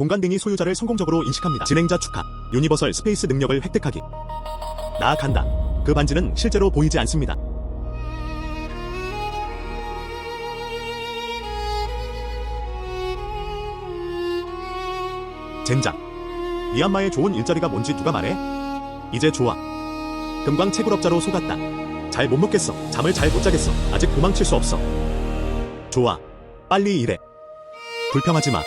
공간등이 소유자를 성공적으로 인식합니다. 진행자 축하. 유니버설 스페이스 능력을 획득하기. 나아간다. 그 반지는 실제로 보이지 않습니다. 젠장. 미얀마의 좋은 일자리가 뭔지 누가 말해? 이제 좋아. 금광 채굴업자로 속았다. 잘 못 먹겠어. 잠을 잘 못 자겠어. 아직 도망칠 수 없어. 좋아. 빨리 일해. 불평하지 마.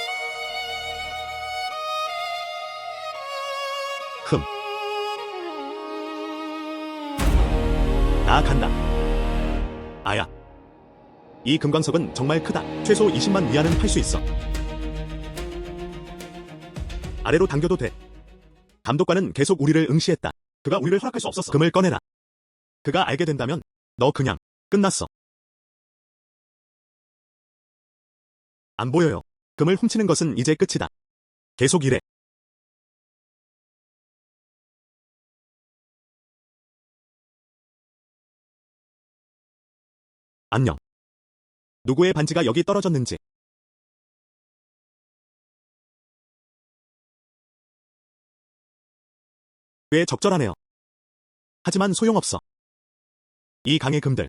나아간다. 아야. 이 금광석은 정말 크다. 최소 20만 위안은 팔 수 있어. 아래로 당겨도 돼. 감독관은 계속 우리를 응시했다. 그가 우리를 허락할 수 없었어. 금을 꺼내라. 그가 알게 된다면 너 그냥 끝났어. 안 보여요. 금을 훔치는 것은 이제 끝이다. 계속 일해. 안녕. 누구의 반지가 여기 떨어졌는지. 꽤 적절하네요. 하지만 소용없어. 이 강의 금들.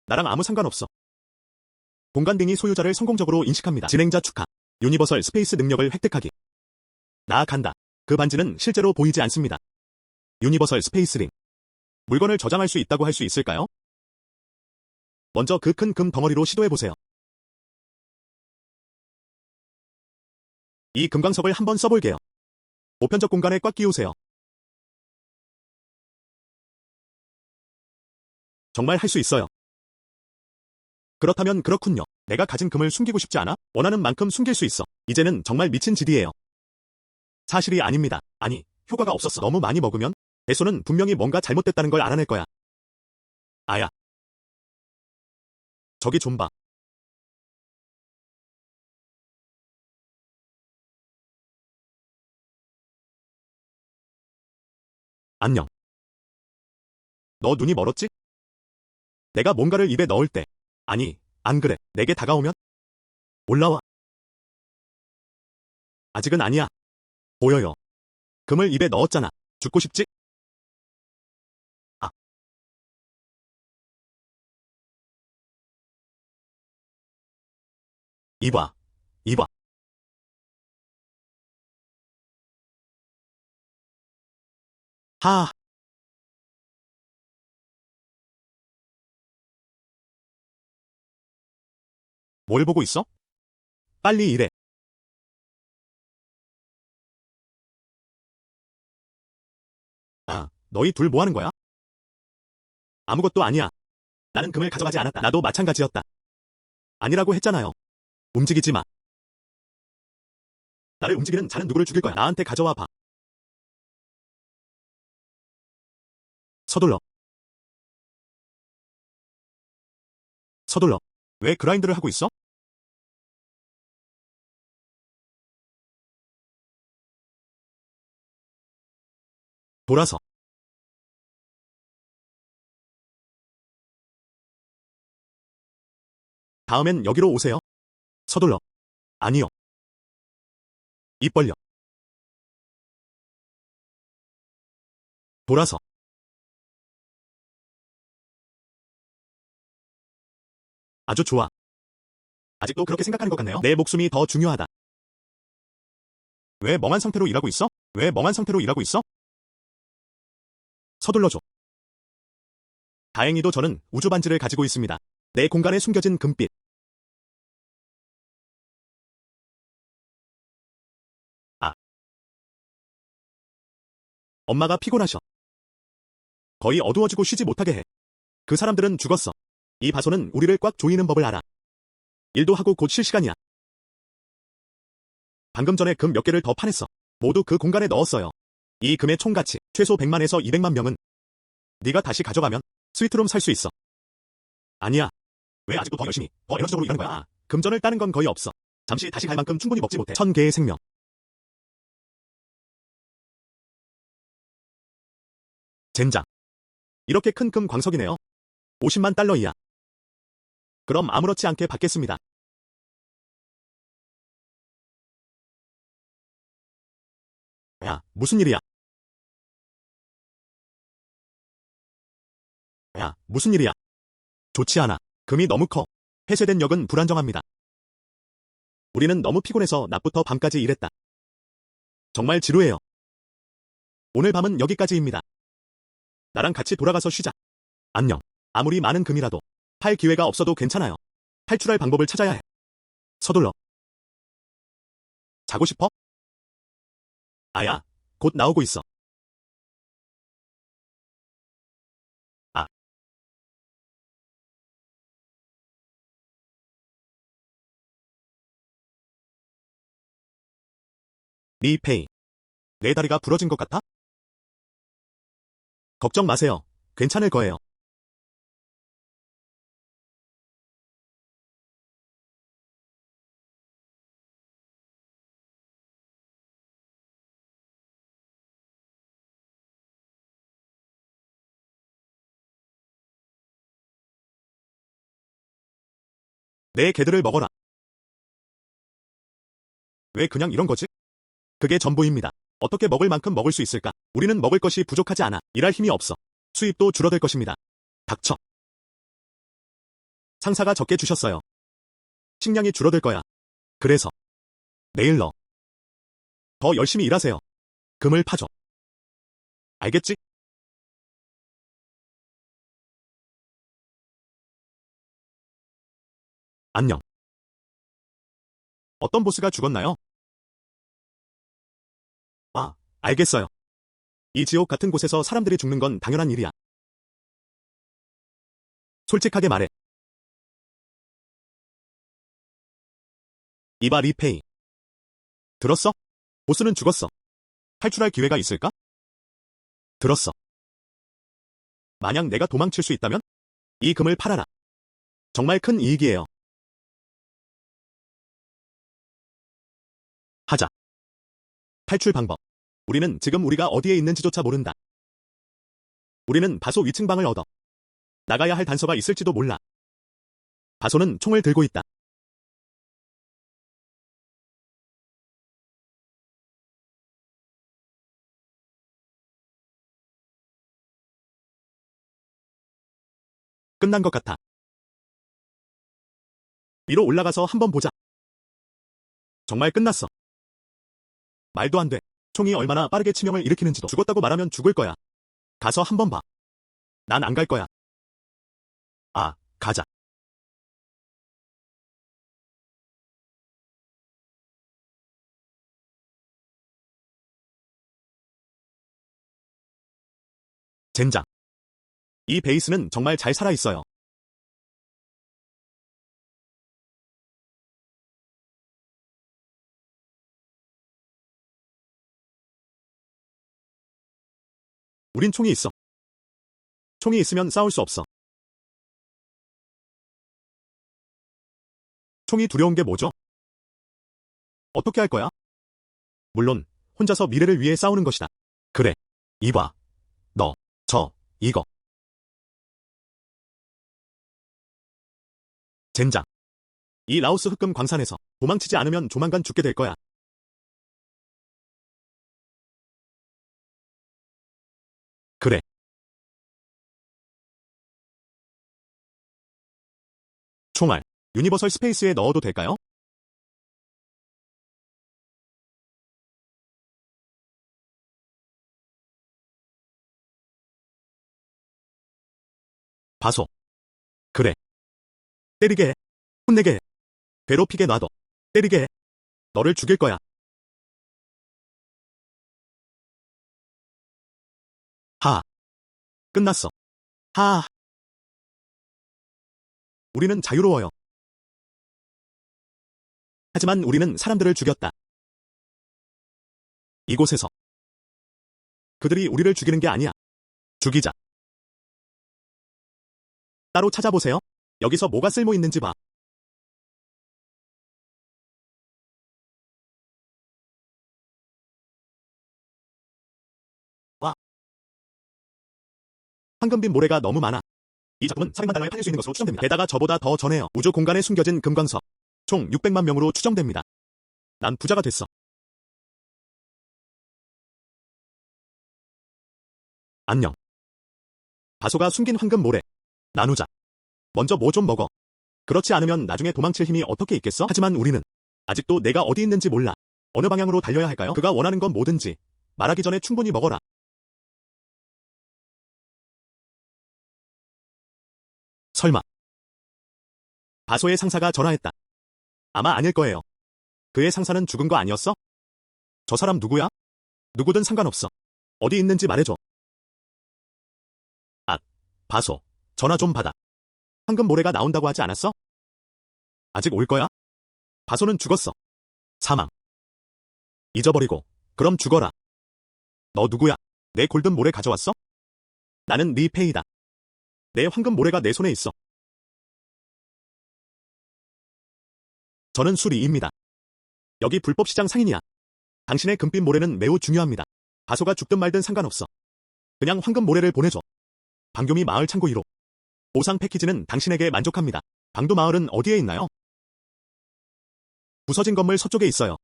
나랑 아무 상관없어. 공간등이 소유자를 성공적으로 인식합니다. 진행자 축하. 유니버설 스페이스 능력을 획득하기. 나아간다. 그 반지는 실제로 보이지 않습니다. 유니버설 스페이스링. 물건을 저장할 수 있다고 할 수 있을까요? 먼저 그 큰 금 덩어리로 시도해보세요. 이 금광석을 한번 써볼게요. 보편적 공간에 꽉 끼우세요. 정말 할 수 있어요. 그렇다면 그렇군요. 내가 가진 금을 숨기고 싶지 않아? 원하는 만큼 숨길 수 있어. 이제는 정말 미친 짓이에요. 사실이 아닙니다. 아니, 효과가 없었어. 너무 많이 먹으면 배소는 분명히 뭔가 잘못됐다는 걸 알아낼 거야. 아야. 저기 좀 봐. 안녕. 너 눈이 멀었지? 내가 뭔가를 입에 넣을 때. 아니, 안 그래. 내게 다가오면? 올라와. 아직은 아니야. 보여요. 금을 입에 넣었잖아. 죽고 싶지? 아. 이봐. 이봐. 하. 뭘 보고 있어? 빨리 일해. 아, 너희 둘 뭐 하는 거야? 아무것도 아니야. 나는 금을 가져가지 않았다. 나도 마찬가지였다. 아니라고 했잖아요. 움직이지 마. 나를 움직이는 자는 누구를 죽일 거야. 나한테 가져와 봐. 서둘러. 서둘러. 왜 그라인드를 하고 있어? 돌아서. 다음엔 여기로 오세요. 서둘러. 아니요. 입 벌려. 돌아서. 아주 좋아. 아직도 그렇게 생각하는 것 같네요. 내 목숨이 더 중요하다. 왜 멍한 상태로 일하고 있어? 왜 멍한 상태로 일하고 있어? 서둘러줘. 다행히도 저는 우주 반지를 가지고 있습니다. 내 공간에 숨겨진 금빛. 아. 엄마가 피곤하셔. 거의 어두워지고 쉬지 못하게 해. 그 사람들은 죽었어. 이 바소는 우리를 꽉 조이는 법을 알아. 일도 하고 곧 쉴 시간이야. 방금 전에 금 몇 개를 더 파냈어. 모두 그 공간에 넣었어요. 이 금의 총가치 최소 100만에서 200만 명은 네가 다시 가져가면 스위트룸 살 수 있어. 아니야. 왜 아직도 더 열심히, 더 에너지적으로 일하는 거야? 금전을 따는 건 거의 없어. 잠시 다시 갈 만큼 충분히 먹지 못해. 1000개의 생명. 젠장. 이렇게 큰 금 광석이네요. 50만 달러이야. 그럼 아무렇지 않게 받겠습니다. 야, 무슨 일이야? 야, 무슨 일이야? 좋지 않아. 금이 너무 커. 폐쇄된 역은 불안정합니다. 우리는 너무 피곤해서 낮부터 밤까지 일했다. 정말 지루해요. 오늘 밤은 여기까지입니다. 나랑 같이 돌아가서 쉬자. 안녕. 아무리 많은 금이라도 팔 기회가 없어도 괜찮아요. 탈출할 방법을 찾아야 해. 서둘러. 자고 싶어? 아야, 곧 나오고 있어. 아, 리페이. 내 다리가 부러진 것 같아? 걱정 마세요. 괜찮을 거예요. 내 개들을 먹어라. 왜 그냥 이런 거지? 그게 전부입니다. 어떻게 먹을 만큼 먹을 수 있을까? 우리는 먹을 것이 부족하지 않아. 일할 힘이 없어. 수입도 줄어들 것입니다. 닥쳐. 상사가 적게 주셨어요. 식량이 줄어들 거야. 그래서 내일 너 더 열심히 일하세요. 금을 파줘. 알겠지? 안녕. 어떤 보스가 죽었나요? 아, 알겠어요. 이 지옥 같은 곳에서 사람들이 죽는 건 당연한 일이야. 솔직하게 말해. 이봐 리페이. 들었어? 보스는 죽었어. 탈출할 기회가 있을까? 들었어. 만약 내가 도망칠 수 있다면? 이 금을 팔아라. 정말 큰 이익이에요. 하자. 탈출 방법. 우리는 지금 우리가 어디에 있는지조차 모른다. 우리는 바소 위층 방을 얻어. 나가야 할 단서가 있을지도 몰라. 바소는 총을 들고 있다. 끝난 것 같아. 위로 올라가서 한번 보자. 정말 끝났어. 말도 안 돼. 총이 얼마나 빠르게 치명을 일으키는지도. 죽었다고 말하면 죽을 거야. 가서 한번 봐. 난 안 갈 거야. 아, 가자. 젠장. 이 베이스는 정말 잘 살아있어요. 우린 총이 있어. 총이 있으면 싸울 수 없어. 총이 두려운 게 뭐죠? 어떻게 할 거야? 물론, 혼자서 미래를 위해 싸우는 것이다. 그래. 이봐. 너, 이거. 젠장. 이 라오스 흑금 광산에서 도망치지 않으면 조만간 죽게 될 거야. 그래. 총알. 유니버설 스페이스에 넣어도 될까요? 봐소. 그래. 때리게 해. 혼내게 해. 괴롭히게 놔둬. 때리게 해. 너를 죽일 거야. 하. 끝났어. 하. 우리는 자유로워요. 하지만 우리는 사람들을 죽였다. 이곳에서. 그들이 우리를 죽이는 게 아니야. 죽이자. 따로 찾아보세요. 여기서 뭐가 쓸모 있는지 봐. 와. 황금빛 모래가 너무 많아. 이 작품은 400만 달러에 팔릴 수 있는 것으로 추정됩니다. 게다가 저보다 더 전해요. 우주 공간에 숨겨진 금광석. 총 600만 명으로 추정됩니다. 난 부자가 됐어. 안녕. 다소가 숨긴 황금 모래. 나누자. 먼저 뭐 좀 먹어. 그렇지 않으면 나중에 도망칠 힘이 어떻게 있겠어? 하지만 우리는 아직도 내가 어디 있는지 몰라. 어느 방향으로 달려야 할까요? 그가 원하는 건 뭐든지 말하기 전에 충분히 먹어라. 설마. 다소의 상사가 전화했다. 아마 아닐 거예요. 그의 상사는 죽은 거 아니었어? 저 사람 누구야? 누구든 상관없어. 어디 있는지 말해줘. 아, 바소. 전화 좀 받아. 황금 모래가 나온다고 하지 않았어? 아직 올 거야? 바소는 죽었어. 사망. 잊어버리고. 그럼 죽어라. 너 누구야? 내 골든 모래 가져왔어? 나는 리 페이다. 내 황금 모래가 내 손에 있어. 저는 수리입니다. 여기 불법 시장 상인이야. 당신의 금빛 모래는 매우 중요합니다. 바소가 죽든 말든 상관없어. 그냥 황금 모래를 보내줘. 방교미 마을 창고 1호. 보상 패키지는 당신에게 만족합니다. 방도 마을은 어디에 있나요? 부서진 건물 서쪽에 있어요.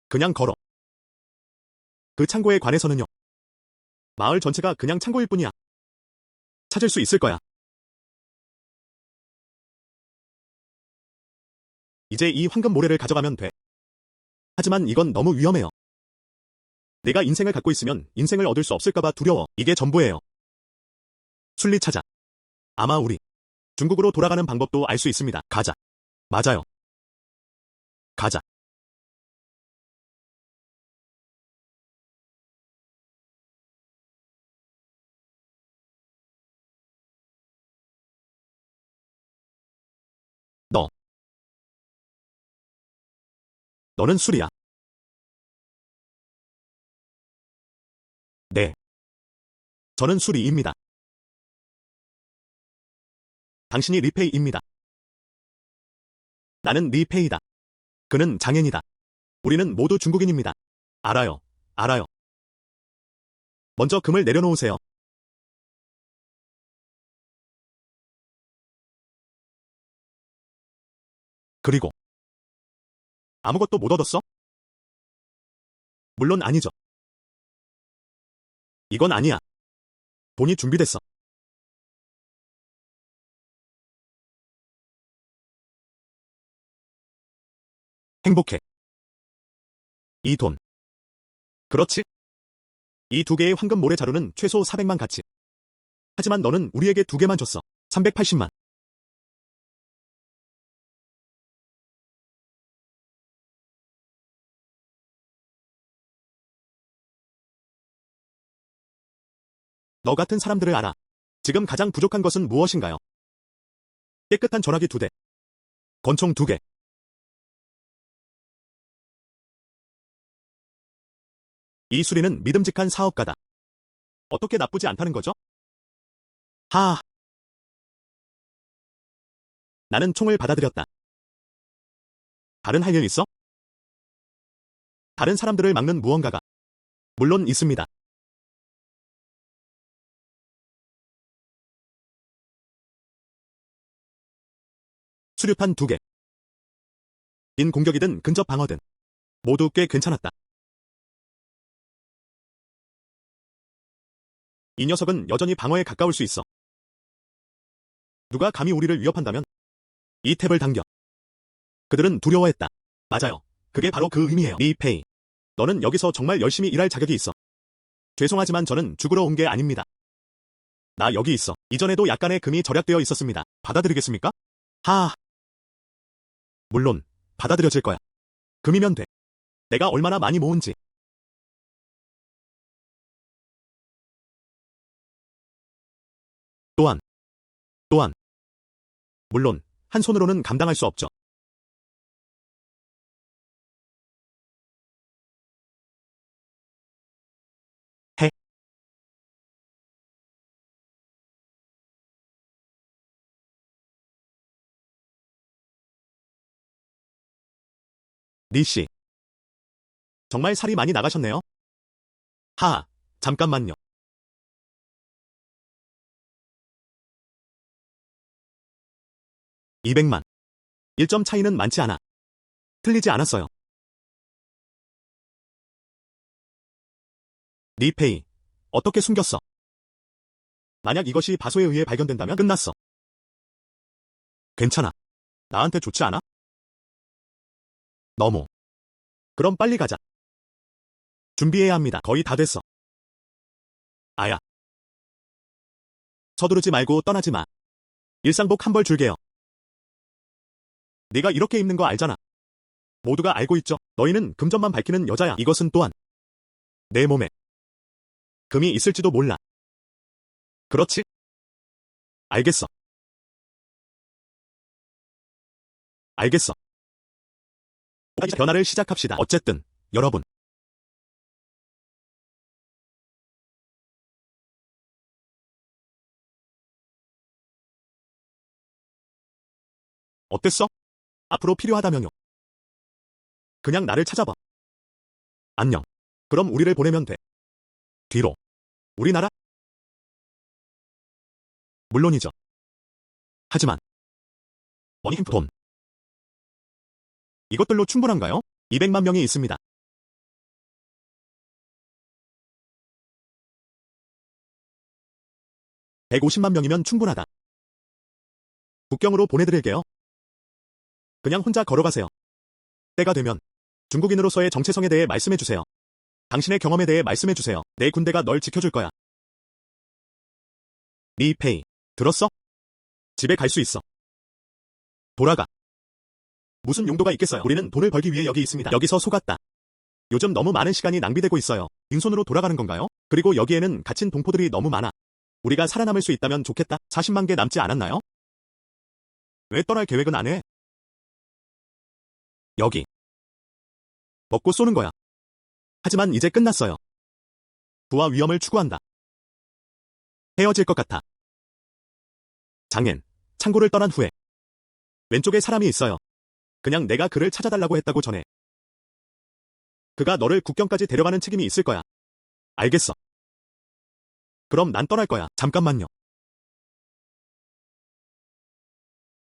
그냥 걸어. 그 창고에 관해서는요. 마을 전체가 그냥 창고일 뿐이야. 찾을 수 있을 거야. 이제 이 황금 모래를 가져가면 돼. 하지만 이건 너무 위험해요. 내가 인생을 갖고 있으면 인생을 얻을 수 없을까봐 두려워. 이게 전부예요. 순리 찾아. 아마 우리 중국으로 돌아가는 방법도 알 수 있습니다. 가자. 맞아요. 가자. 너. 너는 술이야. 네. 저는 수리입니다. 당신이 리페이입니다. 나는 리페이다. 그는 장현이다. 우리는 모두 중국인입니다. 알아요. 알아요. 먼저 금을 내려놓으세요. 그리고 아무것도 못 얻었어? 물론 아니죠. 이건 아니야. 돈이 준비됐어. 행복해. 이 돈. 그렇지? 이 두 개의 황금 모래 자루는 최소 400만 가치. 하지만 너는 우리에게 두 개만 줬어. 380만. 너 같은 사람들을 알아. 지금 가장 부족한 것은 무엇인가요? 깨끗한 전화기 2대. 권총 2개. 이 수리는 믿음직한 사업가다. 어떻게 나쁘지 않다는 거죠? 하. 나는 총을 받아들였다. 다른 할 일 있어? 다른 사람들을 막는 무언가가. 물론 있습니다. 수류탄 2개. 빈 공격이든 근접 방어든. 모두 꽤 괜찮았다. 이 녀석은 여전히 방어에 가까울 수 있어. 누가 감히 우리를 위협한다면 이 탭을 당겨. 그들은 두려워했다. 맞아요. 그게 바로 그 의미예요. 리페이. 너는 여기서 정말 열심히 일할 자격이 있어. 죄송하지만 저는 죽으러 온 게 아닙니다. 나 여기 있어. 이전에도 약간의 금이 절약되어 있었습니다. 받아들이겠습니까? 하. 물론 받아들여질 거야. 금이면 돼. 내가 얼마나 많이 모은지. 또한. 물론 한 손으로는 감당할 수 없죠. 해. 리씨. 정말 살이 많이 나가셨네요. 하하. 잠깐만요. 200만. 1점 차이는 많지 않아. 틀리지 않았어요. 리페이. 어떻게 숨겼어? 만약 이것이 바소에 의해 발견된다면 끝났어. 괜찮아. 나한테 좋지 않아? 너무. 그럼 빨리 가자. 준비해야 합니다. 거의 다 됐어. 아야. 서두르지 말고 떠나지 마. 일상복 한 벌 줄게요. 네가 이렇게 입는 거 알잖아. 모두가 알고 있죠. 너희는 금전만 밝히는 여자야. 이것은 또한 내 몸에 금이 있을지도 몰라. 그렇지? 알겠어. 알겠어. 변화를 시작합시다. 어쨌든 여러분. 어땠어? 앞으로 필요하다면요. 그냥 나를 찾아봐. 안녕. 그럼 우리를 보내면 돼. 뒤로. 우리나라? 물론이죠. 하지만 머니 돈. 이것들로 충분한가요? 200만 명이 있습니다. 150만 명이면 충분하다. 국경으로 보내드릴게요. 그냥 혼자 걸어가세요. 때가 되면 중국인으로서의 정체성에 대해 말씀해주세요. 당신의 경험에 대해 말씀해주세요. 내 군대가 널 지켜줄 거야. 리 페이. 들었어? 집에 갈 수 있어. 돌아가. 무슨 용도가 있겠어요? 우리는 돈을 벌기 위해 여기 있습니다. 여기서 속았다. 요즘 너무 많은 시간이 낭비되고 있어요. 빈손으로 돌아가는 건가요? 그리고 여기에는 갇힌 동포들이 너무 많아. 우리가 살아남을 수 있다면 좋겠다. 40만 개 남지 않았나요? 왜 떠날 계획은 안 해? 여기. 먹고 쏘는 거야. 하지만 이제 끝났어요. 부와 위험을 추구한다. 헤어질 것 같아. 장엔, 창고를 떠난 후에 왼쪽에 사람이 있어요. 그냥 내가 그를 찾아달라고 했다고 전해. 그가 너를 국경까지 데려가는 책임이 있을 거야. 알겠어. 그럼 난 떠날 거야. 잠깐만요.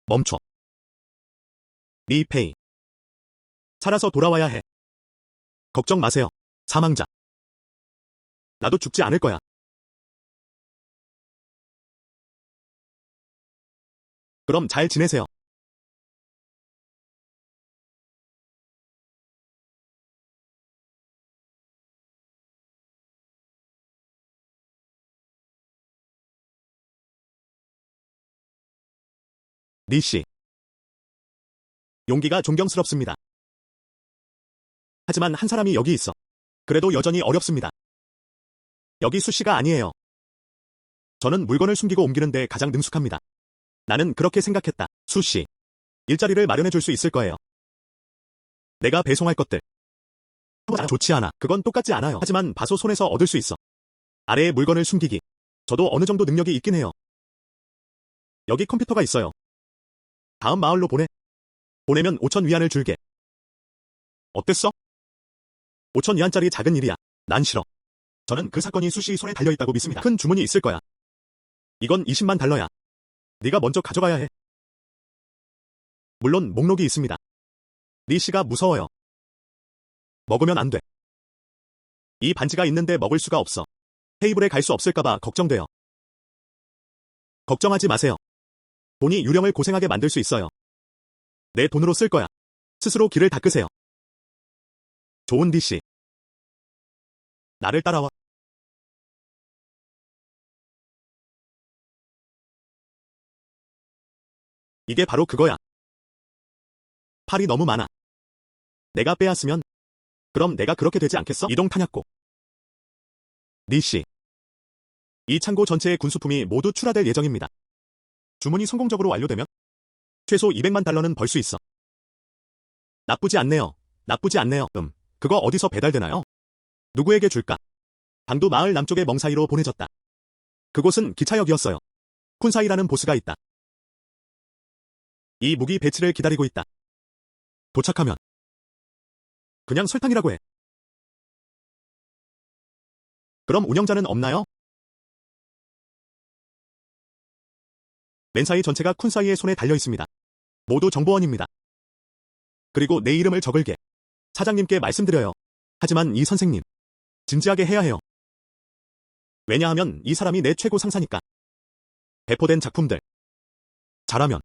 멈춰. 리 페이. 살아서 돌아와야 해. 걱정 마세요. 사망자. 나도 죽지 않을 거야. 그럼 잘 지내세요. 리 씨. 용기가 존경스럽습니다. 하지만 한 사람이 여기 있어. 그래도 여전히 어렵습니다. 여기 수 씨가 아니에요. 저는 물건을 숨기고 옮기는데 가장 능숙합니다. 나는 그렇게 생각했다. 수 씨. 일자리를 마련해 줄 수 있을 거예요. 내가 배송할 것들. 좋지 않아. 그건 똑같지 않아요. 하지만 바소 손에서 얻을 수 있어. 아래에 물건을 숨기기. 저도 어느 정도 능력이 있긴 해요. 여기 컴퓨터가 있어요. 다음 마을로 보내. 보내면 5천 위안을 줄게. 어땠어? 5천 위안짜리 작은 일이야. 난 싫어. 저는 그 사건이 수 씨 손에 달려있다고 믿습니다. 큰 주문이 있을 거야. 이건 20만 달러야. 네가 먼저 가져가야 해. 물론 목록이 있습니다. 리 씨가 무서워요. 먹으면 안 돼. 이 반지가 있는데 먹을 수가 없어. 테이블에 갈 수 없을까봐 걱정돼요. 걱정하지 마세요. 돈이 유령을 고생하게 만들 수 있어요. 내 돈으로 쓸 거야. 스스로 길을 닦으세요. 좋은 리 씨. 나를 따라와. 이게 바로 그거야. 팔이 너무 많아. 내가 빼앗으면 그럼 내가 그렇게 되지 않겠어? 이동 탄약고. 리 씨. 이 창고 전체의 군수품이 모두 출하될 예정입니다. 주문이 성공적으로 완료되면 최소 200만 달러는 벌 수 있어. 나쁘지 않네요. 나쁘지 않네요. 그거 어디서 배달되나요? 누구에게 줄까? 방도 마을 남쪽의 멍 사이로 보내졌다. 그곳은 기차역이었어요. 쿤사이라는 보스가 있다. 이 무기 배치를 기다리고 있다. 도착하면 그냥 설탕이라고 해. 그럼 운영자는 없나요? 맨사이 전체가 쿤사이의 손에 달려 있습니다. 모두 정보원입니다. 그리고 내 이름을 적을게. 사장님께 말씀드려요. 하지만 이 선생님, 진지하게 해야 해요. 왜냐하면 이 사람이 내 최고 상사니까. 배포된 작품들. 잘하면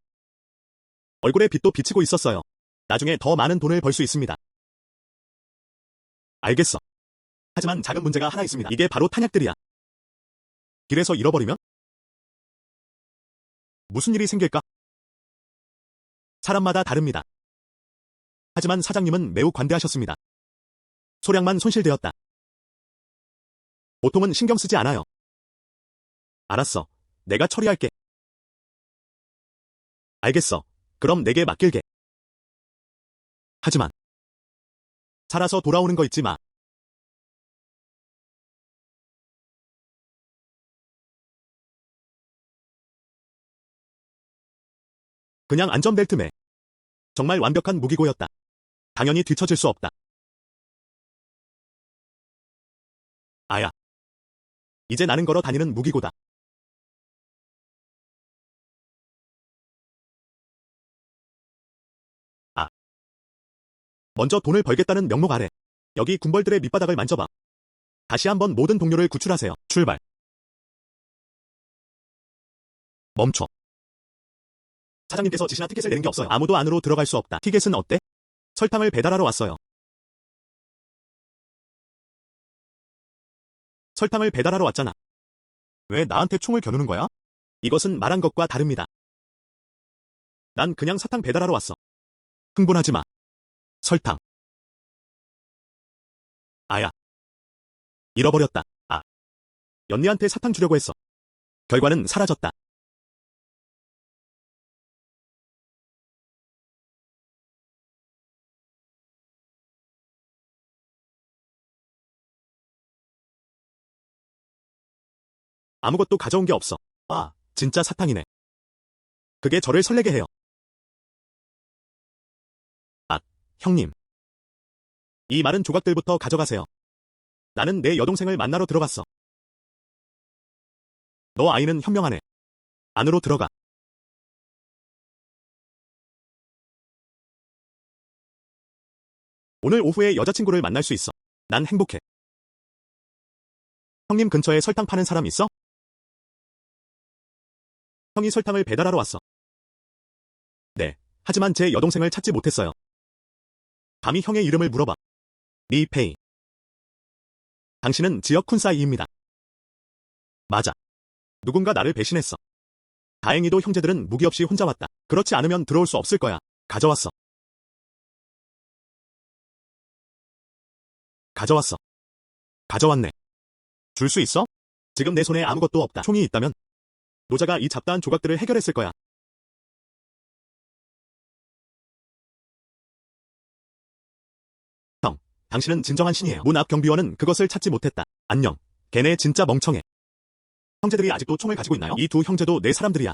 얼굴에 빛도 비치고 있었어요. 나중에 더 많은 돈을 벌 수 있습니다. 알겠어. 하지만 작은 문제가 하나 있습니다. 이게 바로 탄약들이야. 길에서 잃어버리면? 무슨 일이 생길까? 사람마다 다릅니다. 하지만 사장님은 매우 관대하셨습니다. 소량만 손실되었다. 보통은 신경 쓰지 않아요. 알았어. 내가 처리할게. 알겠어. 그럼 내게 맡길게. 하지만 살아서 돌아오는 거 잊지 마. 그냥 안전벨트 매. 정말 완벽한 무기고였다. 당연히 뒤처질 수 없다. 아야. 이제 나는 걸어 다니는 무기고다. 아. 먼저 돈을 벌겠다는 명목 아래. 여기 군벌들의 밑바닥을 만져봐. 다시 한번 모든 동료를 구출하세요. 출발. 멈춰. 사장님께서 지시나 티켓을 내는 게 없어요. 아무도 안으로 들어갈 수 없다. 티켓은 어때? 설탕을 배달하러 왔어요. 설탕을 배달하러 왔잖아. 왜 나한테 총을 겨누는 거야? 이것은 말한 것과 다릅니다. 난 그냥 사탕 배달하러 왔어. 흥분하지 마. 설탕. 아야. 잃어버렸다. 아. 연니한테 사탕 주려고 했어. 결과는 사라졌다. 아무것도 가져온 게 없어. 아, 진짜 사탕이네. 그게 저를 설레게 해요. 아, 형님. 이 마른 조각들부터 가져가세요. 나는 내 여동생을 만나러 들어갔어. 너 아이는 현명하네. 안으로 들어가. 오늘 오후에 여자친구를 만날 수 있어. 난 행복해. 형님 근처에 설탕 파는 사람 있어? 형이 설탕을 배달하러 왔어. 네. 하지만 제 여동생을 찾지 못했어요. 감히 형의 이름을 물어봐. 리페이. 당신은 지역 쿤사이입니다. 맞아. 누군가 나를 배신했어. 다행히도 형제들은 무기 없이 혼자 왔다. 그렇지 않으면 들어올 수 없을 거야. 가져왔어. 가져왔어. 가져왔네. 줄 수 있어? 지금 내 손에 아무것도 없다. 총이 있다면 노자가 이 잡다한 조각들을 해결했을 거야. 형, 당신은 진정한 신이에요. 문 앞 경비원은 그것을 찾지 못했다. 안녕. 걔네 진짜 멍청해. 형제들이 아직도 총을 가지고 있나요? 이 두 형제도 내 사람들이야.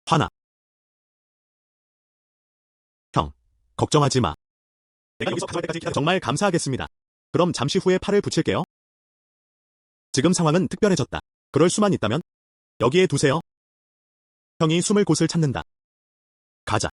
화나. 형, 걱정하지 마. 내가 여기서 가져갈 때까지 기다려. 정말 감사하겠습니다. 그럼 잠시 후에 팔을 붙일게요. 지금 상황은 특별해졌다. 그럴 수만 있다면 여기에 두세요. 형이 숨을 곳을 찾는다. 가자.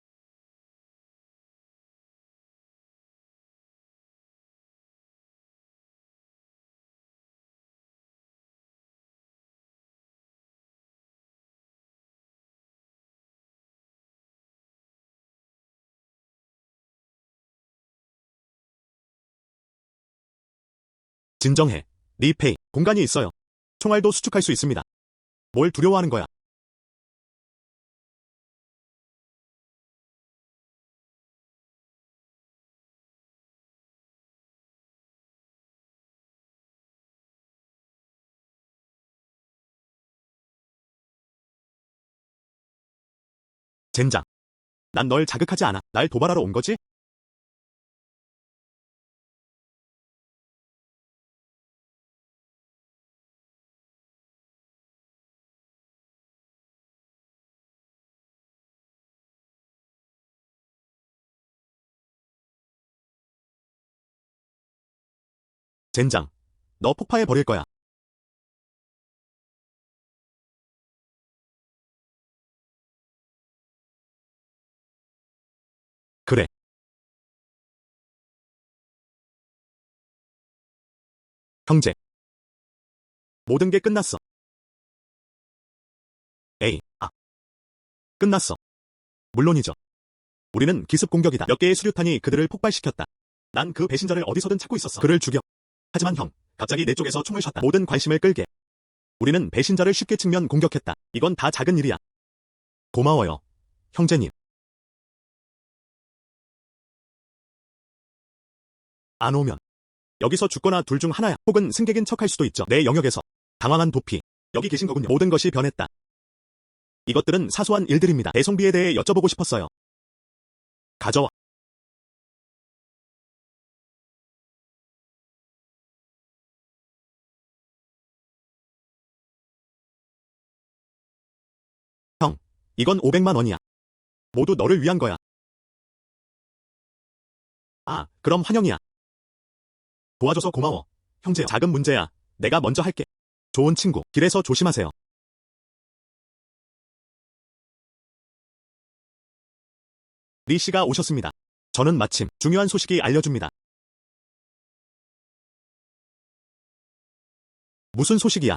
진정해. 리페이. 공간이 있어요. 총알도 수축할 수 있습니다. 뭘 두려워하는 거야? 젠장. 난 널 자극하지 않아. 날 도발하러 온 거지? 젠장. 너 폭파해 버릴 거야. 그래. 형제. 모든 게 끝났어. 에이, 끝났어. 물론이죠. 우리는 기습 공격이다. 몇 개의 수류탄이 그들을 폭발시켰다. 난 그 배신자를 어디서든 찾고 있었어. 그를 죽여. 하지만 형, 갑자기 내 쪽에서 총을 쐈다. 모든 관심을 끌게. 우리는 배신자를 쉽게 측면 공격했다. 이건 다 작은 일이야. 고마워요, 형제님. 안 오면 여기서 죽거나 둘 중 하나야. 혹은 승객인 척할 수도 있죠. 내 영역에서. 당황한 도피. 여기 계신 거군요. 모든 것이 변했다. 이것들은 사소한 일들입니다. 배송비에 대해 여쭤보고 싶었어요. 가져와. 형, 이건 500만 원이야. 모두 너를 위한 거야. 그럼 환영이야. 도와줘서 고마워. 형제, 작은 문제야. 내가 먼저 할게. 좋은 친구, 길에서 조심하세요. 리 씨가 오셨습니다. 저는 마침 중요한 소식이 알려줍니다. 무슨 소식이야?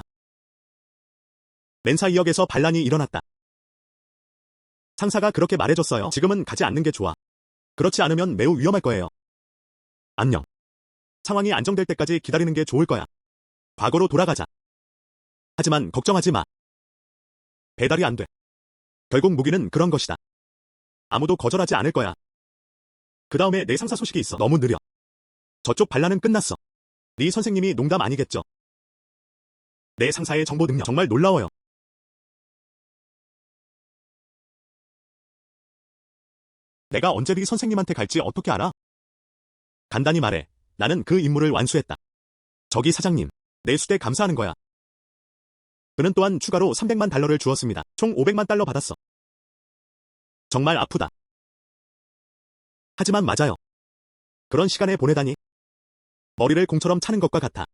멘사이역에서 반란이 일어났다. 상사가 그렇게 말해줬어요. 지금은 가지 않는 게 좋아. 그렇지 않으면 매우 위험할 거예요. 안녕. 상황이 안정될 때까지 기다리는 게 좋을 거야. 과거로 돌아가자. 하지만 걱정하지 마. 배달이 안 돼. 결국 무기는 그런 것이다. 아무도 거절하지 않을 거야. 그 다음에 내 상사 소식이 있어. 너무 느려. 저쪽 반란은 끝났어. 리 선생님이 농담 아니겠죠? 내 상사의 정보 능력 정말 놀라워요. 내가 언제 리 선생님한테 갈지 어떻게 알아? 간단히 말해, 나는 그 임무를 완수했다. 저기 사장님, 내 수대 감사하는 거야. 그는 또한 추가로 300만 달러를 주었습니다. 총 500만 달러 받았어. 정말 아프다. 하지만 맞아요. 그런 시간에 보내다니. 머리를 공처럼 차는 것과 같아.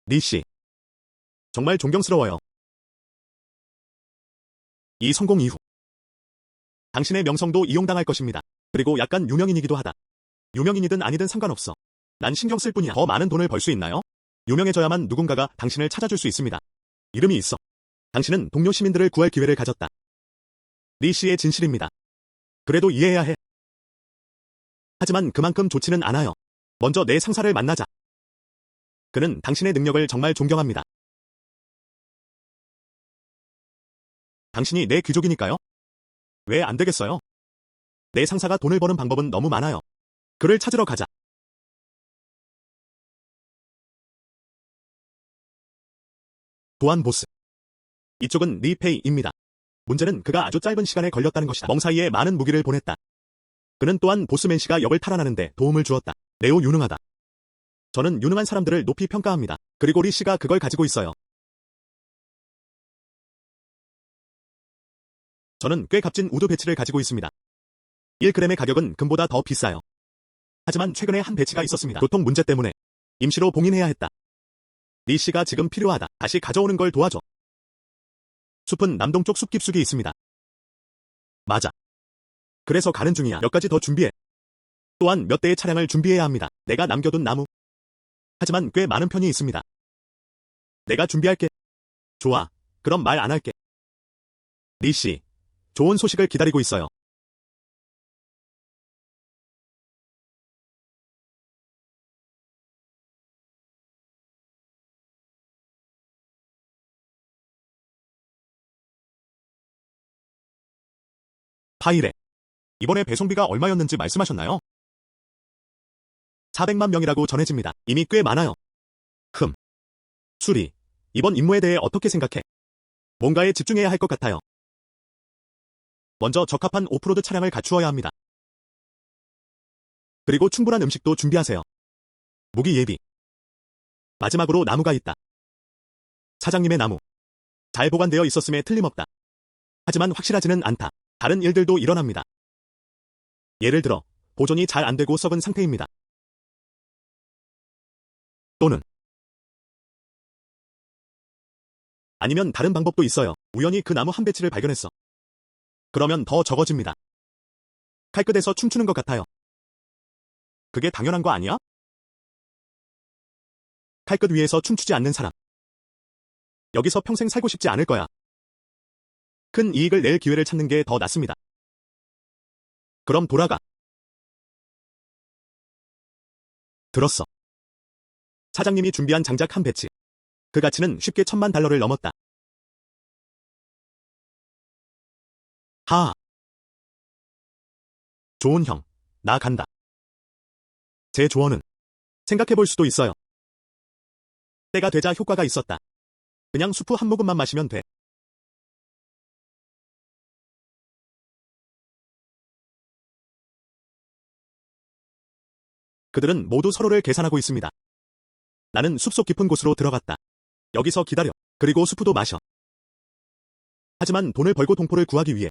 리 씨. 정말 존경스러워요. 이 성공 이후 당신의 명성도 이용당할 것입니다. 그리고 약간 유명인이기도 하다. 유명인이든 아니든 상관없어. 난 신경 쓸 뿐이야. 더 많은 돈을 벌 수 있나요? 유명해져야만 누군가가 당신을 찾아줄 수 있습니다. 이름이 있어. 당신은 동료 시민들을 구할 기회를 가졌다. 리 씨의 진실입니다. 그래도 이해해야 해. 하지만 그만큼 좋지는 않아요. 먼저 내 상사를 만나자. 그는 당신의 능력을 정말 존경합니다. 당신이 내 귀족이니까요? 왜 안 되겠어요? 내 상사가 돈을 버는 방법은 너무 많아요. 그를 찾으러 가자. 도안 보스. 이쪽은 리 페이입니다. 문제는 그가 아주 짧은 시간에 걸렸다는 것이다. 멍 사이에 많은 무기를 보냈다. 그는 또한 보스맨 씨가 역을 탈환하는데 도움을 주었다. 매우 유능하다. 저는 유능한 사람들을 높이 평가합니다. 그리고 리 씨가 그걸 가지고 있어요. 저는 꽤 값진 우드 배치를 가지고 있습니다. 1g의 가격은 금보다 더 비싸요. 하지만 최근에 한 배치가 있었습니다. 교통 문제 때문에 임시로 봉인해야 했다. 리 씨가 지금 필요하다. 다시 가져오는 걸 도와줘. 숲은 남동쪽 숲 깊숙이 있습니다. 맞아. 그래서 가는 중이야. 몇 가지 더 준비해. 또한 몇 대의 차량을 준비해야 합니다. 내가 남겨둔 나무. 하지만 꽤 많은 편이 있습니다. 내가 준비할게. 좋아. 그럼 말 안 할게. 리 씨, 좋은 소식을 기다리고 있어요. 파일에. 이번에 배송비가 얼마였는지 말씀하셨나요? 400만 명이라고 전해집니다. 이미 꽤 많아요. 수리, 이번 임무에 대해 어떻게 생각해? 뭔가에 집중해야 할 것 같아요. 먼저 적합한 오프로드 차량을 갖추어야 합니다. 그리고 충분한 음식도 준비하세요. 무기 예비. 마지막으로 나무가 있다. 사장님의 나무. 잘 보관되어 있었음에 틀림없다. 하지만 확실하지는 않다. 다른 일들도 일어납니다. 예를 들어, 보존이 잘 안 되고 썩은 상태입니다. 또는 아니면 다른 방법도 있어요. 우연히 그 나무 한 배치를 발견했어. 그러면 더 적어집니다. 칼끝에서 춤추는 것 같아요. 그게 당연한 거 아니야? 칼끝 위에서 춤추지 않는 사람. 여기서 평생 살고 싶지 않을 거야. 큰 이익을 낼 기회를 찾는 게 더 낫습니다. 그럼 돌아가. 들었어. 사장님이 준비한 장작 한 배치. 그 가치는 쉽게 $10,000를 넘었다. 하하. 좋은 형, 나 간다. 제 조언은 생각해볼 수도 있어요. 때가 되자 효과가 있었다. 그냥 수프 한 모금만 마시면 돼. 그들은 모두 서로를 계산하고 있습니다. 나는 숲속 깊은 곳으로 들어갔다. 여기서 기다려. 그리고 수프도 마셔. 하지만 돈을 벌고 동포를 구하기 위해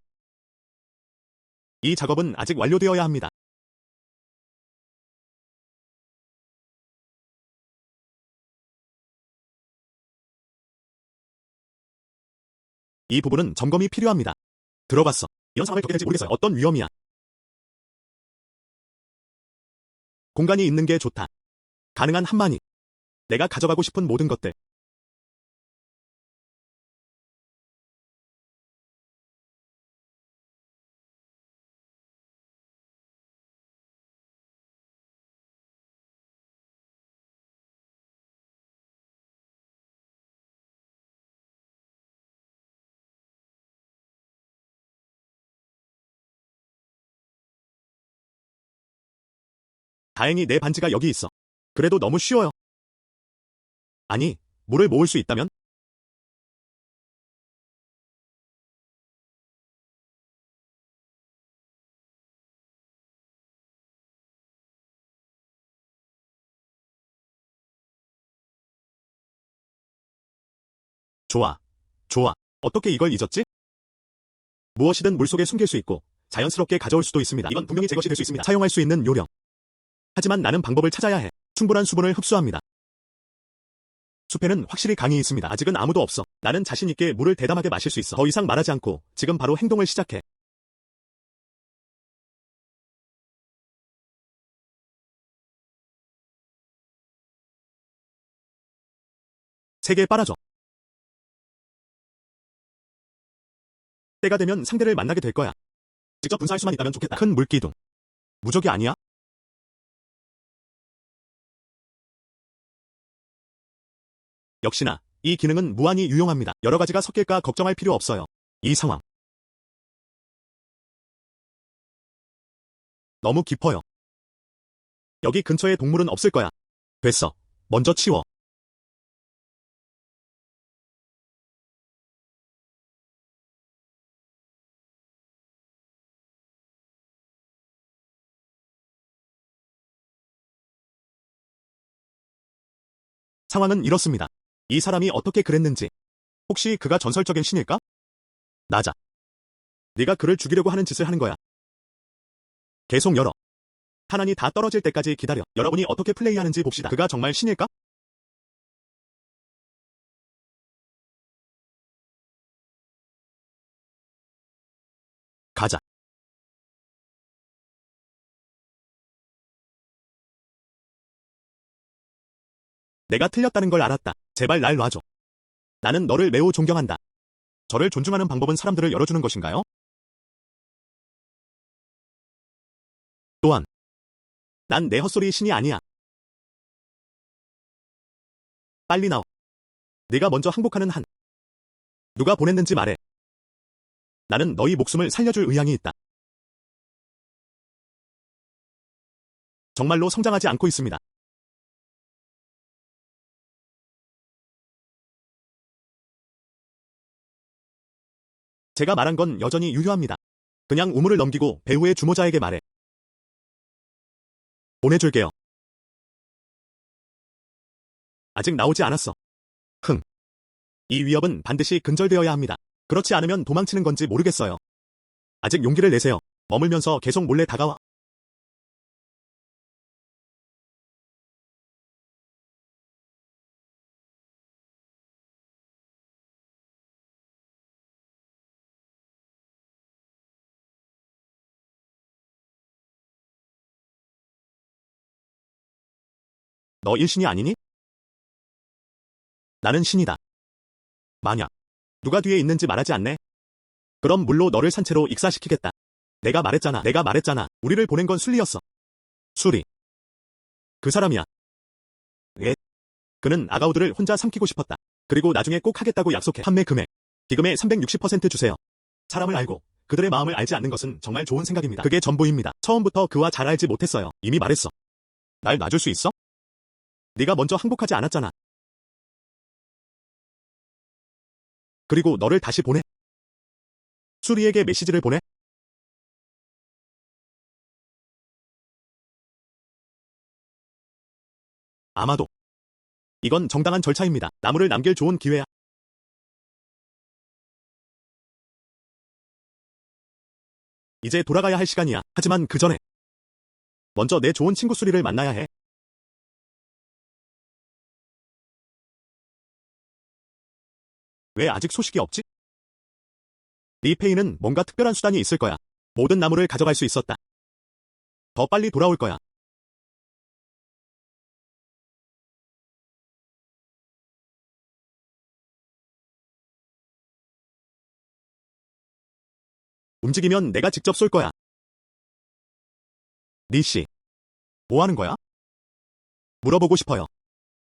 이 작업은 아직 완료되어야 합니다. 이 부분은 점검이 필요합니다. 들어봤어. 이런 상황을 겪게 될지 모르겠어요. 어떤 위험이야. 공간이 있는 게 좋다. 가능한 한만이. 내가 가져가고 싶은 모든 것들. 다행히 내 반지가 여기 있어. 그래도 너무 쉬워요. 아니, 물을 모을 수 있다면? 좋아. 좋아. 어떻게 이걸 잊었지? 무엇이든 물속에 숨길 수 있고 자연스럽게 가져올 수도 있습니다. 이건 분명히 제 것이 될 수 있습니다. 사용할 수 있는 요령. 하지만 나는 방법을 찾아야 해. 충분한 수분을 흡수합니다. 숲에는 확실히 강이 있습니다. 아직은 아무도 없어. 나는 자신 있게 물을 대담하게 마실 수 있어. 더 이상 말하지 않고 지금 바로 행동을 시작해. 세게 빨아줘. 때가 되면 상대를 만나게 될 거야. 직접 분사할 수만 있다면 좋겠다. 큰 물기둥. 무적이 아니야? 역시나 이 기능은 무한히 유용합니다. 여러 가지가 섞일까 걱정할 필요 없어요. 이 상황. 너무 깊어요. 여기 근처에 동물은 없을 거야. 됐어. 먼저 치워. 상황은 이렇습니다. 이 사람이 어떻게 그랬는지. 혹시 그가 전설적인 신일까? 나자. 네가 그를 죽이려고 하는 짓을 하는 거야. 계속 열어. 탄환이 다 떨어질 때까지 기다려. 여러분이 어떻게 플레이하는지 봅시다. 그가 정말 신일까? 가자. 내가 틀렸다는 걸 알았다. 제발 날 놔줘. 나는 너를 매우 존경한다. 저를 존중하는 방법은 사람들을 열어주는 것인가요? 또한, 난 내 헛소리 신이 아니야. 빨리 나와. 네가 먼저 항복하는 한. 누가 보냈는지 말해. 나는 너희 목숨을 살려줄 의향이 있다. 정말로 성장하지 않고 있습니다. 제가 말한 건 여전히 유효합니다. 그냥 우물을 넘기고 배후의 주모자에게 말해. 보내줄게요. 아직 나오지 않았어. 흥. 이 위협은 반드시 근절되어야 합니다. 그렇지 않으면 도망치는 건지 모르겠어요. 아직 용기를 내세요. 머물면서 계속 몰래 다가와. 너 일신이 아니니? 나는 신이다. 만약 누가 뒤에 있는지 말하지 않네? 그럼 물로 너를 산채로 익사시키겠다. 내가 말했잖아. 우리를 보낸 건 술리였어. 술이. 그 사람이야. 예. 그는 아가우드를 혼자 삼키고 싶었다. 그리고 나중에 꼭 하겠다고 약속해. 판매 금액. 기금의 360% 주세요. 사람을 알고 그들의 마음을 알지 않는 것은 정말 좋은 생각입니다. 그게 전부입니다. 처음부터 그와 잘 알지 못했어요. 이미 말했어. 날 놔줄 수 있어? 네가 먼저 항복하지 않았잖아. 그리고 너를 다시 보내. 수리에게 메시지를 보내? 아마도. 이건 정당한 절차입니다. 나무를 남길 좋은 기회야. 이제 돌아가야 할 시간이야. 하지만 그 전에 먼저 내 좋은 친구 수리를 만나야 해. 왜 아직 소식이 없지? 리페이는 뭔가 특별한 수단이 있을 거야. 모든 나무를 가져갈 수 있었다. 더 빨리 돌아올 거야. 움직이면 내가 직접 쏠 거야. 리씨. 뭐 하는 거야? 물어보고 싶어요.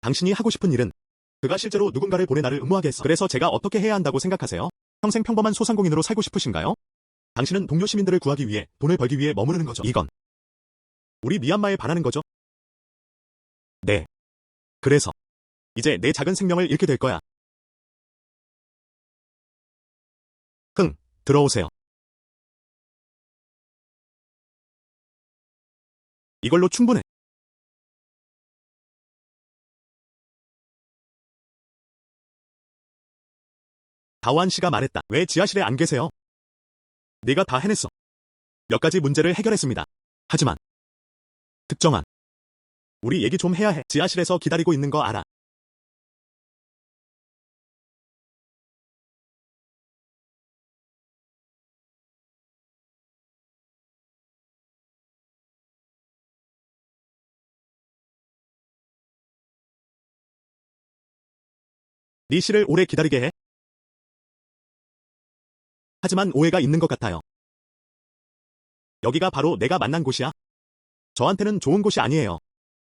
당신이 하고 싶은 일은 그가 실제로 누군가를 보내 나를 음모하게 했어. 그래서 제가 어떻게 해야 한다고 생각하세요? 평생 평범한 소상공인으로 살고 싶으신가요? 당신은 동료 시민들을 구하기 위해 돈을 벌기 위해 머무르는 거죠. 이건 우리 미얀마에 반하는 거죠? 네. 그래서 이제 내 작은 생명을 잃게 될 거야. 들어오세요. 이걸로 충분해. 다오한 씨가 말했다. 왜 지하실에 안 계세요? 네가 다 해냈어. 몇 가지 문제를 해결했습니다. 하지만 특정한 우리 얘기 좀 해야 해. 지하실에서 기다리고 있는 거 알아. 리 씨를 오래 기다리게 해. 하지만 오해가 있는 것 같아요. 여기가 바로 내가 만난 곳이야. 저한테는 좋은 곳이 아니에요.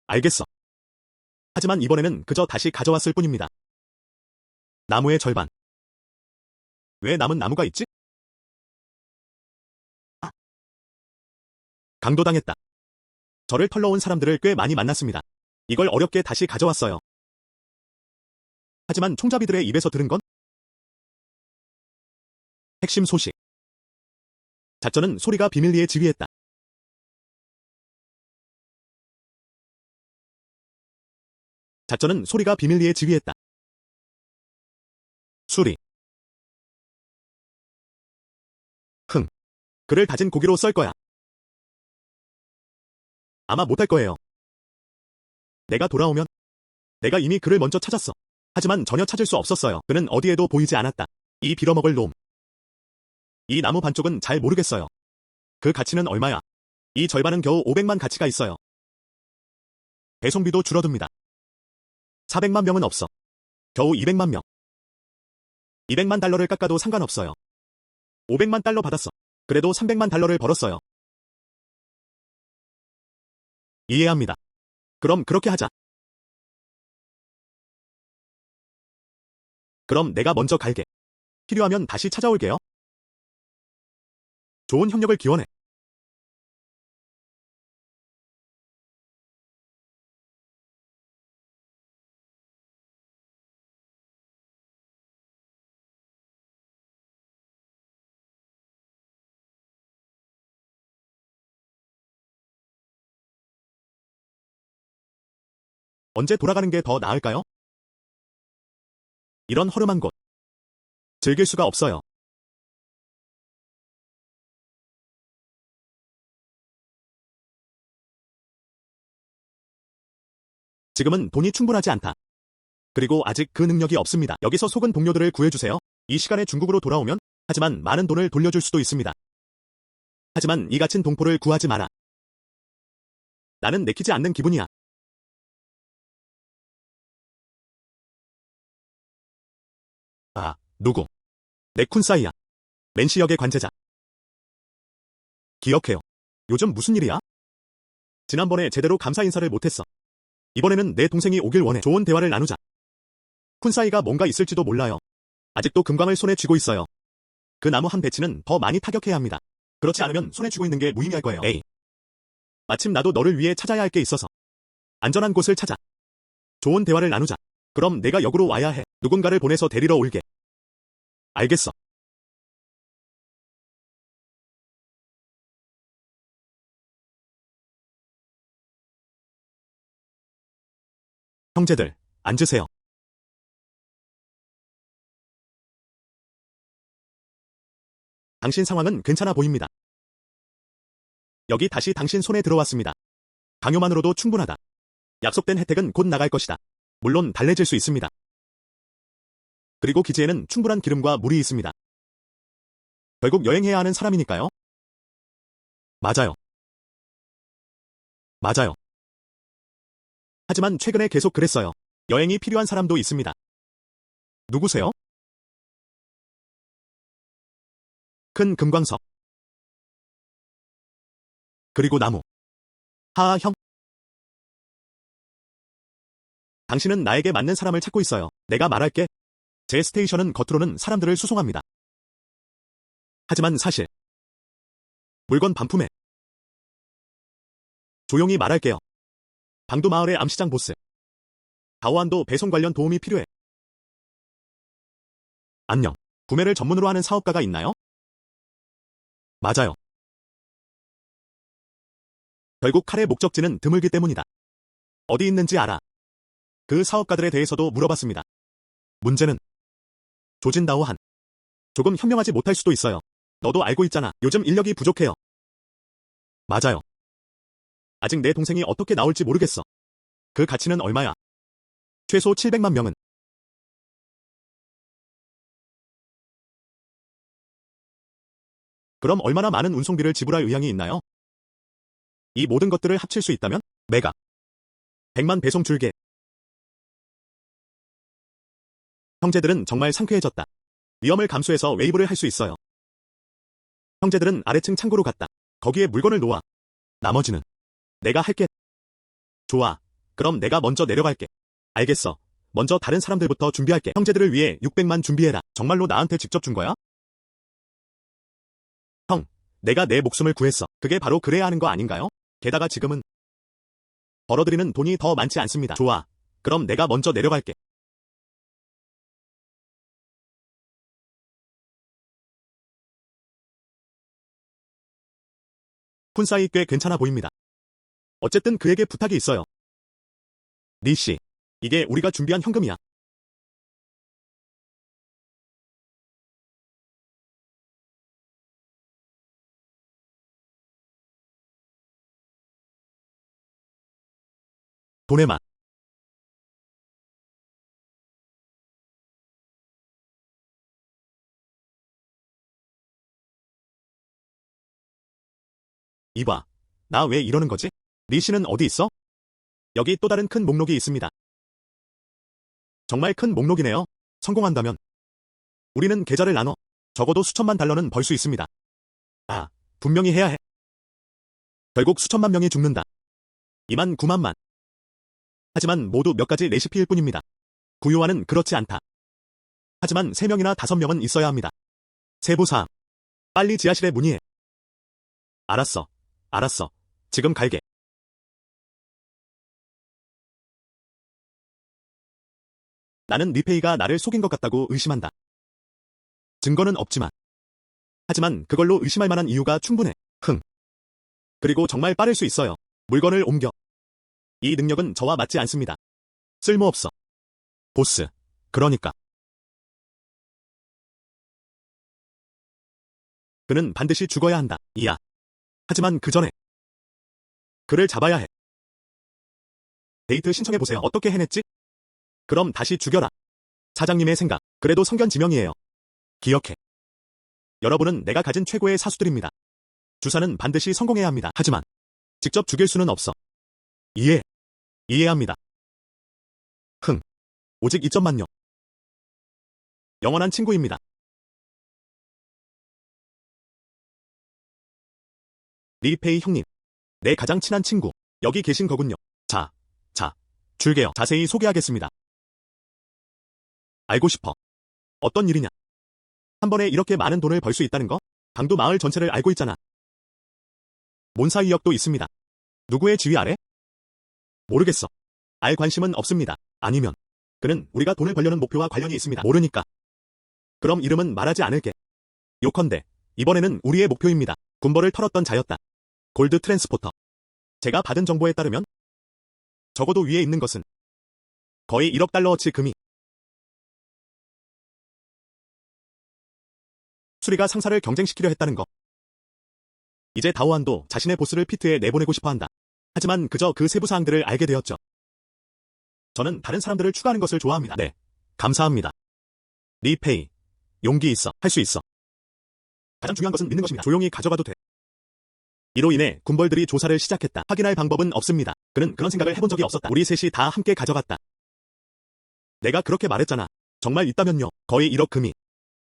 알겠어. 하지만 이번에는 그저 다시 가져왔을 뿐입니다. 나무의 절반. 왜 남은 나무가 있지? 아, 강도당했다. 저를 털러 온 사람들을 꽤 많이 만났습니다. 이걸 어렵게 다시 가져왔어요. 하지만 총잡이들의 입에서 들은 건? 핵심 소식. 작전은 소리가 비밀리에 지휘했다. 작전은 소리가 비밀리에 지휘했다. 수리. 그를 다진 고기로 썰 거야. 아마 못할 거예요. 내가 돌아오면 내가 이미 그를 먼저 찾았어. 하지만 전혀 찾을 수 없었어요. 그는 어디에도 보이지 않았다. 이 빌어먹을 놈. 이 나무 반쪽은 잘 모르겠어요. 그 가치는 얼마야? 이 절반은 겨우 500만 가치가 있어요. 배송비도 줄어듭니다. 400만 명은 없어. 겨우 200만 명. 200만 달러를 깎아도 상관없어요. 500만 달러 받았어. 그래도 300만 달러를 벌었어요. 이해합니다. 그럼 그렇게 하자. 그럼 내가 먼저 갈게. 필요하면 다시 찾아올게요. 좋은 협력을 기원해. 언제 돌아가는 게 더 나을까요? 이런 허름한 곳. 즐길 수가 없어요. 지금은 돈이 충분하지 않다. 그리고 아직 그 능력이 없습니다. 여기서 속은 동료들을 구해주세요. 이 시간에 중국으로 돌아오면 하지만 많은 돈을 돌려줄 수도 있습니다. 하지만 이 갇힌 동포를 구하지 마라. 나는 내키지 않는 기분이야. 아, 누구? 내 쿤사이야. 맨시 역의 관제자. 기억해요. 요즘 무슨 일이야? 지난번에 제대로 감사 인사를 못했어. 이번에는 내 동생이 오길 원해. 좋은 대화를 나누자. 쿤사이가 뭔가 있을지도 몰라요. 아직도 금광을 손에 쥐고 있어요. 그 나무 한 배치는 더 많이 타격해야 합니다. 그렇지 않으면 손에 쥐고 있는 게 무의미할 거예요. 에이. 마침 나도 너를 위해 찾아야 할 게 있어서. 안전한 곳을 찾아. 좋은 대화를 나누자. 그럼 내가 역으로 와야 해. 누군가를 보내서 데리러 올게. 알겠어. 형제들, 앉으세요. 당신 상황은 괜찮아 보입니다. 여기 다시 당신 손에 들어왔습니다. 강요만으로도 충분하다. 약속된 혜택은 곧 나갈 것이다. 물론 달래질 수 있습니다. 그리고 기지에는 충분한 기름과 물이 있습니다. 결국 여행해야 하는 사람이니까요. 맞아요. 맞아요. 하지만 최근에 계속 그랬어요. 여행이 필요한 사람도 있습니다. 누구세요? 큰 금광석. 그리고 나무. 하하 형. 당신은 나에게 맞는 사람을 찾고 있어요. 내가 말할게. 제 스테이션은 겉으로는 사람들을 수송합니다. 하지만 사실 물건 반품에 조용히 말할게요. 방도 마을의 암시장 보스. 다오안도 배송 관련 도움이 필요해. 안녕. 구매를 전문으로 하는 사업가가 있나요? 맞아요. 결국 칼의 목적지는 드물기 때문이다. 어디 있는지 알아. 그 사업가들에 대해서도 물어봤습니다. 문제는 조진 다오한. 조금 현명하지 못할 수도 있어요. 너도 알고 있잖아. 요즘 인력이 부족해요. 맞아요. 아직 내 동생이 어떻게 나올지 모르겠어. 그 가치는 얼마야? 최소 700만 명은. 그럼 얼마나 많은 운송비를 지불할 의향이 있나요? 이 모든 것들을 합칠 수 있다면? 메가 100만 배송 줄게. 형제들은 정말 상쾌해졌다. 위험을 감수해서 웨이브를 할 수 있어요. 형제들은 아래층 창고로 갔다. 거기에 물건을 놓아. 나머지는 내가 할게. 좋아. 그럼 내가 먼저 내려갈게. 알겠어. 먼저 다른 사람들부터 준비할게. 형제들을 위해 600만 준비해라. 정말로 나한테 직접 준 거야? 형, 내가 내 목숨을 구했어. 그게 바로 그래야 하는 거 아닌가요? 게다가 지금은 벌어들이는 돈이 더 많지 않습니다. 좋아. 그럼 내가 먼저 내려갈게. 쿤사이 꽤 괜찮아 보입니다. 어쨌든 그에게 부탁이 있어요. 리씨, 이게 우리가 준비한 현금이야. 돈의 맛. 이봐. 나 왜 이러는 거지? 리씨는 어디 있어? 여기 또 다른 큰 목록이 있습니다. 정말 큰 목록이네요. 성공한다면 우리는 계좌를 나눠 적어도 수천만 달러는 벌 수 있습니다. 아, 분명히 해야 해. 결국 수천만 명이 죽는다. 2만 9만만. 하지만 모두 몇 가지 레시피일 뿐입니다. 구요와는 그렇지 않다. 하지만 3명이나 5명은 있어야 합니다. 세부사항. 빨리 지하실에 문의해. 알았어. 알았어. 지금 갈게. 나는 리페이가 나를 속인 것 같다고 의심한다. 증거는 없지만. 하지만 그걸로 의심할 만한 이유가 충분해. 흥. 그리고 정말 빠를 수 있어요. 물건을 옮겨. 이 능력은 저와 맞지 않습니다. 쓸모없어. 보스. 그러니까. 그는 반드시 죽어야 한다. 이야. 하지만 그 전에 그를 잡아야 해. 데이트 신청해보세요. 어떻게 해냈지? 그럼 다시 죽여라. 사장님의 생각. 그래도 성견지명이에요. 기억해. 여러분은 내가 가진 최고의 사수들입니다. 주사는 반드시 성공해야 합니다. 하지만 직접 죽일 수는 없어. 이해합니다. 흥. 오직 2.만요. 영원한 친구입니다. 리페이 형님. 내 가장 친한 친구. 여기 계신 거군요. 자, 줄게요. 자세히 소개하겠습니다. 알고 싶어. 어떤 일이냐? 한 번에 이렇게 많은 돈을 벌 수 있다는 거? 강도 마을 전체를 알고 있잖아. 몬사 위역도 있습니다. 누구의 지휘 아래? 모르겠어. 알 관심은 없습니다. 아니면 그는 우리가 돈을 벌려는 목표와 관련이 있습니다. 모르니까. 그럼 이름은 말하지 않을게. 요컨대 이번에는 우리의 목표입니다. 군벌을 털었던 자였다. 골드 트랜스포터. 제가 받은 정보에 따르면 적어도 위에 있는 것은 거의 1억 달러어치 금이. 수리가 상사를 경쟁시키려 했다는 거. 이제 다오안도 자신의 보스를 피트에 내보내고 싶어한다. 하지만 그저 그 세부 사항들을 알게 되었죠. 저는 다른 사람들을 추가하는 것을 좋아합니다. 네, 감사합니다. 리페이, 용기 있어. 할 수 있어. 가장 중요한 것은 믿는 것입니다. 조용히 가져가도 돼. 이로 인해 군벌들이 조사를 시작했다. 확인할 방법은 없습니다. 그는 그런 생각을 해본 적이 없었다. 우리 셋이 다 함께 가져갔다. 내가 그렇게 말했잖아. 정말 있다면요. 거의 1억 금이.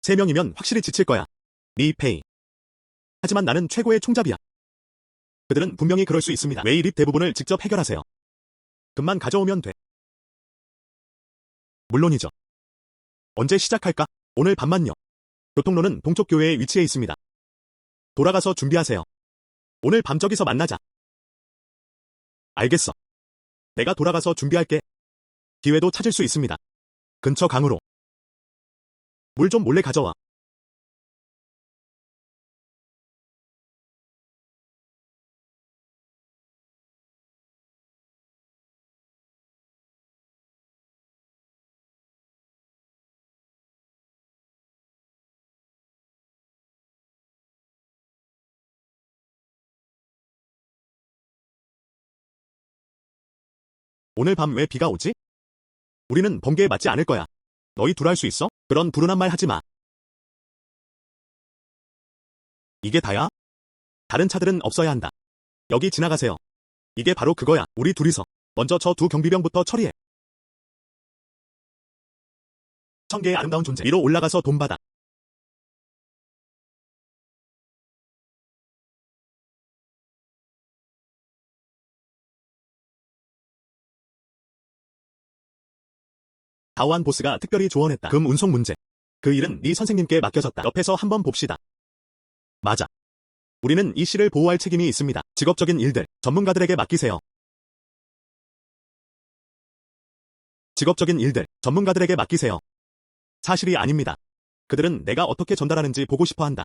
3명이면 확실히 지칠 거야. 리페이. 하지만 나는 최고의 총잡이야. 그들은 분명히 그럴 수 있습니다. 웨이립 대부분을 직접 해결하세요. 금만 가져오면 돼. 물론이죠. 언제 시작할까? 오늘 밤만요. 교통로는 동쪽 교회에 위치해 있습니다. 돌아가서 준비하세요. 오늘 밤 저기서 만나자. 알겠어. 내가 돌아가서 준비할게. 기회도 찾을 수 있습니다. 근처 강으로. 물 좀 몰래 가져와. 오늘 밤 왜 비가 오지? 우리는 번개에 맞지 않을 거야. 너희 둘 할 수 있어? 그런 불운한 말 하지 마. 이게 다야? 다른 차들은 없어야 한다. 여기 지나가세요. 이게 바로 그거야. 우리 둘이서. 먼저 저 두 경비병부터 처리해. 1000개의 아름다운 존재. 위로 올라가서 돈 받아. 다오안 보스가 특별히 조언했다. 금 운송 문제. 그 일은 네 선생님께 맡겨졌다. 옆에서 한번 봅시다. 맞아. 우리는 이 씨를 보호할 책임이 있습니다. 직업적인 일들, 전문가들에게 맡기세요. 직업적인 일들, 전문가들에게 맡기세요. 사실이 아닙니다. 그들은 내가 어떻게 전달하는지 보고 싶어 한다.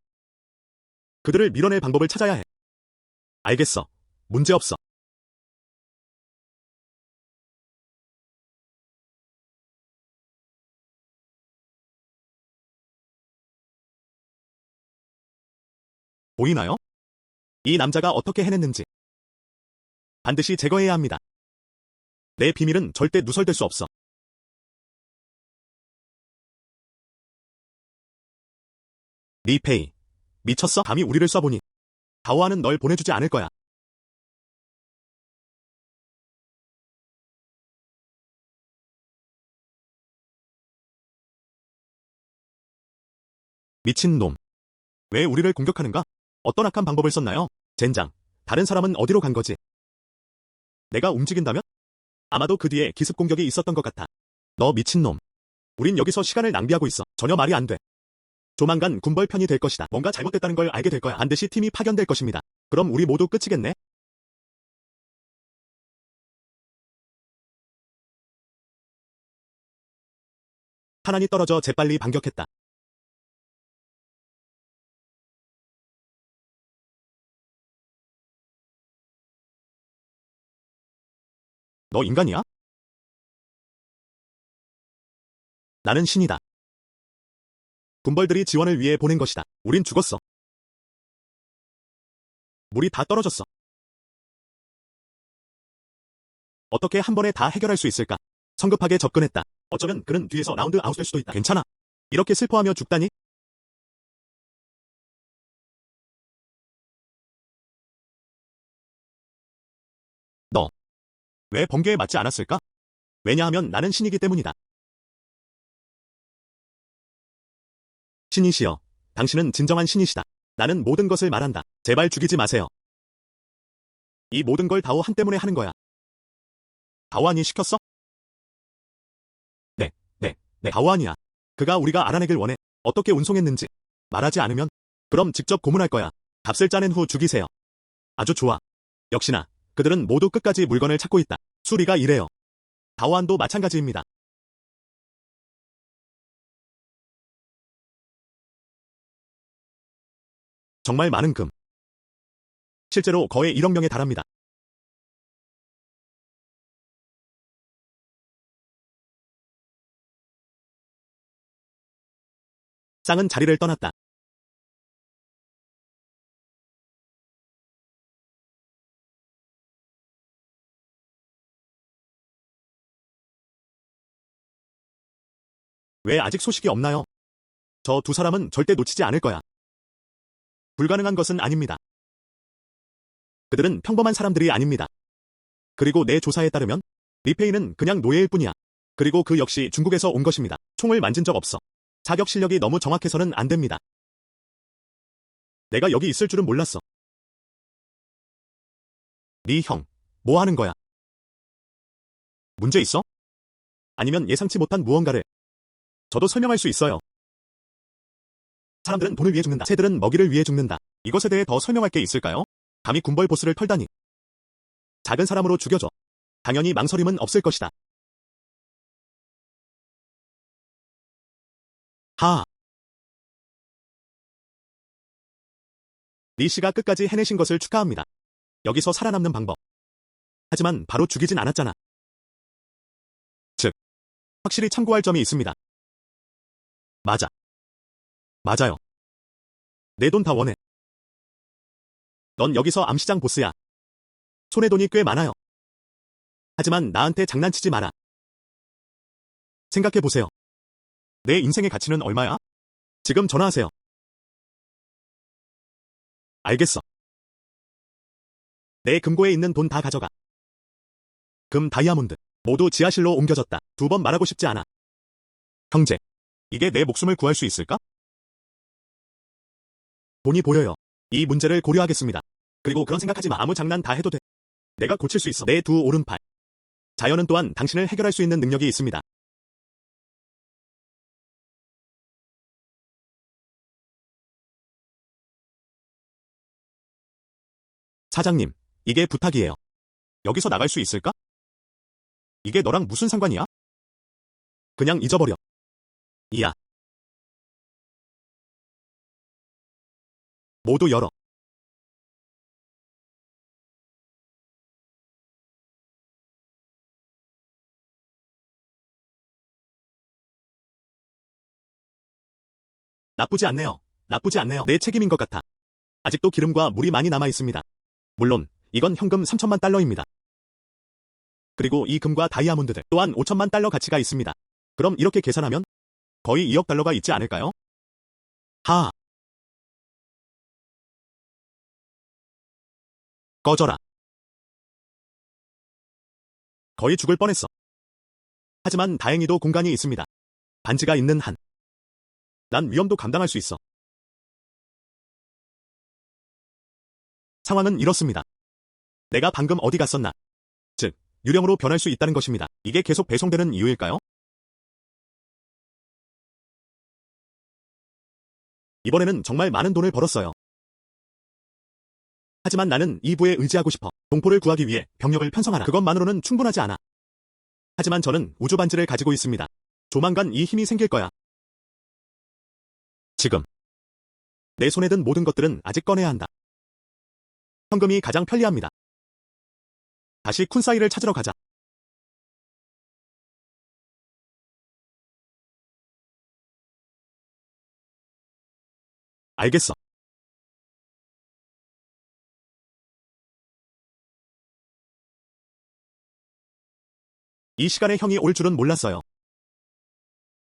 그들을 밀어낼 방법을 찾아야 해. 알겠어. 문제없어. 보이나요? 이 남자가 어떻게 해냈는지. 반드시 제거해야 합니다. 내 비밀은 절대 누설될 수 없어. 리페이. 미쳤어? 감히 우리를 쏴보니. 다오아는 널 보내주지 않을 거야. 미친놈. 왜 우리를 공격하는가? 어떤 악한 방법을 썼나요? 젠장. 다른 사람은 어디로 간 거지? 내가 움직인다면? 아마도 그 뒤에 기습 공격이 있었던 것 같아. 너 미친놈. 우린 여기서 시간을 낭비하고 있어. 전혀 말이 안 돼. 조만간 군벌 편이 될 것이다. 뭔가 잘못됐다는 걸 알게 될 거야. 반드시 팀이 파견될 것입니다. 그럼 우리 모두 끝이겠네? 하난이 떨어져 재빨리 반격했다. 너 인간이야? 나는 신이다. 군벌들이 지원을 위해 보낸 것이다. 우린 죽었어. 물이 다 떨어졌어. 어떻게 한 번에 다 해결할 수 있을까? 성급하게 접근했다. 어쩌면 그는 뒤에서 라운드 아웃될 수도 있다. 괜찮아. 이렇게 슬퍼하며 죽다니? 너. 왜 번개에 맞지 않았을까? 왜냐하면 나는 신이기 때문이다. 신이시여, 당신은 진정한 신이시다. 나는 모든 것을 말한다. 제발 죽이지 마세요. 이 모든 걸 다오한 때문에 하는 거야. 다오한이 시켰어? 네, 다오한이야. 그가 우리가 알아내길 원해. 어떻게 운송했는지 말하지 않으면 그럼 직접 고문할 거야. 값을 짜낸 후 죽이세요. 아주 좋아. 역시나 그들은 모두 끝까지 물건을 찾고 있다. 수리가 이래요. 다오한도 마찬가지입니다. 정말 많은 금. 실제로 거의 1억 명에 달합니다. 쌍은 자리를 떠났다. 왜 아직 소식이 없나요? 저 두 사람은 절대 놓치지 않을 거야. 불가능한 것은 아닙니다. 그들은 평범한 사람들이 아닙니다. 그리고 내 조사에 따르면 리페이는 그냥 노예일 뿐이야. 그리고 그 역시 중국에서 온 것입니다. 총을 만진 적 없어. 사격 실력이 너무 정확해서는 안 됩니다. 내가 여기 있을 줄은 몰랐어. 네 형, 뭐 하는 거야? 문제 있어? 아니면 예상치 못한 무언가를. 저도 설명할 수 있어요. 사람들은 돈을 위해 죽는다. 새들은 먹이를 위해 죽는다. 이것에 대해 더 설명할 게 있을까요? 감히 군벌 보스를 털다니. 작은 사람으로 죽여줘. 당연히 망설임은 없을 것이다. 하하. 리 씨가 끝까지 해내신 것을 축하합니다. 여기서 살아남는 방법. 하지만 바로 죽이진 않았잖아. 즉, 확실히 참고할 점이 있습니다. 맞아. 맞아요. 내 돈 다 원해. 넌 여기서 암시장 보스야. 손에 돈이 꽤 많아요. 하지만 나한테 장난치지 마라. 생각해보세요. 내 인생의 가치는 얼마야? 지금 전화하세요. 알겠어. 내 금고에 있는 돈 다 가져가. 금 다이아몬드. 모두 지하실로 옮겨졌다. 2번 말하고 싶지 않아. 형제. 이게 내 목숨을 구할 수 있을까? 돈이 보여요. 이 문제를 고려하겠습니다. 그리고 그런 생각하지 마. 아무 장난 다 해도 돼. 내가 고칠 수 있어. 내 두 오른팔. 자연은 또한 당신을 해결할 수 있는 능력이 있습니다. 사장님, 이게 부탁이에요. 여기서 나갈 수 있을까? 이게 너랑 무슨 상관이야? 그냥 잊어버려. 이야. 모두 열어. 나쁘지 않네요. 나쁘지 않네요. 내 책임인 것 같아. 아직도 기름과 물이 많이 남아 있습니다. 물론 이건 현금 3천만 달러입니다. 그리고 이 금과 다이아몬드들 또한 5천만 달러 가치가 있습니다. 그럼 이렇게 계산하면 거의 2억 달러가 있지 않을까요? 하하. 꺼져라. 거의 죽을 뻔했어. 하지만 다행히도 공간이 있습니다. 반지가 있는 한. 난 위험도 감당할 수 있어. 상황은 이렇습니다. 내가 방금 어디 갔었나? 즉, 유령으로 변할 수 있다는 것입니다. 이게 계속 배송되는 이유일까요? 이번에는 정말 많은 돈을 벌었어요. 하지만 나는 이 부에 의지하고 싶어. 동포를 구하기 위해 병력을 편성하라. 그것만으로는 충분하지 않아. 하지만 저는 우주 반지를 가지고 있습니다. 조만간 이 힘이 생길 거야. 지금. 내 손에 든 모든 것들은 아직 꺼내야 한다. 현금이 가장 편리합니다. 다시 쿤사이를 찾으러 가자. 알겠어. 이 시간에 형이 올 줄은 몰랐어요.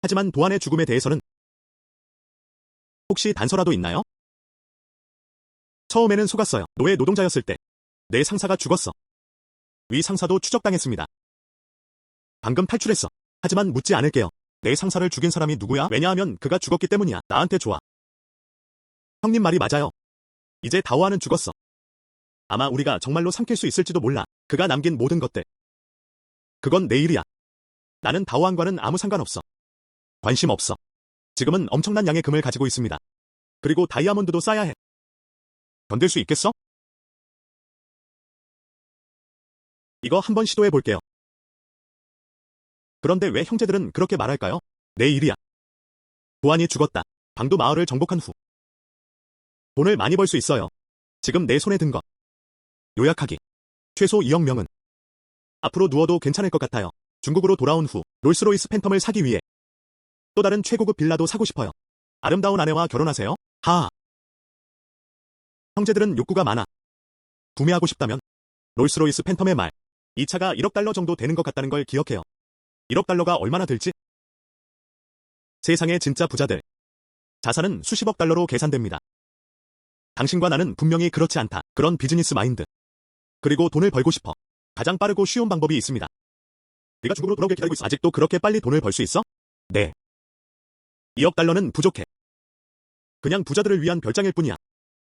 하지만 도안의 죽음에 대해서는 혹시 단서라도 있나요? 처음에는 속았어요. 노예 노동자였을 때 내 상사가 죽었어. 위 상사도 추적당했습니다. 방금 탈출했어. 하지만 묻지 않을게요. 내 상사를 죽인 사람이 누구야? 왜냐하면 그가 죽었기 때문이야. 나한테 좋아. 형님 말이 맞아요. 이제 다오아는 죽었어. 아마 우리가 정말로 삼킬 수 있을지도 몰라. 그가 남긴 모든 것들. 그건 내 일이야. 나는 다오안과는 아무 상관없어. 관심 없어. 지금은 엄청난 양의 금을 가지고 있습니다. 그리고 다이아몬드도 쌓아야 해. 견딜 수 있겠어? 이거 한번 시도해 볼게요. 그런데 왜 형제들은 그렇게 말할까요? 내 일이야. 보안이 죽었다. 방도 마을을 정복한 후. 돈을 많이 벌 수 있어요. 지금 내 손에 든 것. 요약하기. 최소 2억 명은. 앞으로 누워도 괜찮을 것 같아요. 중국으로 돌아온 후 롤스로이스 팬텀을 사기 위해 또 다른 최고급 빌라도 사고 싶어요. 아름다운 아내와 결혼하세요? 하하. 형제들은 욕구가 많아. 구매하고 싶다면 롤스로이스 팬텀의 말. 이 차가 1억 달러 정도 되는 것 같다는 걸 기억해요. 1억 달러가 얼마나 될지? 세상의 진짜 부자들. 자산은 수십억 달러로 계산됩니다. 당신과 나는 분명히 그렇지 않다. 그런 비즈니스 마인드. 그리고 돈을 벌고 싶어. 가장 빠르고 쉬운 방법이 있습니다. 네가 중국으로 돌아오길 기다리고 있어. 아직도 그렇게 빨리 돈을 벌 수 있어? 네. 2억 달러는 부족해. 그냥 부자들을 위한 별장일 뿐이야.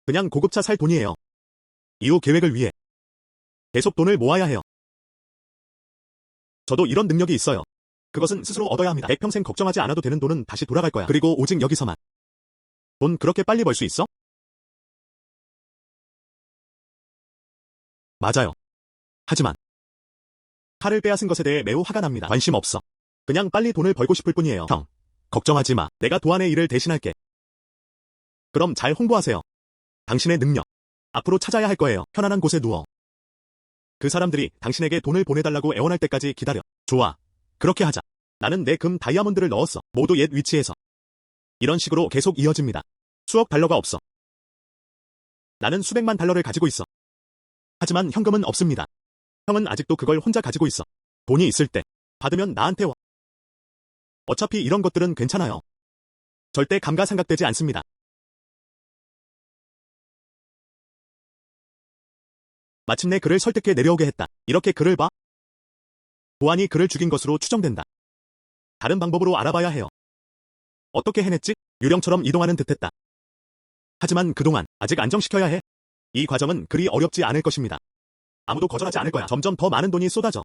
그냥 고급차 살 돈이에요. 이후 계획을 위해 계속 돈을 모아야 해요. 저도 이런 능력이 있어요. 그것은 스스로 얻어야 합니다. 백평생 걱정하지 않아도 되는 돈은 다시 돌아갈 거야. 그리고 오직 여기서만. 돈 그렇게 빨리 벌 수 있어? 맞아요. 하지만 칼을 빼앗은 것에 대해 매우 화가 납니다. 관심 없어. 그냥 빨리 돈을 벌고 싶을 뿐이에요. 형, 걱정하지 마. 내가 도안의 일을 대신할게. 그럼 잘 홍보하세요. 당신의 능력. 앞으로 찾아야 할 거예요. 편안한 곳에 누워. 그 사람들이 당신에게 돈을 보내달라고 애원할 때까지 기다려. 좋아. 그렇게 하자. 나는 내 금 다이아몬드를 넣었어. 모두 옛 위치에서. 이런 식으로 계속 이어집니다. 수억 달러가 없어. 나는 수백만 달러를 가지고 있어. 하지만 현금은 없습니다. 형은 아직도 그걸 혼자 가지고 있어. 돈이 있을 때 받으면 나한테 와. 어차피 이런 것들은 괜찮아요. 절대 감가상각되지 않습니다. 마침내 그를 설득해 내려오게 했다. 이렇게 그를 봐. 보안이 그를 죽인 것으로 추정된다. 다른 방법으로 알아봐야 해요. 어떻게 해냈지? 유령처럼 이동하는 듯했다. 하지만 그동안 아직 안정시켜야 해. 이 과정은 그리 어렵지 않을 것입니다. 아무도 거절하지 않을 거야. 점점 더 많은 돈이 쏟아져.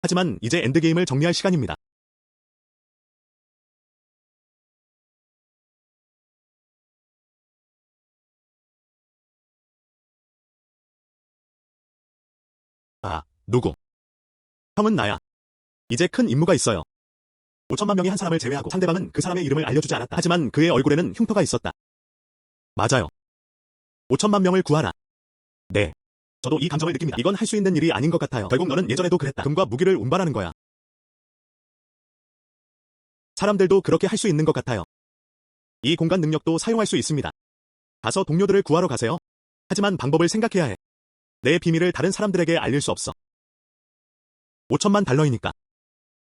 하지만 이제 엔드게임을 정리할 시간입니다. 아, 누구? 형은 나야. 이제 큰 임무가 있어요. 5천만 명이 한 사람을 제외하고 상대방은 그 사람의 이름을 알려주지 않았다. 하지만 그의 얼굴에는 흉터가 있었다. 맞아요. 5천만 명을 구하라. 네. 저도 이 감정을 느낍니다. 이건 할 수 있는 일이 아닌 것 같아요. 결국 너는 예전에도 그랬다. 금과 무기를 운반하는 거야. 사람들도 그렇게 할 수 있는 것 같아요. 이 공간 능력도 사용할 수 있습니다. 가서 동료들을 구하러 가세요. 하지만 방법을 생각해야 해. 내 비밀을 다른 사람들에게 알릴 수 없어. 5천만 달러이니까.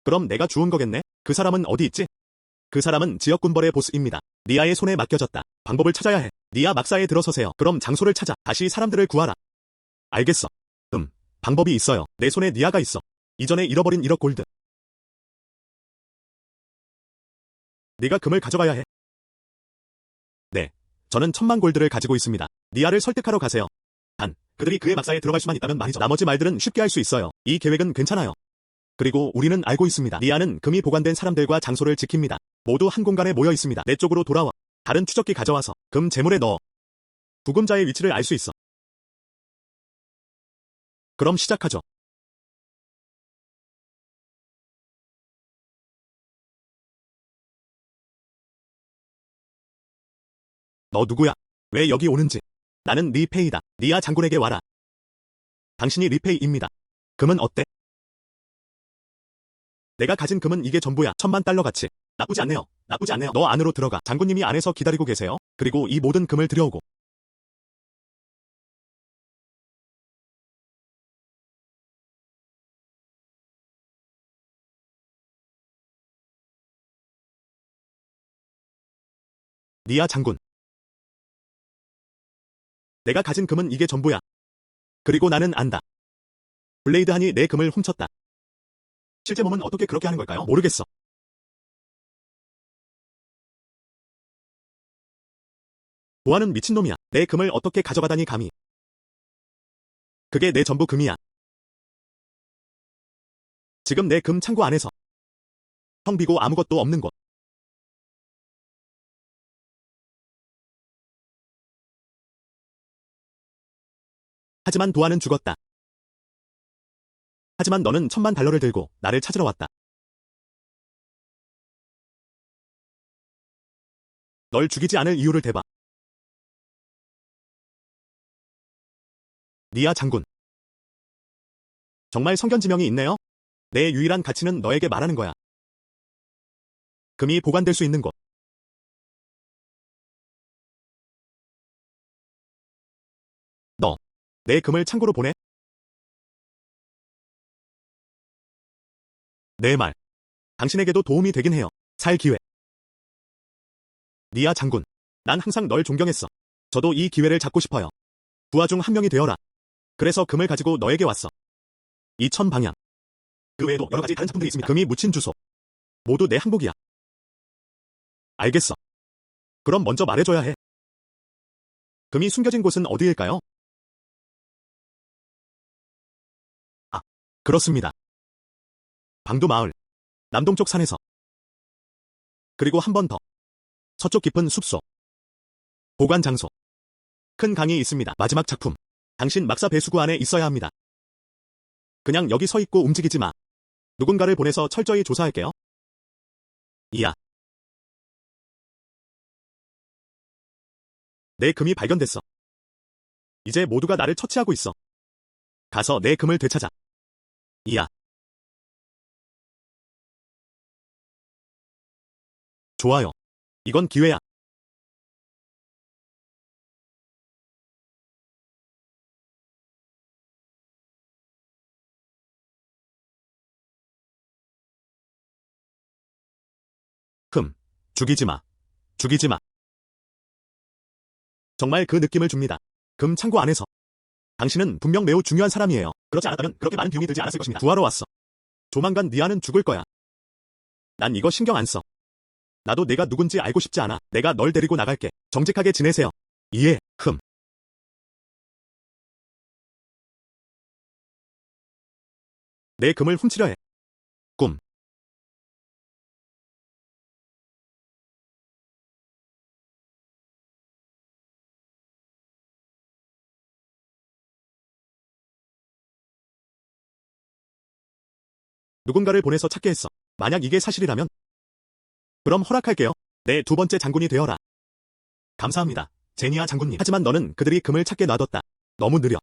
그럼 내가 주운 거겠네? 그 사람은 어디 있지? 그 사람은 지역군벌의 보스입니다. 니아의 손에 맡겨졌다. 방법을 찾아야 해. 니아 막사에 들어서세요. 그럼 장소를 찾아 다시 사람들을 구하라. 알겠어. 방법이 있어요. 내 손에 니아가 있어. 이전에 잃어버린 1억 골드. 네가 금을 가져가야 해. 네. 저는 1,000만 골드를 가지고 있습니다. 니아를 설득하러 가세요. 단, 그들이 그의 막사에 들어갈 수만 있다면 말이죠. 나머지 말들은 쉽게 할 수 있어요. 이 계획은 괜찮아요. 그리고 우리는 알고 있습니다. 니아는 금이 보관된 사람들과 장소를 지킵니다. 모두 한 공간에 모여 있습니다. 내 쪽으로 돌아와. 다른 추적기 가져와서 금 재물에 넣어. 부금자의 위치를 알 수 있어. 그럼 시작하죠. 너 누구야? 왜 여기 오는지. 나는 리페이다. 니아 장군에게 와라. 당신이 리페이입니다. 금은 어때? 내가 가진 금은 이게 전부야. 1,000만 달러 가치. 나쁘지 않네요. 나쁘지 않네요. 너 안으로 들어가. 장군님이 안에서 기다리고 계세요. 그리고 이 모든 금을 들여오고. 니아 장군. 내가 가진 금은 이게 전부야. 그리고 나는 안다. 블레이드 한이 내 금을 훔쳤다. 실제 몸은 어떻게 그렇게 하는 걸까요? 모르겠어. 뭐하는 미친놈이야. 내 금을 어떻게 가져가다니 감히. 그게 내 전부 금이야. 지금 내 금 창고 안에서. 텅 비고 아무것도 없는 곳. 하지만 도아는 죽었다. 하지만 너는 $1000,000 들고 나를 찾으러 왔다. 널 죽이지 않을 이유를 대봐. 니아 장군. 정말 성견지명이 있네요? 내 유일한 가치는 너에게 말하는 거야. 금이 보관될 수 있는 곳. 너, 내 금을 창고로 보내? 내 말. 당신에게도 도움이 되긴 해요. 살 기회. 니아 장군. 난 항상 널 존경했어. 저도 이 기회를 잡고 싶어요. 부하 중 한 명이 되어라. 그래서 금을 가지고 너에게 왔어. 2000방향. 그 외에도 여러 가지 다른 작품들이 있습니다. 금이 묻힌 주소. 모두 내 항복이야. 알겠어. 그럼 먼저 말해줘야 해. 금이 숨겨진 곳은 어디일까요? 아, 그렇습니다. 방도 마을. 남동쪽 산에서. 그리고 한 번 더. 서쪽 깊은 숲속. 보관 장소. 큰 강이 있습니다. 마지막 작품. 당신 막사 배수구 안에 있어야 합니다. 그냥 여기 서 있고 움직이지 마. 누군가를 보내서 철저히 조사할게요. 이야. 내 금이 발견됐어. 이제 모두가 나를 처치하고 있어. 가서 내 금을 되찾아. 이야. 좋아요. 이건 기회야. 죽이지 마. 죽이지 마. 정말 그 느낌을 줍니다. 금 창고 안에서. 당신은 분명 매우 중요한 사람이에요. 그렇지 않았다면 그렇게 많은 비용이 들지 않았을 것입니다. 구하러 왔어. 조만간 니아는 죽을 거야. 난 이거 신경 안 써. 나도 내가 누군지 알고 싶지 않아. 내가 널 데리고 나갈게. 정직하게 지내세요. 이해. 내 금을 훔치려 해. 꿈. 누군가를 보내서 찾게 했어. 만약 이게 사실이라면? 그럼 허락할게요. 내 두 번째 장군이 되어라. 감사합니다. 제니아 장군님. 하지만 너는 그들이 금을 찾게 놔뒀다. 너무 느려.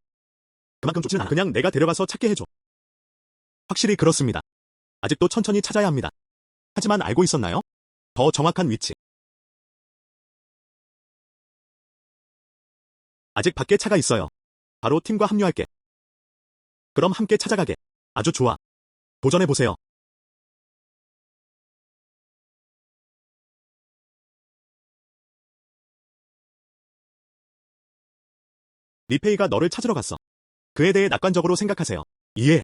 그만큼 좋지는 않아. 그냥 내가 데려가서 찾게 해줘. 확실히 그렇습니다. 아직도 천천히 찾아야 합니다. 하지만 알고 있었나요? 더 정확한 위치. 아직 밖에 차가 있어요. 바로 팀과 합류할게. 그럼 함께 찾아가게. 아주 좋아. 도전해보세요. 리페이가 너를 찾으러 갔어. 그에 대해 낙관적으로 생각하세요. 이해.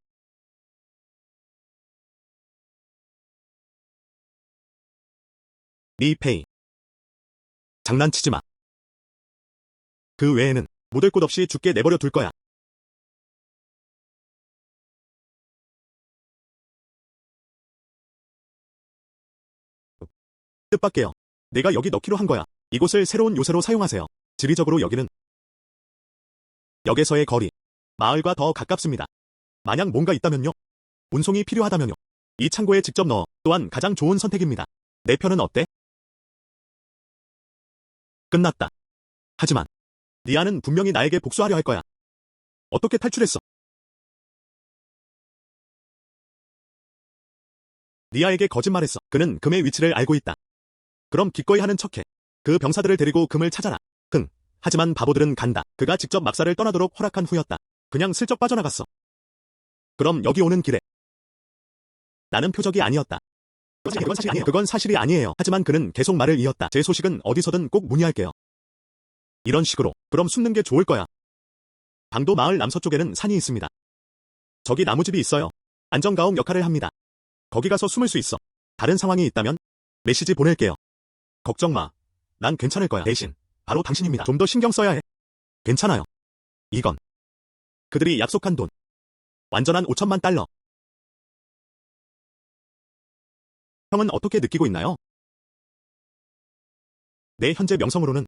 리페이. 장난치지 마. 그 외에는 묻을 곳 없이 죽게 내버려 둘 거야. 뜻밖에요. 내가 여기 넣기로 한 거야. 이곳을 새로운 요새로 사용하세요. 지리적으로 여기는 역에서의 거리. 마을과 더 가깝습니다. 만약 뭔가 있다면요. 운송이 필요하다면요. 이 창고에 직접 넣어. 또한 가장 좋은 선택입니다. 내 편은 어때? 끝났다. 하지만 니아는 분명히 나에게 복수하려 할 거야. 어떻게 탈출했어? 니아에게 거짓말했어. 그는 금의 위치를 알고 있다. 그럼 기꺼이 하는 척해. 그 병사들을 데리고 금을 찾아라. 하지만 바보들은 간다. 그가 직접 막사를 떠나도록 허락한 후였다. 그냥 슬쩍 빠져나갔어. 그럼 여기 오는 길에 나는 표적이 아니었다. 그건 사실이 아니에요. 그건 사실이 아니에요. 하지만 그는 계속 말을 이었다. 제 소식은 어디서든 꼭 문의할게요. 이런 식으로. 그럼 숨는 게 좋을 거야. 방도 마을 남서쪽에는 산이 있습니다. 저기 나무집이 있어요. 안전가옥 역할을 합니다. 거기 가서 숨을 수 있어. 다른 상황이 있다면 메시지 보낼게요. 걱정 마. 난 괜찮을 거야. 대신 바로 당신입니다. 좀 더 신경 써야 해. 괜찮아요. 이건 그들이 약속한 돈. 완전한 5천만 달러. 형은 어떻게 느끼고 있나요? 내 현재 명성으로는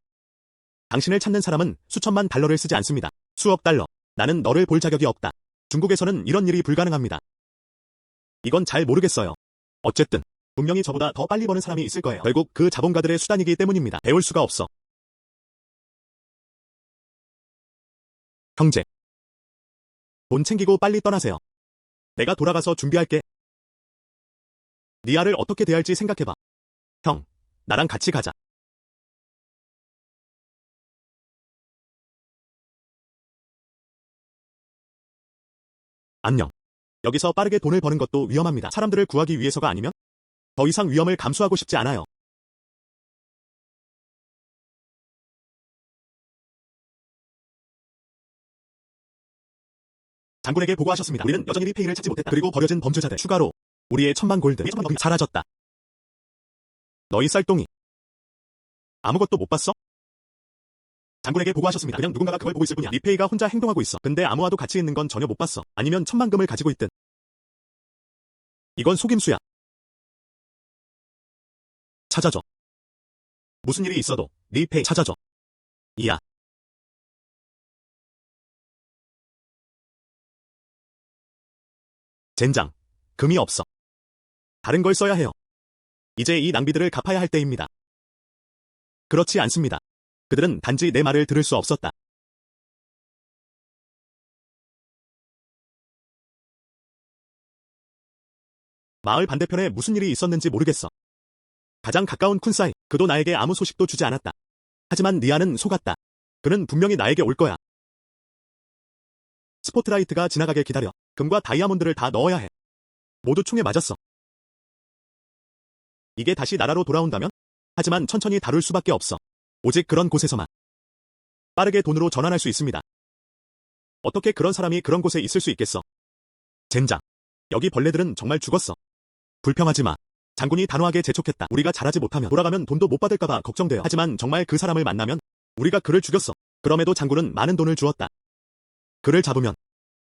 당신을 찾는 사람은 수천만 달러를 쓰지 않습니다. 수억 달러. 나는 너를 볼 자격이 없다. 중국에서는 이런 일이 불가능합니다. 이건 잘 모르겠어요. 어쨌든 분명히 저보다 더 빨리 버는 사람이 있을 거예요. 결국 그 자본가들의 수단이기 때문입니다. 배울 수가 없어. 형제. 돈 챙기고 빨리 떠나세요. 내가 돌아가서 준비할게. 니아를 어떻게 대할지 생각해봐. 형, 나랑 같이 가자. 안녕. 여기서 빠르게 돈을 버는 것도 위험합니다. 사람들을 구하기 위해서가 아니면 더 이상 위험을 감수하고 싶지 않아요. 장군에게 보고하셨습니다. 우리는 여전히 리페이를 찾지 못했다. 그리고 버려진 범죄자들. 추가로 우리의 1,000만 골드, 사라졌다. 너희 쌀똥이. 아무것도 못 봤어? 장군에게 보고하셨습니다. 그냥 누군가가 그걸 보고 있을 뿐이야. 리페이가 혼자 행동하고 있어. 근데 아무와도 같이 있는 건 전혀 못 봤어. 아니면 1,000만 금을 가지고 있든. 이건 속임수야. 찾아줘. 무슨 일이 있어도 리페이 찾아줘. 이야. 젠장. 금이 없어. 다른 걸 써야 해요. 이제 이 낭비들을 갚아야 할 때입니다. 그렇지 않습니다. 그들은 단지 내 말을 들을 수 없었다. 마을 반대편에 무슨 일이 있었는지 모르겠어. 가장 가까운 쿤사이, 그도 나에게 아무 소식도 주지 않았다. 하지만 니아는 속았다. 그는 분명히 나에게 올 거야. 스포트라이트가 지나가게 기다려. 금과 다이아몬드를 다 넣어야 해. 모두 총에 맞았어. 이게 다시 나라로 돌아온다면? 하지만 천천히 다룰 수밖에 없어. 오직 그런 곳에서만. 빠르게 돈으로 전환할 수 있습니다. 어떻게 그런 사람이 그런 곳에 있을 수 있겠어? 젠장. 여기 벌레들은 정말 죽었어. 불평하지 마. 장군이 단호하게 재촉했다. 우리가 잘하지 못하면 돌아가면 돈도 못 받을까봐 걱정돼요. 하지만 정말 그 사람을 만나면 우리가 그를 죽였어. 그럼에도 장군은 많은 돈을 주었다. 그를 잡으면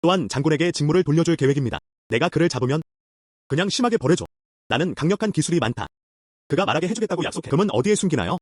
또한 장군에게 직무를 돌려줄 계획입니다. 내가 그를 잡으면 그냥 심하게 벌해줘. 나는 강력한 기술이 많다. 그가 말하게 해주겠다고 약속해. 금은 어디에 숨기나요?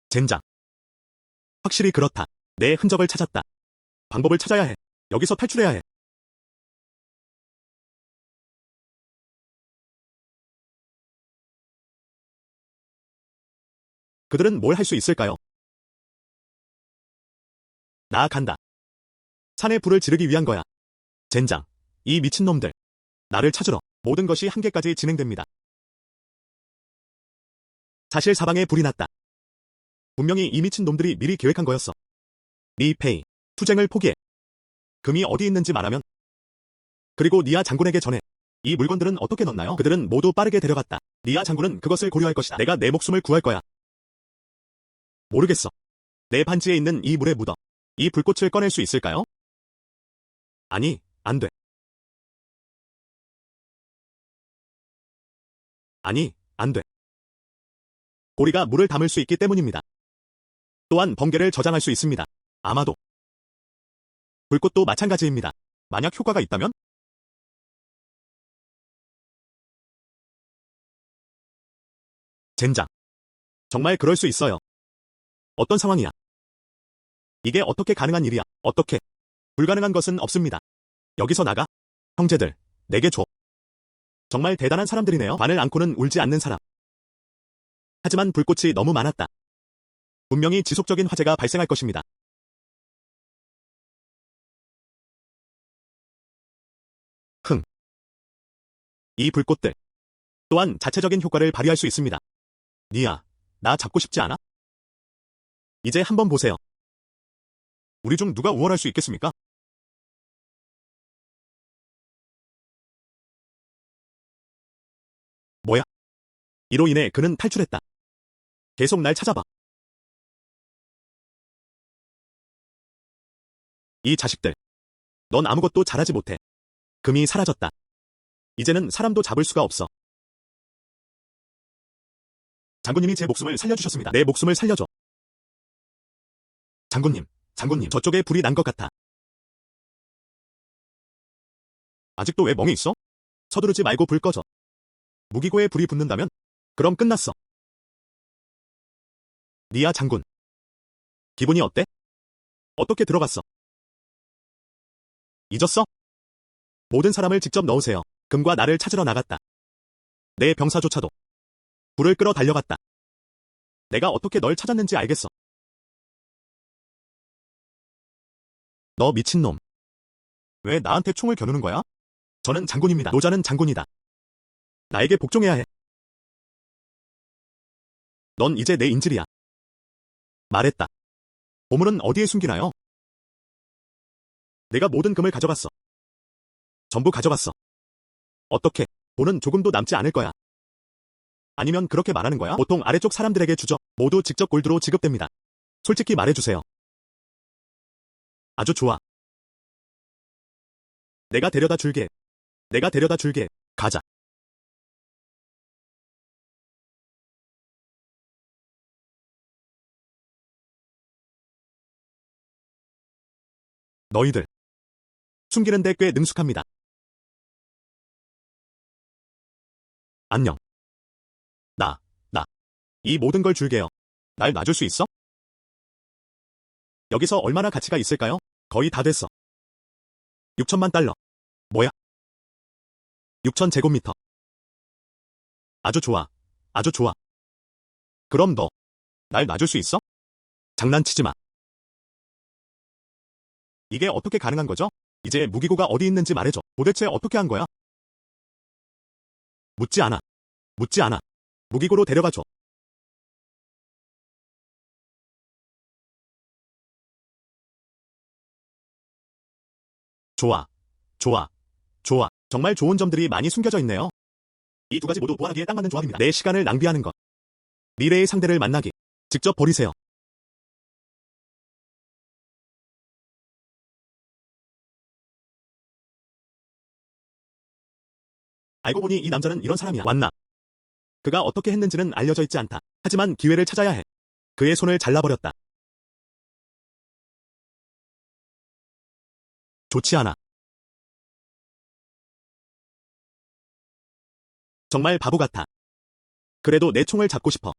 젠장. 확실히 그렇다. 내 흔적을 찾았다. 방법을 찾아야 해. 여기서 탈출해야 해. 그들은 뭘 할 수 있을까요? 나 간다. 산에 불을 지르기 위한 거야. 젠장. 이 미친놈들. 나를 찾으러. 모든 것이 한계까지 진행됩니다. 사실 사방에 불이 났다. 분명히 이 미친놈들이 미리 계획한 거였어. 리페이. 투쟁을 포기해. 금이 어디 있는지 말하면. 그리고 니아 장군에게 전해. 이 물건들은 어떻게 넣나요? 그들은 모두 빠르게 데려갔다. 니아 장군은 그것을 고려할 것이다. 내가 내 목숨을 구할 거야. 모르겠어. 내 반지에 있는 이 물에 묻어. 이 불꽃을 꺼낼 수 있을까요? 아니, 안 돼. 아니, 안 돼. 고리가 물을 담을 수 있기 때문입니다. 또한 번개를 저장할 수 있습니다. 아마도. 불꽃도 마찬가지입니다. 만약 효과가 있다면? 젠장. 정말 그럴 수 있어요. 어떤 상황이야? 이게 어떻게 가능한 일이야? 어떻게? 불가능한 것은 없습니다. 여기서 나가. 형제들, 내게 줘. 정말 대단한 사람들이네요. 관을 안고는 울지 않는 사람. 하지만 불꽃이 너무 많았다. 분명히 지속적인 화재가 발생할 것입니다. 흥. 이 불꽃들 또한 자체적인 효과를 발휘할 수 있습니다. 니아, 나 잡고 싶지 않아? 이제 한번 보세요. 우리 중 누가 우월할 수 있겠습니까? 뭐야? 이로 인해 그는 탈출했다. 계속 날 찾아봐. 이 자식들. 넌 아무것도 잘하지 못해. 금이 사라졌다. 이제는 사람도 잡을 수가 없어. 장군님이 제 목숨을 살려주셨습니다. 내 목숨을 살려줘. 장군님, 저쪽에 불이 난 것 같아. 아직도 왜 멍에 있어? 서두르지 말고 불 꺼줘. 무기고에 불이 붙는다면? 그럼 끝났어. 니아 장군. 기분이 어때? 어떻게 들어갔어? 잊었어? 모든 사람을 직접 넣으세요. 금과 나를 찾으러 나갔다. 내 병사조차도 불을 끌어 달려갔다. 내가 어떻게 널 찾았는지 알겠어. 너 미친놈. 왜 나한테 총을 겨누는 거야? 저는 장군입니다. 노자는 장군이다. 나에게 복종해야 해. 넌 이제 내 인질이야. 말했다. 보물은 어디에 숨기나요? 내가 모든 금을 가져갔어. 전부 가져갔어. 어떻게? 돈은 조금도 남지 않을 거야. 아니면 그렇게 말하는 거야? 보통 아래쪽 사람들에게 주죠. 모두 직접 골드로 지급됩니다. 솔직히 말해주세요. 아주 좋아. 내가 데려다 줄게. 가자. 너희들. 숨기는데 꽤 능숙합니다. 안녕. 이 모든 걸 줄게요. 날 놔줄 수 있어? 여기서 얼마나 가치가 있을까요? 거의 다 됐어. 6천만 달러. 뭐야? 6천 제곱미터. 아주 좋아. 그럼 너, 날 놔줄 수 있어? 장난치지 마. 이게 어떻게 가능한 거죠? 이제 무기고가 어디 있는지 말해줘. 도대체 어떻게 한 거야? 묻지 않아. 무기고로 데려가줘. 좋아. 정말 좋은 점들이 많이 숨겨져 있네요. 이 두 가지 모두 보완하기에 딱 맞는 조합입니다. 내 시간을 낭비하는 것. 미래의 상대를 만나기. 직접 버리세요. 알고 보니 이 남자는 이런 사람이야. 왔나? 그가 어떻게 했는지는 알려져 있지 않다. 하지만 기회를 찾아야 해. 그의 손을 잘라버렸다. 좋지 않아. 정말 바보 같아. 그래도 내 총을 잡고 싶어.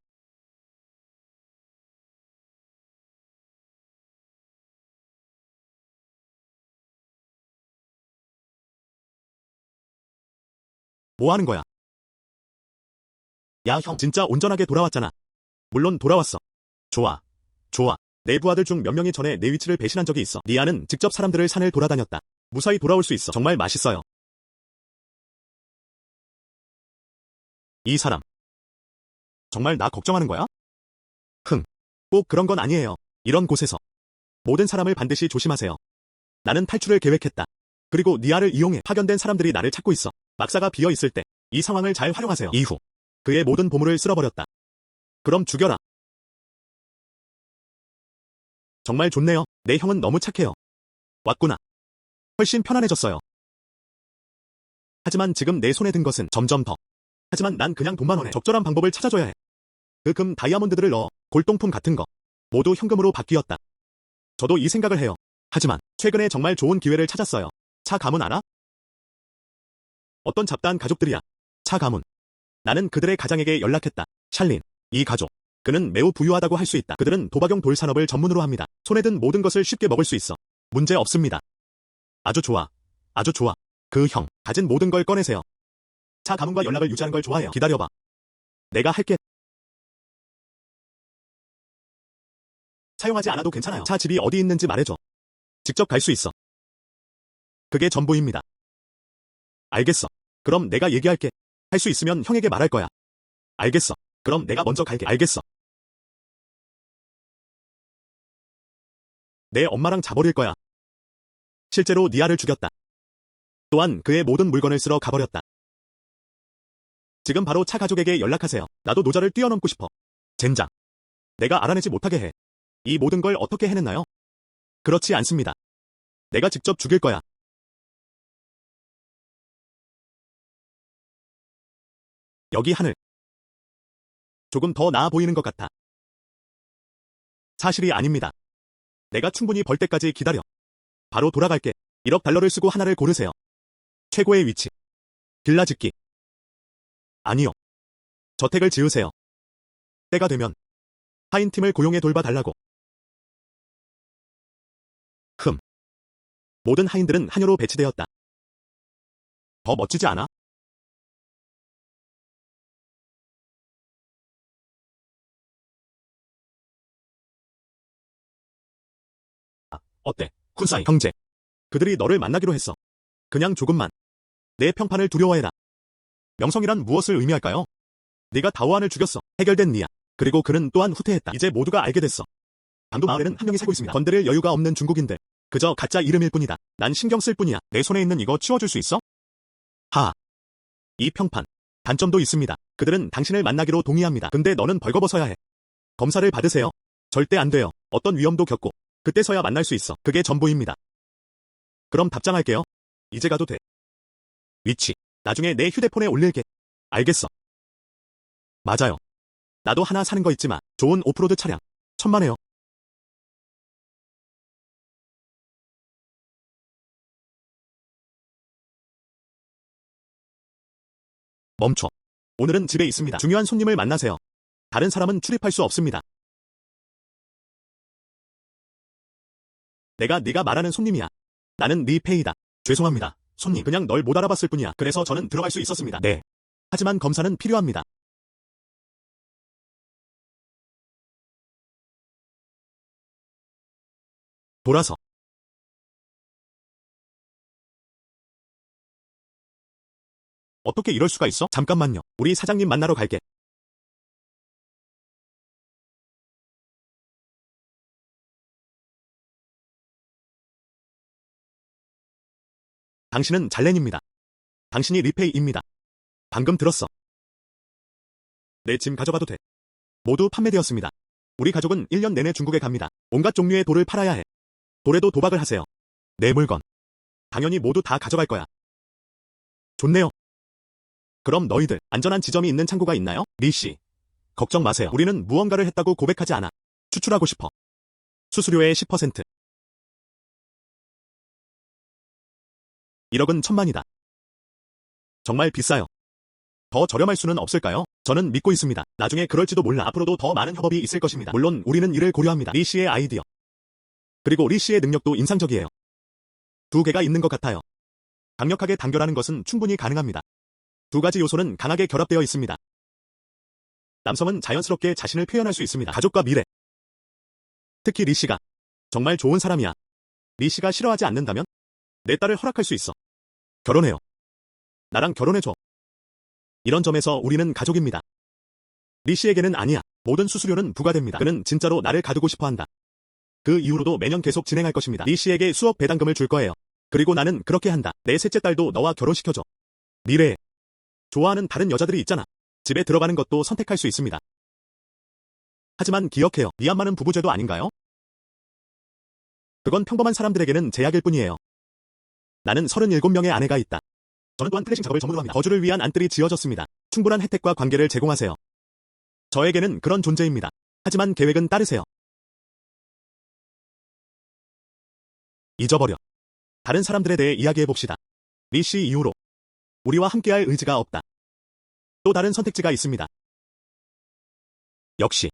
뭐 하는 거야? 야, 형, 진짜 온전하게 돌아왔잖아. 물론 돌아왔어. 좋아. 내 부하들 중 몇 명이 전에 내 위치를 배신한 적이 있어. 니아는 직접 사람들을 산을 돌아다녔다. 무사히 돌아올 수 있어. 정말 맛있어요. 이 사람. 정말 나 걱정하는 거야? 꼭 그런 건 아니에요. 이런 곳에서 모든 사람을 반드시 조심하세요. 나는 탈출을 계획했다. 그리고 니아를 이용해 파견된 사람들이 나를 찾고 있어. 막사가 비어 있을 때 이 상황을 잘 활용하세요. 이후 그의 모든 보물을 쓸어버렸다. 그럼 죽여라. 정말 좋네요. 내 형은 너무 착해요. 왔구나. 훨씬 편안해졌어요. 하지만 지금 내 손에 든 것은 점점 더. 하지만 난 그냥 돈만 원해. 적절한 방법을 찾아줘야 해. 그 금 다이아몬드들을 넣어 골동품 같은 거 모두 현금으로 바뀌었다. 저도 이 생각을 해요. 하지만 최근에 정말 좋은 기회를 찾았어요. 차 가문 알아? 어떤 잡다한 가족들이야. 차 가문. 나는 그들의 가장에게 연락했다. 샬린. 이 가족. 그는 매우 부유하다고 할 수 있다. 그들은 도박용 돌 산업을 전문으로 합니다. 손에 든 모든 것을 쉽게 먹을 수 있어. 문제 없습니다. 아주 좋아. 아주 좋아. 그 형, 가진 모든 걸 꺼내세요. 차 가문과 연락을 유지하는 걸 좋아해요. 기다려봐. 내가 할게. 사용하지 않아도 괜찮아요. 차 집이 어디 있는지 말해줘. 직접 갈 수 있어. 그게 전부입니다. 알겠어. 그럼 내가 얘기할게. 할 수 있으면 형에게 말할 거야. 알겠어. 그럼 내가 먼저 갈게. 알겠어. 내 엄마랑 자버릴 거야. 실제로 니아를 죽였다. 또한 그의 모든 물건을 쓸어 가버렸다. 지금 바로 차 가족에게 연락하세요. 나도 노자를 뛰어넘고 싶어. 젠장. 내가 알아내지 못하게 해. 이 모든 걸 어떻게 해냈나요? 그렇지 않습니다. 내가 직접 죽일 거야. 여기 하늘. 조금 더 나아 보이는 것 같아. 사실이 아닙니다. 내가 충분히 벌 때까지 기다려. 바로 돌아갈게. 1억 달러를 쓰고 하나를 고르세요. 최고의 위치. 빌라 짓기. 아니요. 저택을 지으세요. 때가 되면 하인팀을 고용해 돌봐달라고. 모든 하인들은 한여로 배치되었다. 더 멋지지 않아? 어때, 쿤사이 형제. 그들이 너를 만나기로 했어. 그냥 조금만. 내 평판을 두려워해라. 명성이란 무엇을 의미할까요? 네가 다오안을 죽였어. 해결된 니아. 그리고 그는 또한 후퇴했다. 이제 모두가 알게 됐어. 반도 마을에는 한 명이 살고 있습니다. 건드릴 여유가 없는 중국인들. 그저 가짜 이름일 뿐이다. 난 신경 쓸 뿐이야. 내 손에 있는 이거 치워줄 수 있어? 하. 이 평판. 단점도 있습니다. 그들은 당신을 만나기로 동의합니다. 근데 너는 벌거벗어야 해. 검사를 받으세요. 절대 안 돼요. 어떤 위험도 겪고. 그때서야 만날 수 있어. 그게 전부입니다. 그럼 답장할게요. 이제 가도 돼. 위치. 나중에 내 휴대폰에 올릴게. 알겠어. 맞아요. 나도 하나 사는 거 잊지 마. 좋은 오프로드 차량. 천만에요. 멈춰. 오늘은 집에 있습니다. 중요한 손님을 만나세요. 다른 사람은 출입할 수 없습니다. 내가 네가 말하는 손님이야. 나는 리 페이다. 죄송합니다. 손님. 그냥 널 못 알아봤을 뿐이야. 그래서 저는 들어갈 수 있었습니다. 네. 하지만 검사는 필요합니다. 돌아서. 어떻게 이럴 수가 있어? 잠깐만요. 우리 사장님 만나러 갈게. 당신은 잘렌입니다. 당신이 리페이입니다. 방금 들었어. 내 짐 가져가도 돼. 모두 판매되었습니다. 우리 가족은 1년 내내 중국에 갑니다. 온갖 종류의 돌을 팔아야 해. 돌에도 도박을 하세요. 내 물건. 당연히 모두 다 가져갈 거야. 좋네요. 그럼 너희들 안전한 지점이 있는 창고가 있나요? 리씨. 걱정 마세요. 우리는 무언가를 했다고 고백하지 않아. 추출하고 싶어. 수수료의 10%. 1억은 천만이다. 정말 비싸요. 더 저렴할 수는 없을까요? 저는 믿고 있습니다. 나중에 그럴지도 몰라. 앞으로도 더 많은 협업이 있을 것입니다. 물론 우리는 이를 고려합니다. 리 씨의 아이디어. 그리고 리 씨의 능력도 인상적이에요. 두 개가 있는 것 같아요. 강력하게 단결하는 것은 충분히 가능합니다. 두 가지 요소는 강하게 결합되어 있습니다. 남성은 자연스럽게 자신을 표현할 수 있습니다. 가족과 미래. 특히 리 씨가 정말 좋은 사람이야. 리 씨가 싫어하지 않는다면 내 딸을 허락할 수 있어. 결혼해요. 나랑 결혼해줘. 이런 점에서 우리는 가족입니다. 리 씨에게는 아니야. 모든 수수료는 부과됩니다. 그는 진짜로 나를 가두고 싶어 한다. 그 이후로도 매년 계속 진행할 것입니다. 리 씨에게 수억 배당금을 줄 거예요. 그리고 나는 그렇게 한다. 내 셋째 딸도 너와 결혼시켜줘. 미래에 좋아하는 다른 여자들이 있잖아. 집에 들어가는 것도 선택할 수 있습니다. 하지만 기억해요. 미얀마는 부부제도 아닌가요? 그건 평범한 사람들에게는 제약일 뿐이에요. 나는 37명의 아내가 있다. 저는 또한 플래싱 작업을 전문으로 합니다. 거주를 위한 안뜰이 지어졌습니다. 충분한 혜택과 관계를 제공하세요. 저에게는 그런 존재입니다. 하지만 계획은 따르세요. 잊어버려. 다른 사람들에 대해 이야기해봅시다. 리 씨 이후로 우리와 함께할 의지가 없다. 또 다른 선택지가 있습니다. 역시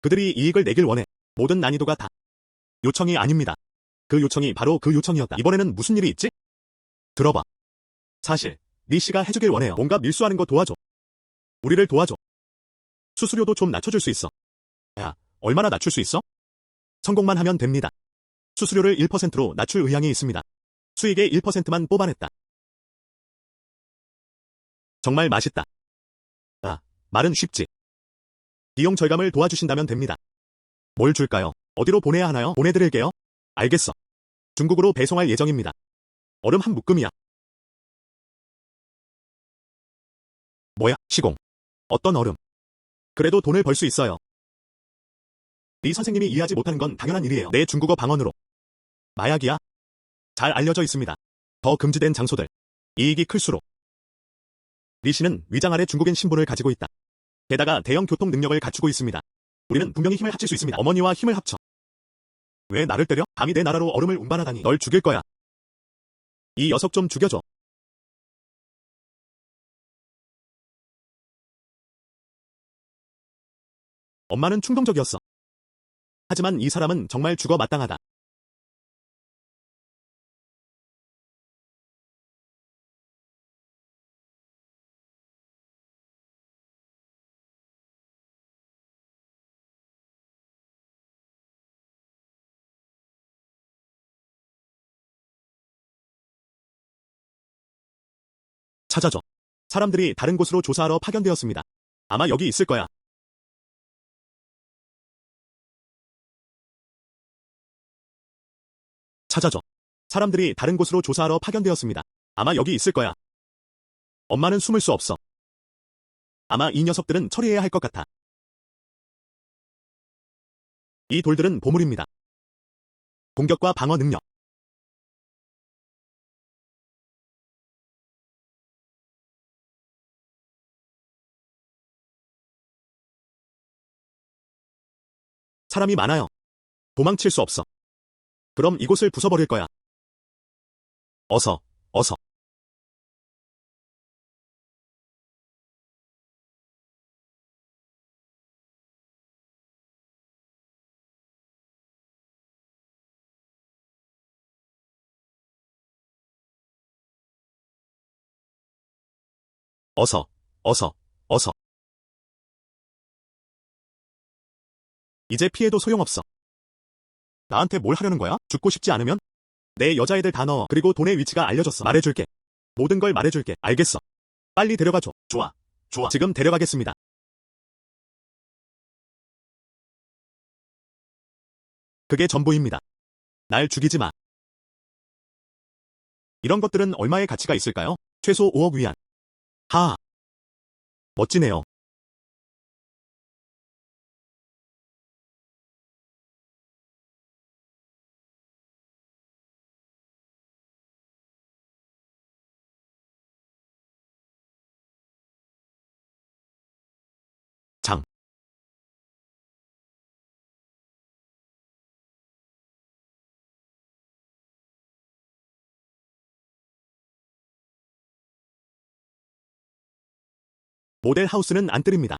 그들이 이익을 내길 원해. 모든 난이도가 다 요청이 아닙니다. 그 요청이 바로 그 요청이었다. 이번에는 무슨 일이 있지? 들어봐. 사실 네 씨가 해주길 원해요. 뭔가 밀수하는 거 도와줘. 우리를 도와줘. 수수료도 좀 낮춰줄 수 있어. 야, 얼마나 낮출 수 있어? 성공만 하면 됩니다. 수수료를 1%로 낮출 의향이 있습니다. 수익의 1%만 뽑아냈다. 정말 맛있다. 아, 말은 쉽지. 비용 절감을 도와주신다면 됩니다. 뭘 줄까요? 어디로 보내야 하나요? 보내드릴게요. 알겠어. 중국으로 배송할 예정입니다. 얼음 한 묶음이야. 뭐야, 시공. 어떤 얼음? 그래도 돈을 벌 수 있어요. 네 선생님이 이해하지 못하는 건 당연한 일이에요. 내 중국어 방언으로. 마약이야? 잘 알려져 있습니다. 더 금지된 장소들. 이익이 클수록. 리 씨는 위장 아래 중국인 신분을 가지고 있다. 게다가 대형 교통 능력을 갖추고 있습니다. 우리는 분명히 힘을 합칠 수 있습니다. 어머니와 힘을 합쳐. 왜 나를 때려? 감히 내 나라로 얼음을 운반하다니. 널 죽일 거야. 이 녀석 좀 죽여줘. 엄마는 충동적이었어. 하지만 이 사람은 정말 죽어 마땅하다. 찾아줘. 사람들이 다른 곳으로 조사하러 파견되었습니다. 아마 여기 있을 거야. 찾아줘. 사람들이 다른 곳으로 조사하러 파견되었습니다. 아마 여기 있을 거야. 엄마는 숨을 수 없어. 아마 이 녀석들은 처리해야 할 것 같아. 이 돌들은 보물입니다. 공격과 방어 능력. 사람이 많아요. 도망칠 수 없어. 그럼 이곳을 부숴버릴 거야. 어서, 어서. 어서, 어서, 어서. 이제 피해도 소용없어. 나한테 뭘 하려는 거야? 죽고 싶지 않으면? 내 여자애들 다 넣어. 그리고 돈의 위치가 알려졌어. 말해줄게. 모든 걸 말해줄게. 알겠어. 빨리 데려가줘. 좋아. 좋아. 지금 데려가겠습니다. 그게 전부입니다. 날 죽이지 마. 이런 것들은 얼마의 가치가 있을까요? 최소 5억 위안. 하하. 멋지네요. 장. 모델 하우스는 안 뜨립니다.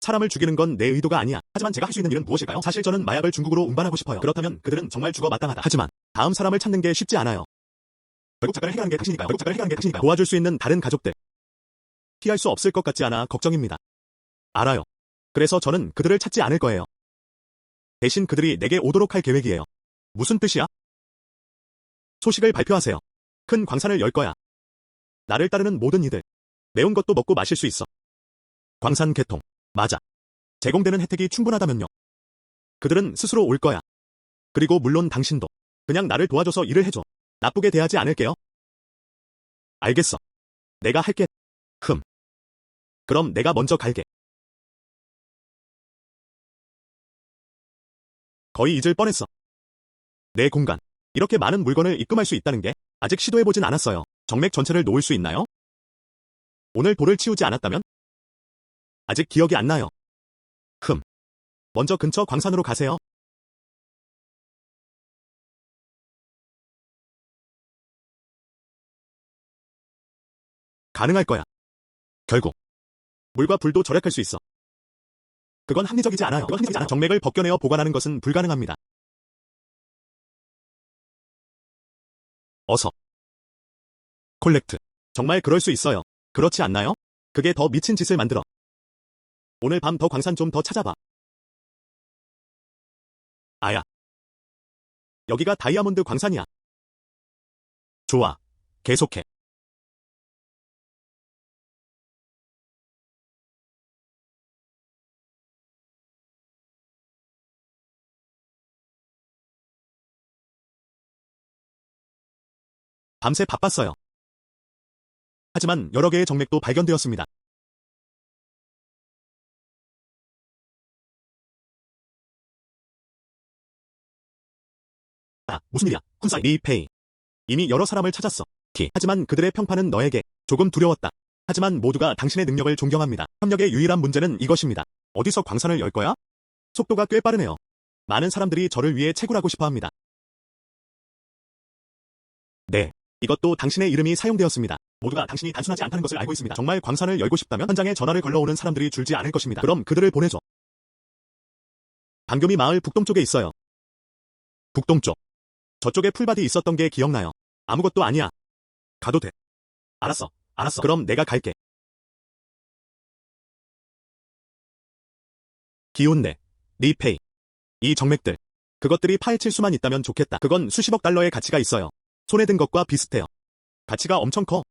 사람을 죽이는 건 내 의도가 아니야. 하지만 제가 할 수 있는 일은 무엇일까요? 사실 저는 마약을 중국으로 운반하고 싶어요. 그렇다면 그들은 정말 죽어 마땅하다. 하지만 다음 사람을 찾는 게 쉽지 않아요. 결국 작가를 해결하는 게 당신이니까요. 결국 작가를 해결하는 게 당신이니까요. 도와줄 수 있는 다른 가족들. 피할 수 없을 것 같지 않아 걱정입니다. 알아요. 그래서 저는 그들을 찾지 않을 거예요. 대신 그들이 내게 오도록 할 계획이에요. 무슨 뜻이야? 소식을 발표하세요. 큰 광산을 열 거야. 나를 따르는 모든 이들. 매운 것도 먹고 마실 수 있어. 광산 개통. 맞아. 제공되는 혜택이 충분하다면요. 그들은 스스로 올 거야. 그리고 물론 당신도. 그냥 나를 도와줘서 일을 해줘. 나쁘게 대하지 않을게요. 알겠어. 내가 할게. 그럼 내가 먼저 갈게. 거의 잊을 뻔했어. 내 공간. 이렇게 많은 물건을 입금할 수 있다는 게 아직 시도해보진 않았어요. 정맥 전체를 놓을 수 있나요? 오늘 돌을 치우지 않았다면? 아직 기억이 안 나요. 먼저 근처 광산으로 가세요. 가능할 거야. 결국 물과 불도 절약할 수 있어. 그건 합리적이지 않아요. 정맥을 벗겨내어 보관하는 것은 불가능합니다. 어서. 콜렉트. 정말 그럴 수 있어요. 그렇지 않나요? 그게 더 미친 짓을 만들어. 오늘 밤 더 광산 좀 더 찾아봐. 아야. 여기가 다이아몬드 광산이야. 좋아. 계속해. 밤새 바빴어요. 하지만 여러 개의 정맥도 발견되었습니다. 무슨 일이야? 훈사이 리페이. 이미 여러 사람을 찾았어. 하지만 그들의 평판은 너에게 조금 두려웠다. 하지만 모두가 당신의 능력을 존경합니다. 협력의 유일한 문제는 이것입니다. 어디서 광산을 열 거야? 속도가 꽤 빠르네요. 많은 사람들이 저를 위해 채굴하고 싶어 합니다. 네. 이것도 당신의 이름이 사용되었습니다. 모두가 당신이 단순하지 않다는 것을 알고 있습니다. 정말 광산을 열고 싶다면 현장에 전화를 걸러오는 사람들이 줄지 않을 것입니다. 그럼 그들을 보내줘. 방금이 마을 북동쪽에 있어요. 북동쪽. 저쪽에 풀밭이 있었던 게 기억나요. 아무것도 아니야. 가도 돼. 알았어. 그럼 내가 갈게. 기운내. 리페이. 이 정맥들. 그것들이 파헤칠 수만 있다면 좋겠다. 그건 수십억 달러의 가치가 있어요. 손에 든 것과 비슷해요. 가치가 엄청 커.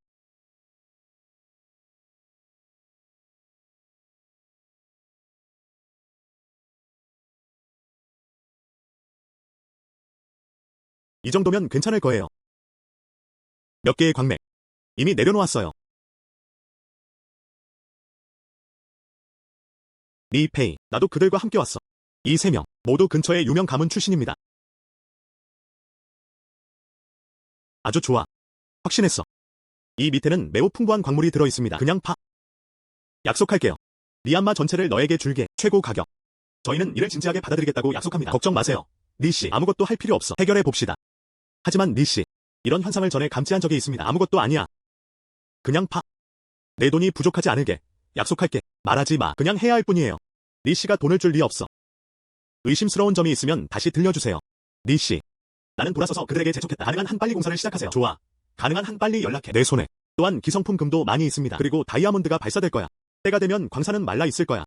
이 정도면 괜찮을 거예요. 몇 개의 광맥. 이미 내려놓았어요. 리페이. 나도 그들과 함께 왔어. 이 세 명 모두 근처의 유명 가문 출신입니다. 아주 좋아. 확신했어. 이 밑에는 매우 풍부한 광물이 들어있습니다. 그냥 파. 약속할게요. 미얀마 전체를 너에게 줄게. 최고 가격. 저희는 이를 진지하게 받아들이겠다고 약속합니다. 걱정 마세요. 리씨, 아무것도 할 필요 없어. 해결해 봅시다. 하지만 리씨, 이런 현상을 전에 감지한 적이 있습니다. 아무것도 아니야. 그냥 파. 내 돈이 부족하지 않을게. 약속할게. 말하지 마. 그냥 해야 할 뿐이에요. 리씨가 돈을 줄 리 없어. 의심스러운 점이 있으면 다시 들려주세요. 리씨. 나는 돌아서서 그들에게 재촉했다. 가능한 한 빨리 공사를 시작하세요. 좋아. 가능한 한 빨리 연락해. 내 손에. 또한 기성품 금도 많이 있습니다. 그리고 다이아몬드가 발사될 거야. 때가 되면 광산은 말라 있을 거야.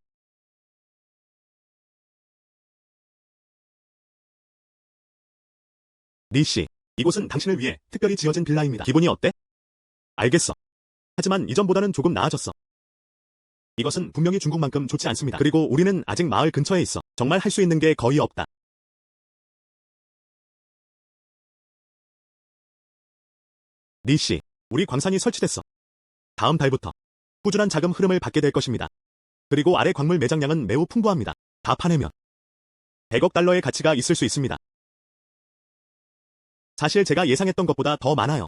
리씨. 이곳은 당신을 위해 특별히 지어진 빌라입니다. 기분이 어때? 알겠어. 하지만 이전보다는 조금 나아졌어. 이것은 분명히 중국만큼 좋지 않습니다. 그리고 우리는 아직 마을 근처에 있어. 정말 할 수 있는 게 거의 없다. 리씨, 우리 광산이 설치됐어. 다음 달부터 꾸준한 자금 흐름을 받게 될 것입니다. 그리고 아래 광물 매장량은 매우 풍부합니다. 다 파내면 100억 달러의 가치가 있을 수 있습니다. 사실 제가 예상했던 것보다 더 많아요.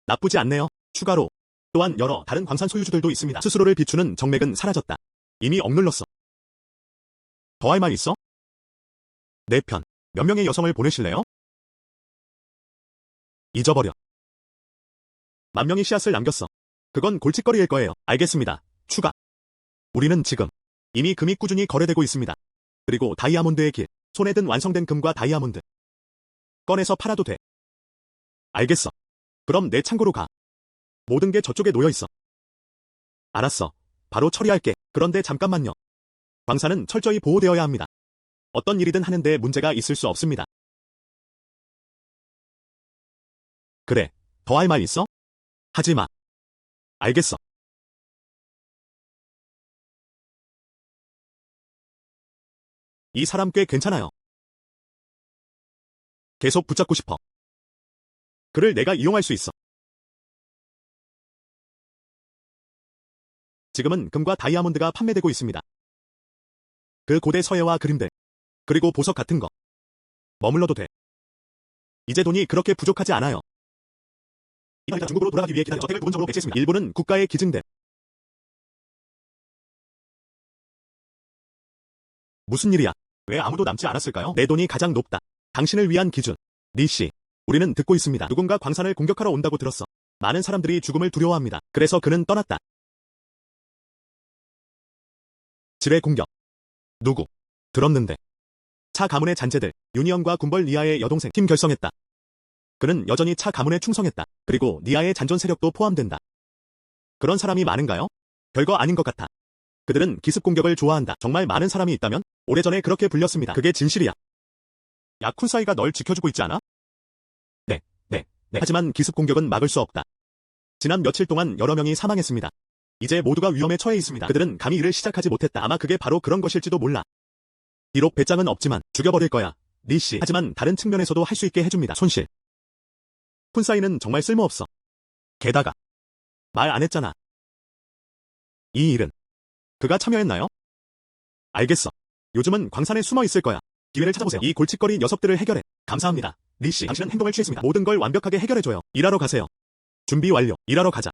나쁘지 않네요. 추가로 또한 여러 다른 광산 소유주들도 있습니다. 스스로를 비추는 정맥은 사라졌다. 이미 억눌렀어. 더 할 말 있어? 내 편. 몇 명의 여성을 보내실래요? 잊어버려. 10,000명이 씨앗을 남겼어. 그건 골칫거리일 거예요. 알겠습니다. 추가. 우리는 지금 이미 금이 꾸준히 거래되고 있습니다. 그리고 다이아몬드의 길. 손에 든 완성된 금과 다이아몬드. 꺼내서 팔아도 돼. 알겠어. 그럼 내 창고로 가. 모든 게 저쪽에 놓여 있어. 알았어. 바로 처리할게. 그런데 잠깐만요. 광산은 철저히 보호되어야 합니다. 어떤 일이든 하는데 문제가 있을 수 없습니다. 그래. 더 할 말 있어? 하지 마. 알겠어. 이 사람 꽤 괜찮아요. 계속 붙잡고 싶어. 그를 내가 이용할 수 있어. 지금은 금과 다이아몬드가 판매되고 있습니다. 그 고대 서예와 그림들, 그리고 보석 같은 거. 머물러도 돼. 이제 돈이 그렇게 부족하지 않아요. 이탈리아 중국으로 돌아가기 위해 기타 저택을 부분적으로 배치했습니다. 일부는 국가에 기증됨. 무슨 일이야? 왜 아무도 남지 않았을까요? 내 돈이 가장 높다. 당신을 위한 기준. 니씨. 우리는 듣고 있습니다. 누군가 광산을 공격하러 온다고 들었어. 많은 사람들이 죽음을 두려워합니다. 그래서 그는 떠났다. 지뢰 공격. 누구? 들었는데. 차 가문의 잔재들, 유니언과 군벌 니아의 여동생 팀 결성했다. 그는 여전히 차 가문에 충성했다. 그리고 니아의 잔존 세력도 포함된다. 그런 사람이 많은가요? 별거 아닌 것 같아. 그들은 기습 공격을 좋아한다. 정말 많은 사람이 있다면? 오래전에 그렇게 불렸습니다. 그게 진실이야. 야, 쿤사이가 널 지켜주고 있지 않아? 네. 하지만 기습 공격은 막을 수 없다. 지난 며칠 동안 여러 명이 사망했습니다. 이제 모두가 위험에 처해 있습니다. 그들은 감히 일을 시작하지 못했다. 아마 그게 바로 그런 것일지도 몰라. 비록 배짱은 없지만 죽여버릴 거야. 니씨. 하지만 다른 측면에서도 할 수 있게 해줍니다. 손실. 쿤사이는 정말 쓸모없어. 게다가 말 안 했잖아. 이 일은 그가 참여했나요? 알겠어. 요즘은 광산에 숨어 있을 거야. 기회를 찾아보세요. 이 골칫거리 녀석들을 해결해. 감사합니다. 니씨. 당신은 행동을 취했습니다. 모든 걸 완벽하게 해결해줘요. 일하러 가세요. 준비 완료. 일하러 가자.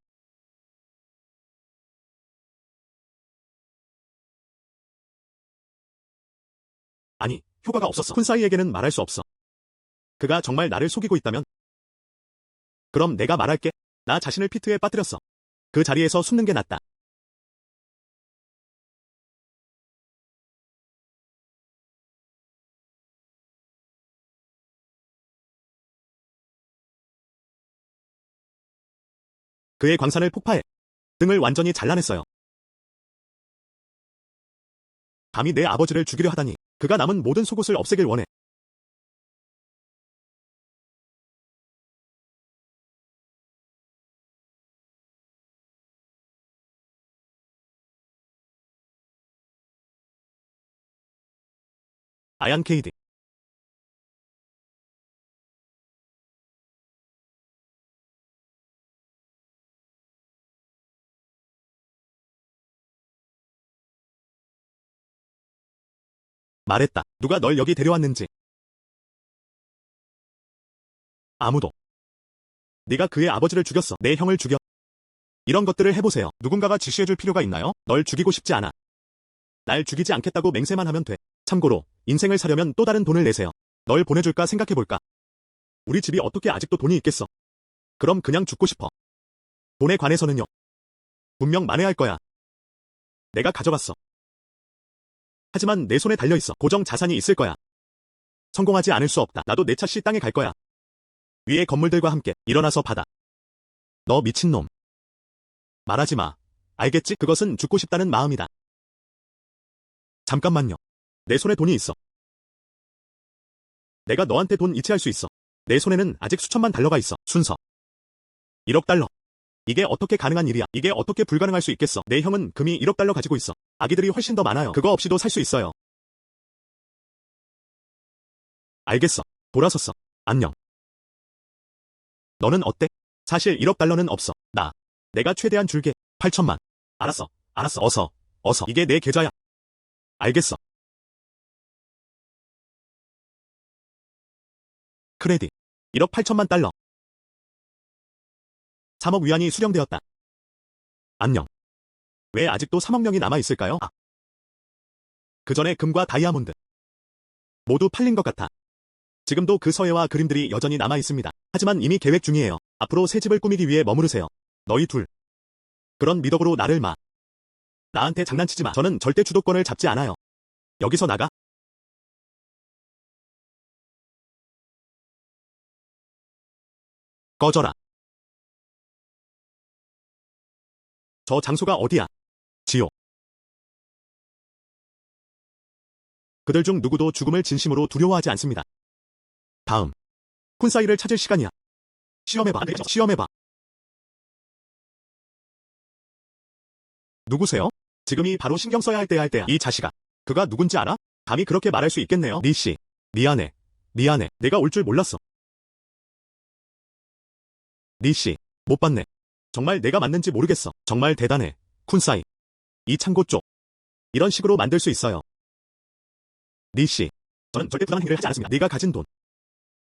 아니, 효과가 없었어. 쿤사이에게는 말할 수 없어. 그가 정말 나를 속이고 있다면? 그럼 내가 말할게. 나 자신을 피트에 빠뜨렸어. 그 자리에서 숨는 게 낫다. 그의 광산을 폭파해. 등을 완전히 잘라냈어요. 감히 내 아버지를 죽이려 하다니. 그가 남은 모든 속옷을 없애길 원해. 아얀 케이드. 말했다. 누가 널 여기 데려왔는지. 아무도. 네가 그의 아버지를 죽였어. 내 형을 죽여. 이런 것들을 해보세요. 누군가가 지시해줄 필요가 있나요? 널 죽이고 싶지 않아. 날 죽이지 않겠다고 맹세만 하면 돼. 참고로 인생을 사려면 또 다른 돈을 내세요. 널 보내줄까 생각해볼까? 우리 집이 어떻게 아직도 돈이 있겠어? 그럼 그냥 죽고 싶어. 돈에 관해서는요. 분명 만회할 거야. 내가 가져갔어. 하지만 내 손에 달려있어. 고정 자산이 있을 거야. 성공하지 않을 수 없다. 나도 내 차 씨 땅에 갈 거야. 위에 건물들과 함께 일어나서 받아. 너 미친놈. 말하지 마. 알겠지? 그것은 죽고 싶다는 마음이다. 잠깐만요. 내 손에 돈이 있어. 내가 너한테 돈 이체할 수 있어. 내 손에는 아직 수천만 달러가 있어. 순서. 1억 달러. 이게 어떻게 가능한 일이야? 이게 어떻게 불가능할 수 있겠어? 내 형은 금이 1억 달러 가지고 있어. 아기들이 훨씬 더 많아요. 그거 없이도 살 수 있어요. 알겠어. 돌아섰어. 안녕. 너는 어때? 사실 1억 달러는 없어. 내가 최대한 줄게. 8천만. 알았어. 어서. 이게 내 계좌야. 알겠어. 크레딧. 1억 8천만 달러. 3억 위안이 수령되었다. 안녕. 왜 아직도 3억 명이 남아있을까요? 그 전에 금과 다이아몬드. 모두 팔린 것 같아. 지금도 그 서예와 그림들이 여전히 남아있습니다. 하지만 이미 계획 중이에요. 앞으로 새 집을 꾸미기 위해 머무르세요. 너희 둘. 그런 미덕으로 나를 마. 나한테 장난치지 마. 저는 절대 주도권을 잡지 않아요. 여기서 나가. 꺼져라. 저 장소가 어디야? 지옥. 그들 중 누구도 죽음을 진심으로 두려워하지 않습니다. 다음. 쿤사이를 찾을 시간이야. 시험해봐. 누구세요? 지금이 바로 신경 써야 할 때야. 이 자식아. 그가 누군지 알아? 감히 그렇게 말할 수 있겠네요. 니씨. 미안해. 내가 올 줄 몰랐어. 니씨, 못 봤네. 정말 내가 맞는지 모르겠어. 정말 대단해. 쿤사이. 이 창고 쪽. 이런 식으로 만들 수 있어요. 니씨, 저는 절대 부당한 행위를 하지 않았습니다. 네가 가진 돈.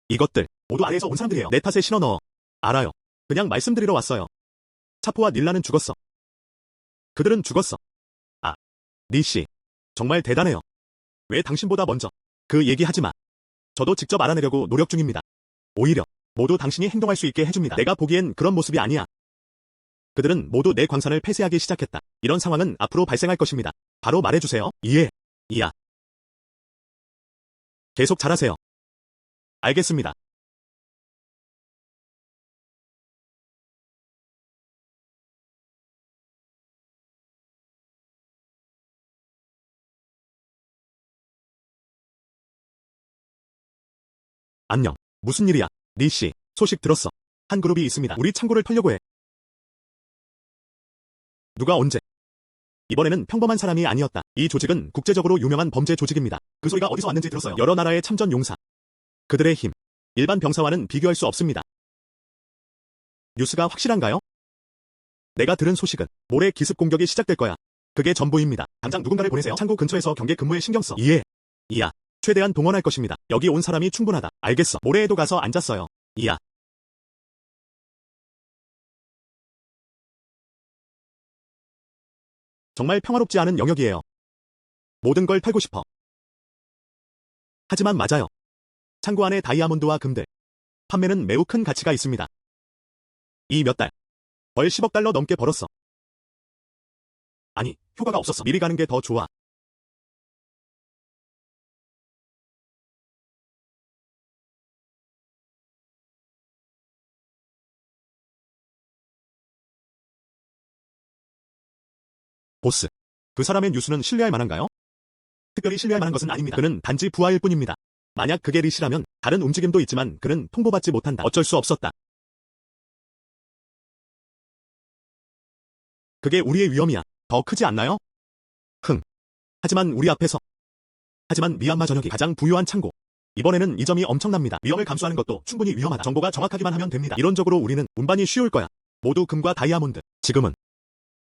이것들 모두 아래에서 온 사람들이에요. 내 탓에 실어 넣어. 알아요. 그냥 말씀드리러 왔어요. 차포와 닐라는 죽었어. 그들은 죽었어. 아, 니씨. 정말 대단해요. 왜 당신보다 먼저 그 얘기하지 마. 저도 직접 알아내려고 노력 중입니다. 오히려 모두 당신이 행동할 수 있게 해줍니다. 내가 보기엔 그런 모습이 아니야. 그들은 모두 내 광산을 폐쇄하기 시작했다. 이런 상황은 앞으로 발생할 것입니다. 바로 말해주세요. 이해. 이야. 계속 잘하세요. 알겠습니다. 안녕. 무슨 일이야? 니씨, 소식 들었어. 한 그룹이 있습니다. 우리 창고를 털려고 해. 누가 언제? 이번에는 평범한 사람이 아니었다. 이 조직은 국제적으로 유명한 범죄 조직입니다. 그 소리가 어디서 왔는지 들었어요. 여러 나라의 참전 용사. 그들의 힘. 일반 병사와는 비교할 수 없습니다. 뉴스가 확실한가요? 내가 들은 소식은 모레 기습 공격이 시작될 거야. 그게 전부입니다. 당장 누군가를 보내세요. 창고 근처에서 경계 근무에 신경 써. 이해. 이야. 최대한 동원할 것입니다. 여기 온 사람이 충분하다. 알겠어. 모레에도 가서 앉았어요. 이야. 정말 평화롭지 않은 영역이에요. 모든 걸 털고 싶어. 하지만 맞아요. 창고 안에 다이아몬드와 금들. 판매는 매우 큰 가치가 있습니다. 이 몇 달. 벌 10억 달러 넘게 벌었어. 아니, 효과가 없었어. 미리 가는 게 더 좋아. 보스. 그 사람의 뉴스는 신뢰할 만한가요? 특별히 신뢰할 만한 것은 아닙니다. 그는 단지 부하일 뿐입니다. 만약 그게 리시라면 다른 움직임도 있지만 그는 통보받지 못한다. 어쩔 수 없었다. 그게 우리의 위험이야. 더 크지 않나요? 흥. 하지만 우리 앞에서. 하지만 미얀마 전역이 가장 부유한 창고. 이번에는 이 점이 엄청납니다. 위험을 감수하는 것도 충분히 위험하다. 정보가 정확하기만 하면 됩니다. 이론적으로 우리는 운반이 쉬울 거야. 모두 금과 다이아몬드. 지금은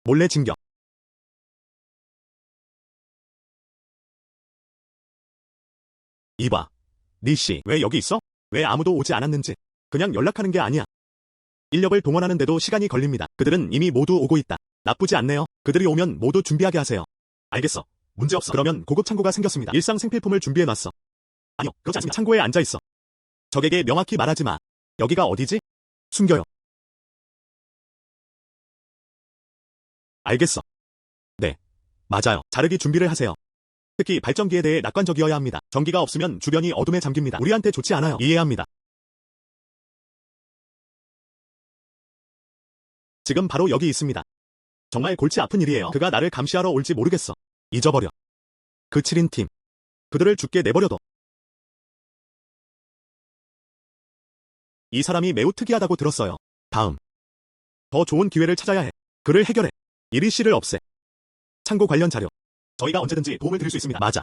몰래 진격. 이봐. 니씨, 왜 여기 있어? 왜 아무도 오지 않았는지. 그냥 연락하는 게 아니야. 인력을 동원하는데도 시간이 걸립니다. 그들은 이미 모두 오고 있다. 나쁘지 않네요. 그들이 오면 모두 준비하게 하세요. 알겠어. 문제없어. 그러면 고급 창고가 생겼습니다. 일상 생필품을 준비해놨어. 아니요, 그렇지 않습니다. 창고에 앉아있어. 적에게 명확히 말하지 마. 여기가 어디지? 숨겨요. 알겠어. 네. 맞아요. 자르기 준비를 하세요. 특히 발전기에 대해 낙관적이어야 합니다. 전기가 없으면 주변이 어둠에 잠깁니다. 우리한테 좋지 않아요. 이해합니다. 지금 바로 여기 있습니다. 정말 골치 아픈 일이에요. 그가 나를 감시하러 올지 모르겠어. 잊어버려. 그 7인 팀. 그들을 죽게 내버려둬. 이 사람이 매우 특이하다고 들었어요. 다음. 더 좋은 기회를 찾아야 해. 그를 해결해. 이리 씨를 없애. 창고 관련 자료. 저희가 언제든지 도움을 드릴 수 있습니다. 맞아.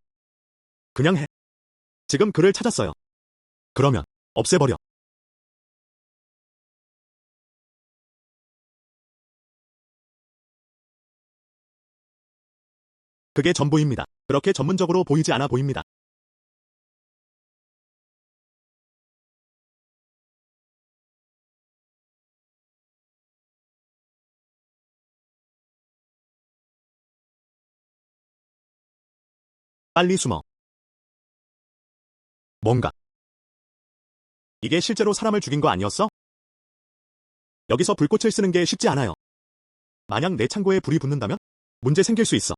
그냥 해. 지금 그를 찾았어요. 그러면 없애버려. 그게 전부입니다. 그렇게 전문적으로 보이지 않아 보입니다. 빨리 숨어. 뭔가. 이게 실제로 사람을 죽인 거 아니었어? 여기서 불꽃을 쓰는 게 쉽지 않아요. 만약 내 창고에 불이 붙는다면? 문제 생길 수 있어.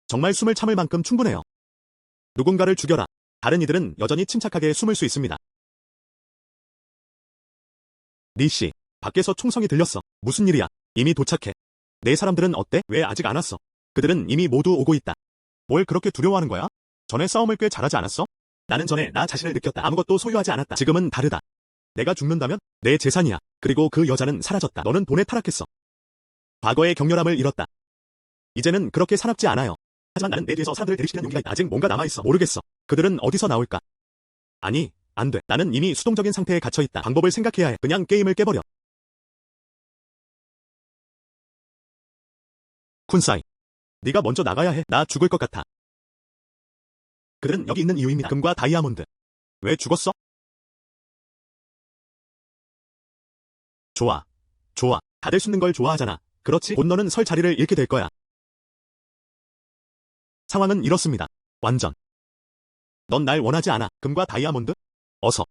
정말 숨을 참을 만큼 충분해요. 누군가를 죽여라. 다른 이들은 여전히 침착하게 숨을 수 있습니다. 니씨, 밖에서 총성이 들렸어. 무슨 일이야? 이미 도착해. 내 사람들은 어때? 왜 아직 안 왔어? 그들은 이미 모두 오고 있다. 뭘 그렇게 두려워하는 거야? 전에 싸움을 꽤 잘하지 않았어? 나는 전에 나 자신을 느꼈다. 아무것도 소유하지 않았다. 지금은 다르다. 내가 죽는다면 내 재산이야. 그리고 그 여자는 사라졌다. 너는 돈에 타락했어. 과거의 격렬함을 잃었다. 이제는 그렇게 사납지 않아요. 하지만 나는 내 뒤에서 사람들을 대리시키는 용기가 있다. 아직 뭔가 남아있어. 모르겠어. 그들은 어디서 나올까? 아니, 안 돼. 나는 이미 수동적인 상태에 갇혀있다. 방법을 생각해야 해. 그냥 게임을 깨버려. 쿤사이. 네가 먼저 나가야 해. 나 죽을 것 같아. 그들은 여기 있는 이유입니다. 금과 다이아몬드. 왜 죽었어? 좋아. 좋아. 다들 숨는 걸 좋아하잖아. 그렇지? 곧 너는 설 자리를 잃게 될 거야. 상황은 이렇습니다. 완전. 넌 날 원하지 않아. 금과 다이아몬드? 어서.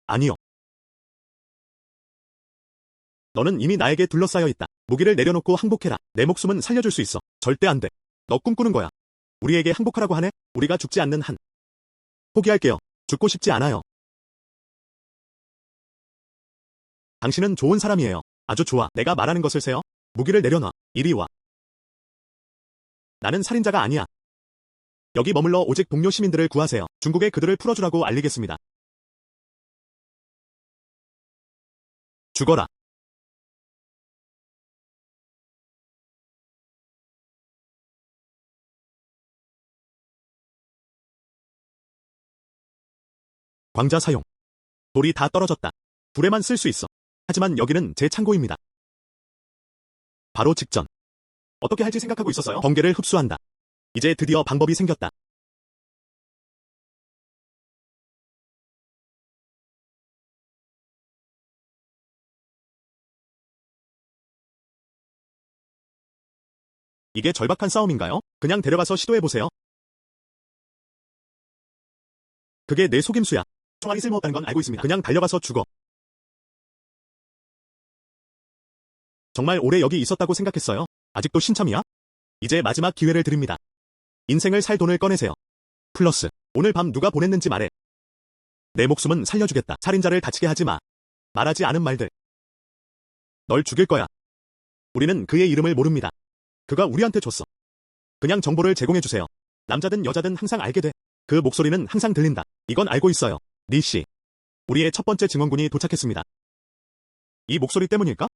아니요. 너는 이미 나에게 둘러싸여 있다. 무기를 내려놓고 항복해라. 내 목숨은 살려줄 수 있어. 절대 안 돼. 너 꿈꾸는 거야. 우리에게 항복하라고 하네? 우리가 죽지 않는 한. 포기할게요. 죽고 싶지 않아요. 당신은 좋은 사람이에요. 아주 좋아. 내가 말하는 것을 세요. 무기를 내려놔. 이리 와. 나는 살인자가 아니야. 여기 머물러 오직 동료 시민들을 구하세요. 중국에 그들을 풀어주라고 알리겠습니다. 죽어라. 광자 사용. 돌이 다 떨어졌다. 불에만 쓸 수 있어. 하지만 여기는 제 창고입니다. 바로 직전. 어떻게 할지 생각하고 있었어요? 번개를 흡수한다. 이제 드디어 방법이 생겼다. 이게 절박한 싸움인가요? 그냥 데려가서 시도해보세요. 그게 내 속임수야. 총알이 쓸모없다는 건 알고 있습니다. 그냥 달려가서 죽어. 정말 오래 여기 있었다고 생각했어요? 아직도 신참이야? 이제 마지막 기회를 드립니다. 인생을 살 돈을 꺼내세요. 플러스 오늘 밤 누가 보냈는지 말해. 내 목숨은 살려주겠다. 살인자를 다치게 하지 마. 말하지 않은 말들. 널 죽일 거야. 우리는 그의 이름을 모릅니다. 그가 우리한테 줬어. 그냥 정보를 제공해주세요. 남자든 여자든 항상 알게 돼. 그 목소리는 항상 들린다. 이건 알고 있어요. 니씨. 우리의 첫 번째 증언군이 도착했습니다. 이 목소리 때문일까?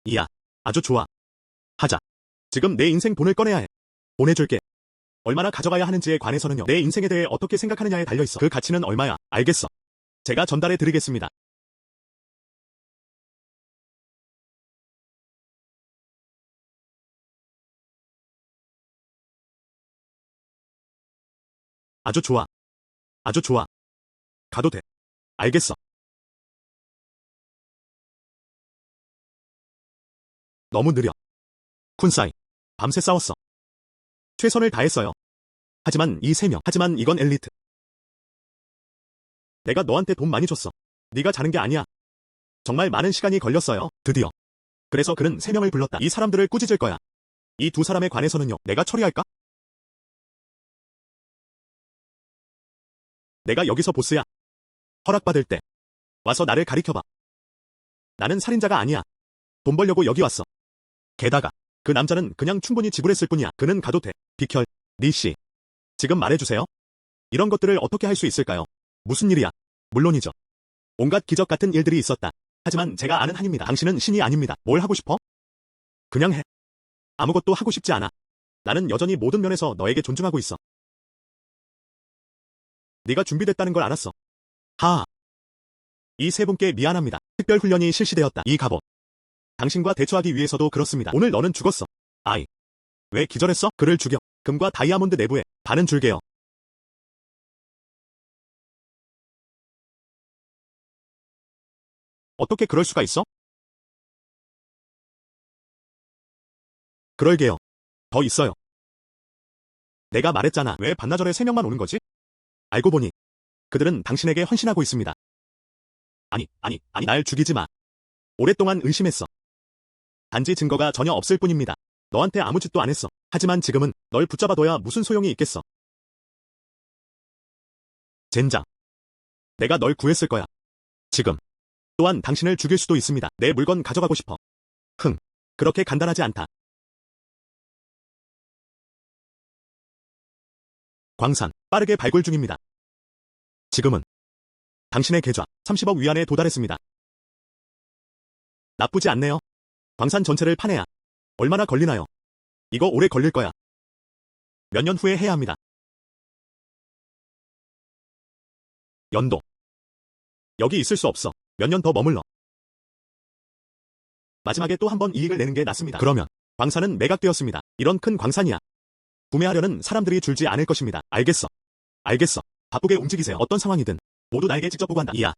이야. 아주 좋아. 하자. 지금 내 인생 돈을 꺼내야 해. 보내줄게. 얼마나 가져가야 하는지에 관해서는요. 내 인생에 대해 어떻게 생각하느냐에 달려있어. 그 가치는 얼마야? 알겠어. 제가 전달해 드리겠습니다. 아주 좋아. 아주 좋아. 가도 돼. 알겠어. 너무 느려. 쿤사이. 밤새 싸웠어. 최선을 다했어요. 하지만 이 세 명. 하지만 이건 엘리트. 내가 너한테 돈 많이 줬어. 네가 자는 게 아니야. 정말 많은 시간이 걸렸어요. 드디어. 그래서 그는 세 명을 불렀다. 이 사람들을 꾸짖을 거야. 이 두 사람에 관해서는요. 내가 처리할까? 내가 여기서 보스야. 허락받을 때. 와서 나를 가리켜봐. 나는 살인자가 아니야. 돈 벌려고 여기 왔어. 게다가 그 남자는 그냥 충분히 지불했을 뿐이야. 그는 가도 돼. 비켜. 니씨. 지금 말해주세요. 이런 것들을 어떻게 할 수 있을까요? 무슨 일이야? 물론이죠. 온갖 기적 같은 일들이 있었다. 하지만 제가 아는 한입니다. 당신은 신이 아닙니다. 뭘 하고 싶어? 그냥 해. 아무것도 하고 싶지 않아. 나는 여전히 모든 면에서 너에게 존중하고 있어. 네가 준비됐다는 걸 알았어. 하하. 이 세 분께 미안합니다. 특별 훈련이 실시되었다. 이 갑옷. 당신과 대처하기 위해서도 그렇습니다. 오늘 너는 죽었어. 아이. 왜 기절했어? 그를 죽여. 금과 다이아몬드 내부에 반은 줄게요. 어떻게 그럴 수가 있어? 그럴게요. 더 있어요. 내가 말했잖아. 왜 반나절에 세 명만 오는 거지? 알고 보니 그들은 당신에게 헌신하고 있습니다. 아니, 날 죽이지 마. 오랫동안 의심했어. 단지 증거가 전혀 없을 뿐입니다. 너한테 아무 짓도 안 했어. 하지만 지금은 널 붙잡아둬야 무슨 소용이 있겠어. 젠장. 내가 널 구했을 거야. 지금. 또한 당신을 죽일 수도 있습니다. 내 물건 가져가고 싶어. 흥. 그렇게 간단하지 않다. 광산. 빠르게 발굴 중입니다. 지금은 당신의 계좌 30억 위안에 도달했습니다. 나쁘지 않네요. 광산 전체를 파내야 얼마나 걸리나요? 이거 오래 걸릴 거야. 몇 년 후에 해야 합니다. 연도. 여기 있을 수 없어. 몇 년 더 머물러. 마지막에 또 한 번 이익을 내는 게 낫습니다. 그러면 광산은 매각되었습니다. 이런 큰 광산이야. 구매하려는 사람들이 줄지 않을 것입니다. 알겠어. 알겠어. 바쁘게 움직이세요. 어떤 상황이든 모두 나에게 직접 보고한다. 이야.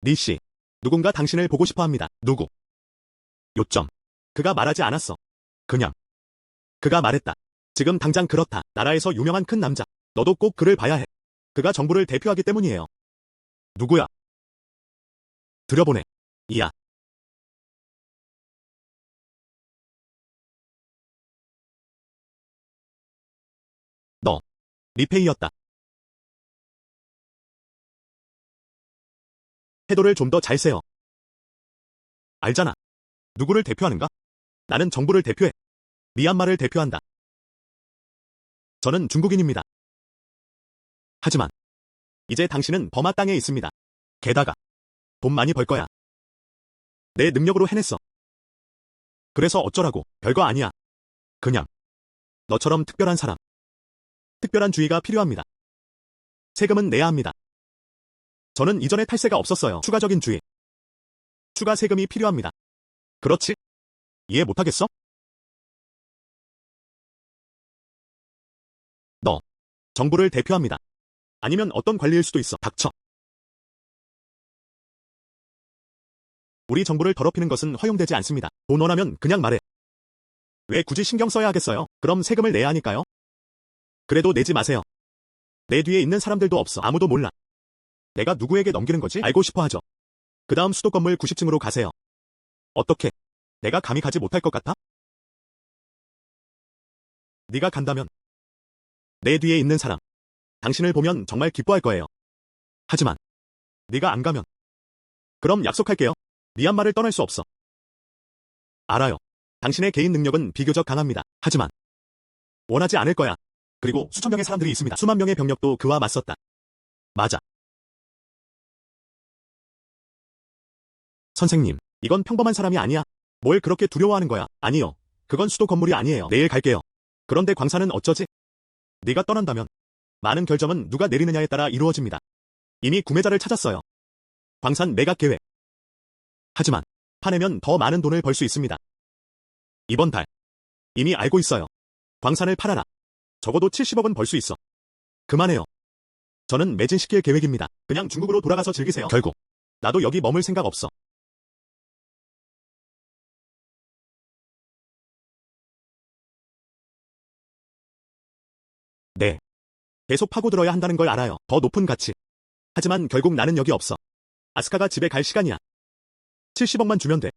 리 씨. 누군가 당신을 보고 싶어 합니다. 누구? 요점. 그가 말하지 않았어. 그냥. 그가 말했다. 지금 당장 그렇다. 나라에서 유명한 큰 남자. 너도 꼭 그를 봐야 해. 그가 정부를 대표하기 때문이에요. 누구야? 들여보내. 이야. 너. 리페이였다. 태도를 좀 더 잘 세요. 알잖아. 누구를 대표하는가? 나는 정부를 대표해. 미얀마를 대표한다. 저는 중국인입니다. 하지만 이제 당신은 버마 땅에 있습니다. 게다가 돈 많이 벌 거야. 내 능력으로 해냈어. 그래서 어쩌라고. 별거 아니야. 그냥 너처럼 특별한 사람. 특별한 주의가 필요합니다. 세금은 내야 합니다. 저는 이전에 탈세가 없었어요. 추가적인 주의. 추가 세금이 필요합니다. 그렇지? 이해 못하겠어? 너. 정부를 대표합니다. 아니면 어떤 관리일 수도 있어. 닥쳐. 우리 정부를 더럽히는 것은 허용되지 않습니다. 돈 원하면 그냥 말해. 왜 굳이 신경 써야 하겠어요? 그럼 세금을 내야 하니까요. 그래도 내지 마세요. 내 뒤에 있는 사람들도 없어. 아무도 몰라. 내가 누구에게 넘기는 거지? 알고 싶어 하죠. 그 다음 수도 건물 90층으로 가세요. 어떻게? 내가 감히 가지 못할 것 같아? 네가 간다면 내 뒤에 있는 사람, 당신을 보면 정말 기뻐할 거예요. 하지만 네가 안 가면 그럼 약속할게요. 미얀마를 떠날 수 없어. 알아요. 당신의 개인 능력은 비교적 강합니다. 하지만 원하지 않을 거야. 그리고 수천 명의 사람들이 있습니다. 수만 명의 병력도 그와 맞섰다. 맞아. 선생님, 이건 평범한 사람이 아니야. 뭘 그렇게 두려워하는 거야? 아니요. 그건 수도 건물이 아니에요. 내일 갈게요. 그런데 광산은 어쩌지? 네가 떠난다면 많은 결정은 누가 내리느냐에 따라 이루어집니다. 이미 구매자를 찾았어요. 광산 매각 계획. 하지만 파내면 더 많은 돈을 벌 수 있습니다. 이번 달. 이미 알고 있어요. 광산을 팔아라. 적어도 70억은 벌 수 있어. 그만해요. 저는 매진시킬 계획입니다. 그냥 중국으로 돌아가서 즐기세요. 결국 나도 여기 머물 생각 없어. 네. 계속 파고들어야 한다는 걸 알아요. 더 높은 가치. 하지만 결국 나는 여기 없어. 아스카가 집에 갈 시간이야. 70억만 주면 돼.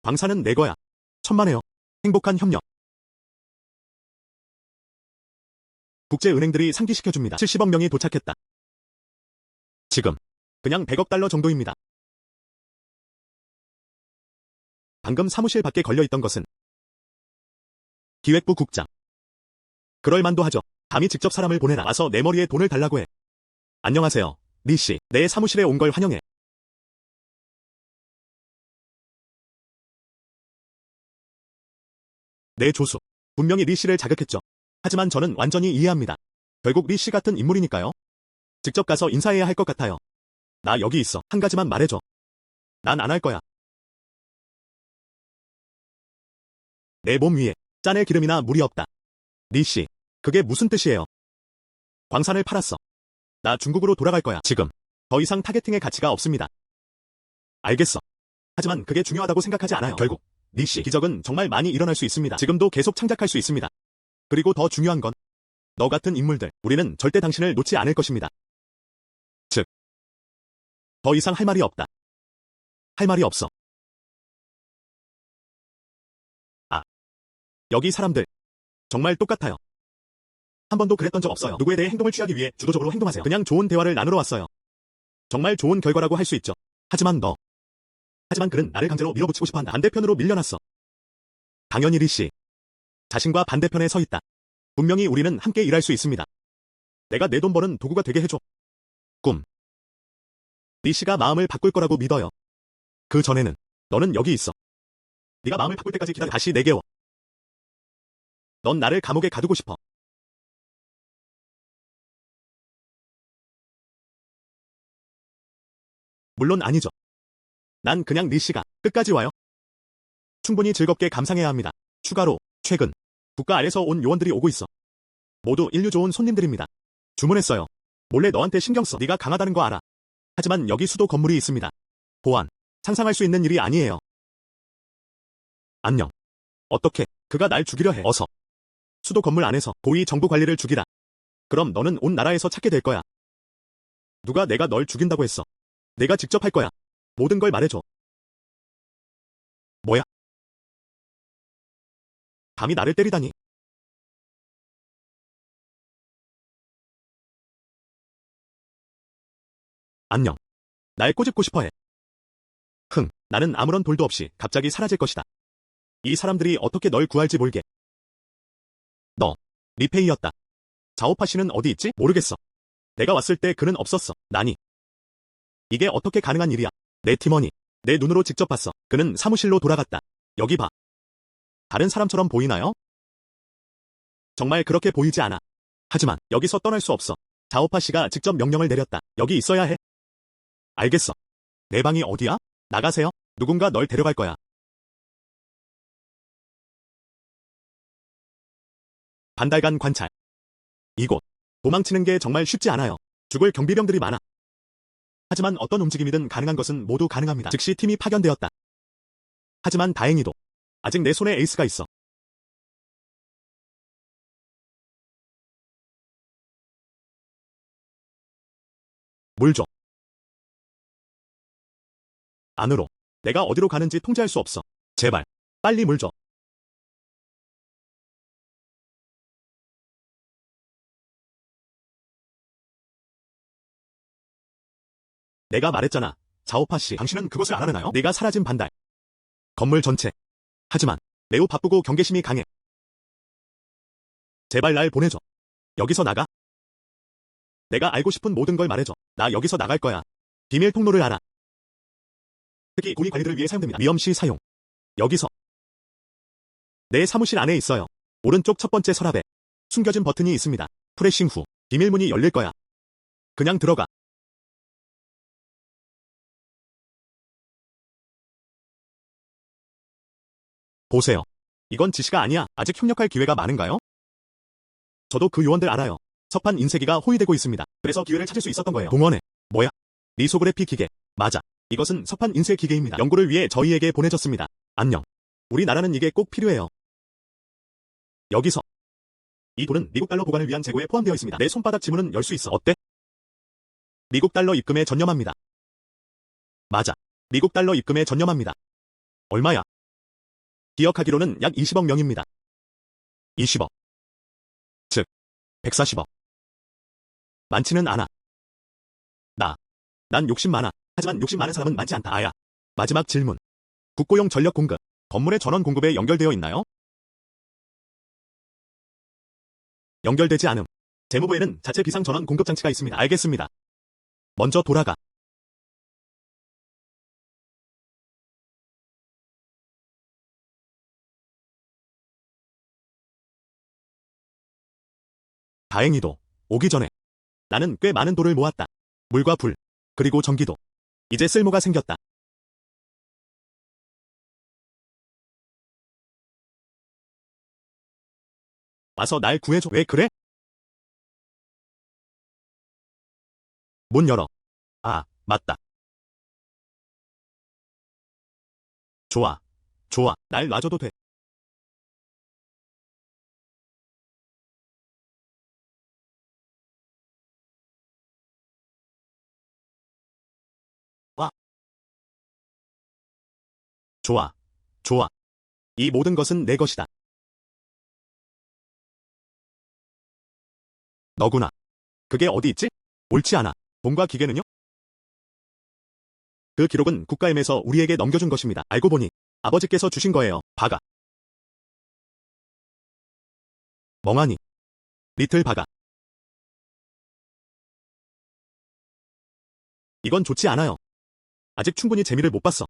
광산은 내 거야. 천만에요. 행복한 협력. 국제은행들이 상기시켜줍니다. 70억 명이 도착했다. 지금 그냥 100억 달러 정도입니다. 방금 사무실 밖에 걸려있던 것은 기획부 국장. 그럴 만도 하죠. 감히 직접 사람을 보내라. 와서 내 머리에 돈을 달라고 해. 안녕하세요. 리씨. 내 사무실에 온 걸 환영해. 내 조수. 분명히 리씨를 자극했죠. 하지만 저는 완전히 이해합니다. 결국 리씨 같은 인물이니까요. 직접 가서 인사해야 할 것 같아요. 나 여기 있어. 한 가지만 말해줘. 난 안 할 거야. 내 몸 위에 짜낼 기름이나 물이 없다. 리씨. 그게 무슨 뜻이에요? 광산을 팔았어. 나 중국으로 돌아갈 거야. 지금. 더 이상 타겟팅의 가치가 없습니다. 알겠어. 하지만 그게 중요하다고 생각하지 않아요. 결국 리씨 기적은 정말 많이 일어날 수 있습니다. 지금도 계속 창작할 수 있습니다. 그리고 더 중요한 건 너 같은 인물들. 우리는 절대 당신을 놓지 않을 것입니다. 즉, 더 이상 할 말이 없다. 할 말이 없어. 아, 여기 사람들 정말 똑같아요. 한 번도 그랬던 적 없어요. 누구에 대해 행동을 취하기 위해 주도적으로 행동하세요. 그냥 좋은 대화를 나누러 왔어요. 정말 좋은 결과라고 할 수 있죠. 하지만 그는 나를 강제로 밀어붙이고 싶어한다. 반대편으로 밀려났어. 당연히 리씨. 자신과 반대편에 서 있다. 분명히 우리는 함께 일할 수 있습니다. 내가 내 돈 버는 도구가 되게 해줘. 꿈. 리 씨가 마음을 바꿀 거라고 믿어요. 그 전에는 너는 여기 있어. 네가 마음을 바꿀 때까지 기다려. 다시 내게워. 넌 나를 감옥에 가두고 싶어. 물론 아니죠. 난 그냥 리 씨가 끝까지 와요. 충분히 즐겁게 감상해야 합니다. 추가로 최근 국가 아래서 온 요원들이 오고 있어. 모두 인류 좋은 손님들입니다. 주문했어요. 몰래 너한테 신경 써. 네가 강하다는 거 알아. 하지만 여기 수도 건물이 있습니다. 보안. 상상할 수 있는 일이 아니에요. 안녕. 어떻게? 그가 날 죽이려 해. 어서. 수도 건물 안에서 고위 정부 관리를 죽이라. 그럼 너는 온 나라에서 찾게 될 거야. 누가 내가 널 죽인다고 했어. 내가 직접 할 거야. 모든 걸 말해줘. 뭐야? 감히 나를 때리다니. 안녕. 날 꼬집고 싶어해. 나는 아무런 돌도 없이 갑자기 사라질 것이다. 이 사람들이 어떻게 널 구할지 몰게. 너, 리페이였다. 자오파 씨는 어디 있지? 모르겠어. 내가 왔을 때 그는 없었어. 나니. 이게 어떻게 가능한 일이야? 내 팀원이 내 눈으로 직접 봤어. 그는 사무실로 돌아갔다. 여기 봐. 다른 사람처럼 보이나요? 정말 그렇게 보이지 않아. 하지만 여기서 떠날 수 없어. 자오파 씨가 직접 명령을 내렸다. 여기 있어야 해. 알겠어. 내 방이 어디야? 나가세요. 누군가 널 데려갈 거야. 반달간 관찰. 이곳. 도망치는 게 정말 쉽지 않아요. 죽을 경비병들이 많아. 하지만 어떤 움직임이든 가능한 것은 모두 가능합니다. 즉시 팀이 파견되었다. 하지만 다행히도 아직 내 손에 에이스가 있어. 물 줘. 안으로. 내가 어디로 가는지 통제할 수 없어. 제발. 빨리 물 줘. 내가 말했잖아. 자오파 씨. 당신은 그것을 알아내나요? 내가 사라진 반달. 건물 전체. 하지만 매우 바쁘고 경계심이 강해. 제발 날 보내줘. 여기서 나가. 내가 알고 싶은 모든 걸 말해줘. 나 여기서 나갈 거야. 비밀 통로를 알아. 특히 고위 관리들을 위해 사용됩니다. 위험시 사용. 여기서. 내 사무실 안에 있어요. 오른쪽 첫 번째 서랍에 숨겨진 버튼이 있습니다. 프레싱 후 비밀문이 열릴 거야. 그냥 들어가. 보세요. 이건 지시가 아니야. 아직 협력할 기회가 많은가요? 저도 그 요원들 알아요. 석판 인쇄기가 호위되고 있습니다. 그래서 기회를 찾을 수 있었던 거예요. 동원해. 뭐야? 리소그래피 기계. 맞아. 이것은 석판 인쇄 기계입니다. 연구를 위해 저희에게 보내졌습니다. 안녕. 우리나라는 이게 꼭 필요해요. 여기서. 이 돈은 미국 달러 보관을 위한 재고에 포함되어 있습니다. 내 손바닥 지문은 열 수 있어. 어때? 미국 달러 입금에 전념합니다. 맞아. 미국 달러 입금에 전념합니다. 얼마야? 기억하기로는 약 20억 명입니다. 20억. 즉, 140억. 많지는 않아. 난 욕심 많아. 하지만 욕심 많은 사람은 많지 않다. 아야. 마지막 질문. 국고용 전력 공급. 건물의 전원 공급에 연결되어 있나요? 연결되지 않음. 재무부에는 자체 비상 전원 공급 장치가 있습니다. 알겠습니다. 먼저 돌아가. 다행히도 오기 전에 나는 꽤 많은 돌을 모았다. 물과 불, 그리고 전기도. 이제 쓸모가 생겼다. 와서 날 구해줘. 왜 그래? 문 열어. 아, 맞다. 좋아. 좋아. 날 놔줘도 돼. 와. 좋아. 좋아. 이 모든 것은 내 것이다. 너구나. 그게 어디 있지? 옳지 않아. 돈과 기계는요? 그 기록은 국가엠에서 우리에게 넘겨준 것입니다. 알고 보니 아버지께서 주신 거예요. 바가. 멍하니. 리틀 바가. 이건 좋지 않아요. 아직 충분히 재미를 못 봤어.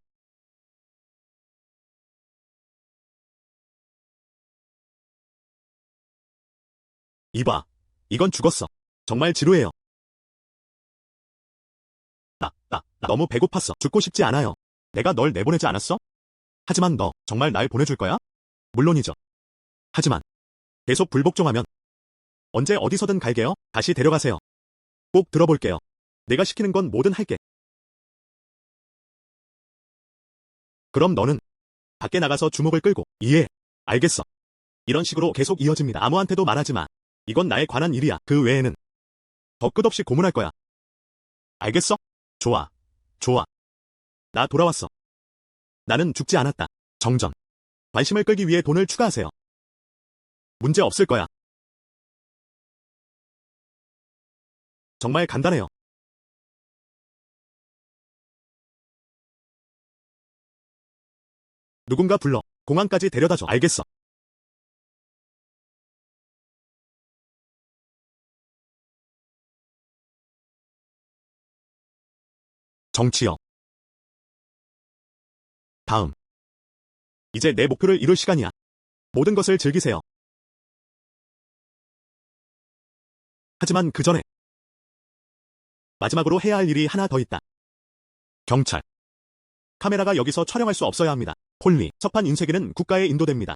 이봐. 이건 죽었어. 정말 지루해요. 나 너무 배고팠어. 죽고 싶지 않아요. 내가 널 내보내지 않았어? 하지만 너 정말 날 보내줄 거야? 물론이죠. 하지만 계속 불복종하면 언제 어디서든 갈게요. 다시 데려가세요. 꼭 들어볼게요. 내가 시키는 건 뭐든 할게. 그럼 너는 밖에 나가서 주먹을 끌고 이해. 알겠어. 이런 식으로 계속 이어집니다. 아무한테도 말하지 마. 이건 나에 관한 일이야. 그 외에는 더 끝없이 고문할 거야. 알겠어? 좋아. 좋아. 나 돌아왔어. 나는 죽지 않았다. 정전. 관심을 끌기 위해 돈을 추가하세요. 문제 없을 거야. 정말 간단해요. 누군가 불러. 공항까지 데려다줘. 알겠어. 정치요. 다음. 이제 내 목표를 이룰 시간이야. 모든 것을 즐기세요. 하지만 그 전에 마지막으로 해야 할 일이 하나 더 있다. 경찰. 카메라가 여기서 촬영할 수 없어야 합니다. 폴리. 서판 인쇄기는 국가에 인도됩니다.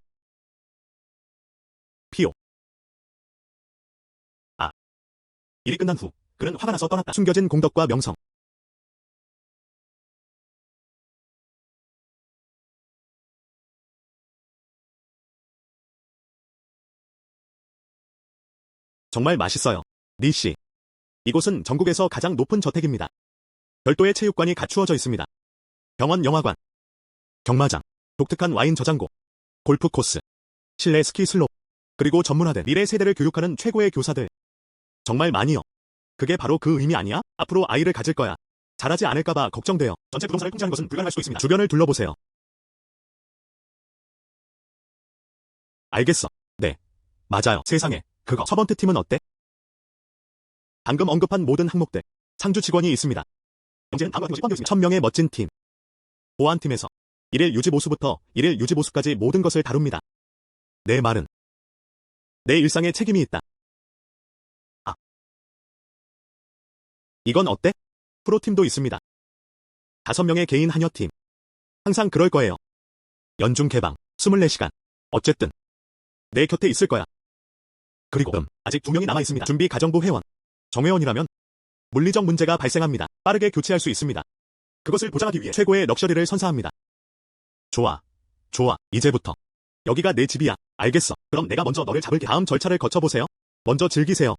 피오. 아. 일이 끝난 후 그는 화가 나서 떠났다. 숨겨진 공덕과 명성. 정말 맛있어요. 리씨. 이곳은 전국에서 가장 높은 저택입니다. 별도의 체육관이 갖추어져 있습니다. 병원 영화관, 경마장, 독특한 와인 저장고, 골프 코스, 실내 스키 슬롭, 그리고 전문화된 미래 세대를 교육하는 최고의 교사들. 정말 많이요. 그게 바로 그 의미 아니야? 앞으로 아이를 가질 거야. 잘하지 않을까봐 걱정돼요. 전체 부동산을 통제하는 것은 불가능할 수도 있습니다. 주변을 둘러보세요. 알겠어. 네. 맞아요. 세상에. 그거. 서번트 팀은 어때? 방금 언급한 모든 항목들. 상주 직원이 있습니다. 경제는 다음과 같은 것이 포함되어 있습니다. 1000명의 멋진 팀. 보안팀에서 일일 유지 보수부터 일일 유지 보수까지 모든 것을 다룹니다. 내 말은 내 일상에 책임이 있다. 아. 이건 어때? 프로팀도 있습니다. 5명의 개인 한여팀. 항상 그럴 거예요. 연중 개방 24시간. 어쨌든 내 곁에 있을 거야. 그리고 아직 2명이 남아있습니다. 준비 가정부 회원. 정회원이라면 물리적 문제가 발생합니다. 빠르게 교체할 수 있습니다. 그것을 보장하기 위해 최고의 럭셔리를 선사합니다. 좋아. 좋아. 이제부터 여기가 내 집이야. 알겠어. 그럼 내가 먼저 너를 잡을게. 다음 절차를 거쳐보세요. 먼저 즐기세요.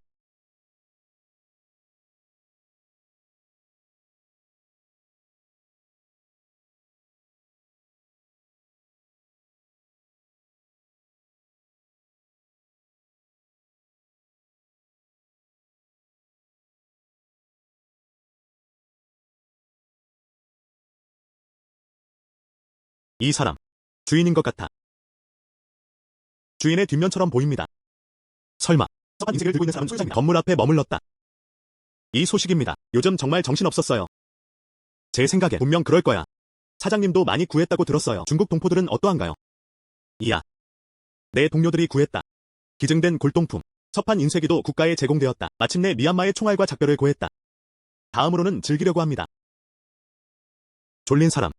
이 사람 주인인 것 같아. 주인의 뒷면처럼 보입니다. 설마 서판 인쇄기를 들고 있는 사람은 소유자입니다. 건물 앞에 머물렀다. 이 소식입니다. 요즘 정말 정신없었어요. 제 생각엔 분명 그럴 거야. 사장님도 많이 구했다고 들었어요. 중국 동포들은 어떠한가요? 이야. 내 동료들이 구했다. 기증된 골동품. 서판 인쇄기도 국가에 제공되었다. 마침내 미얀마의 총알과 작별을 고했다. 다음으로는 즐기려고 합니다. 졸린 사람.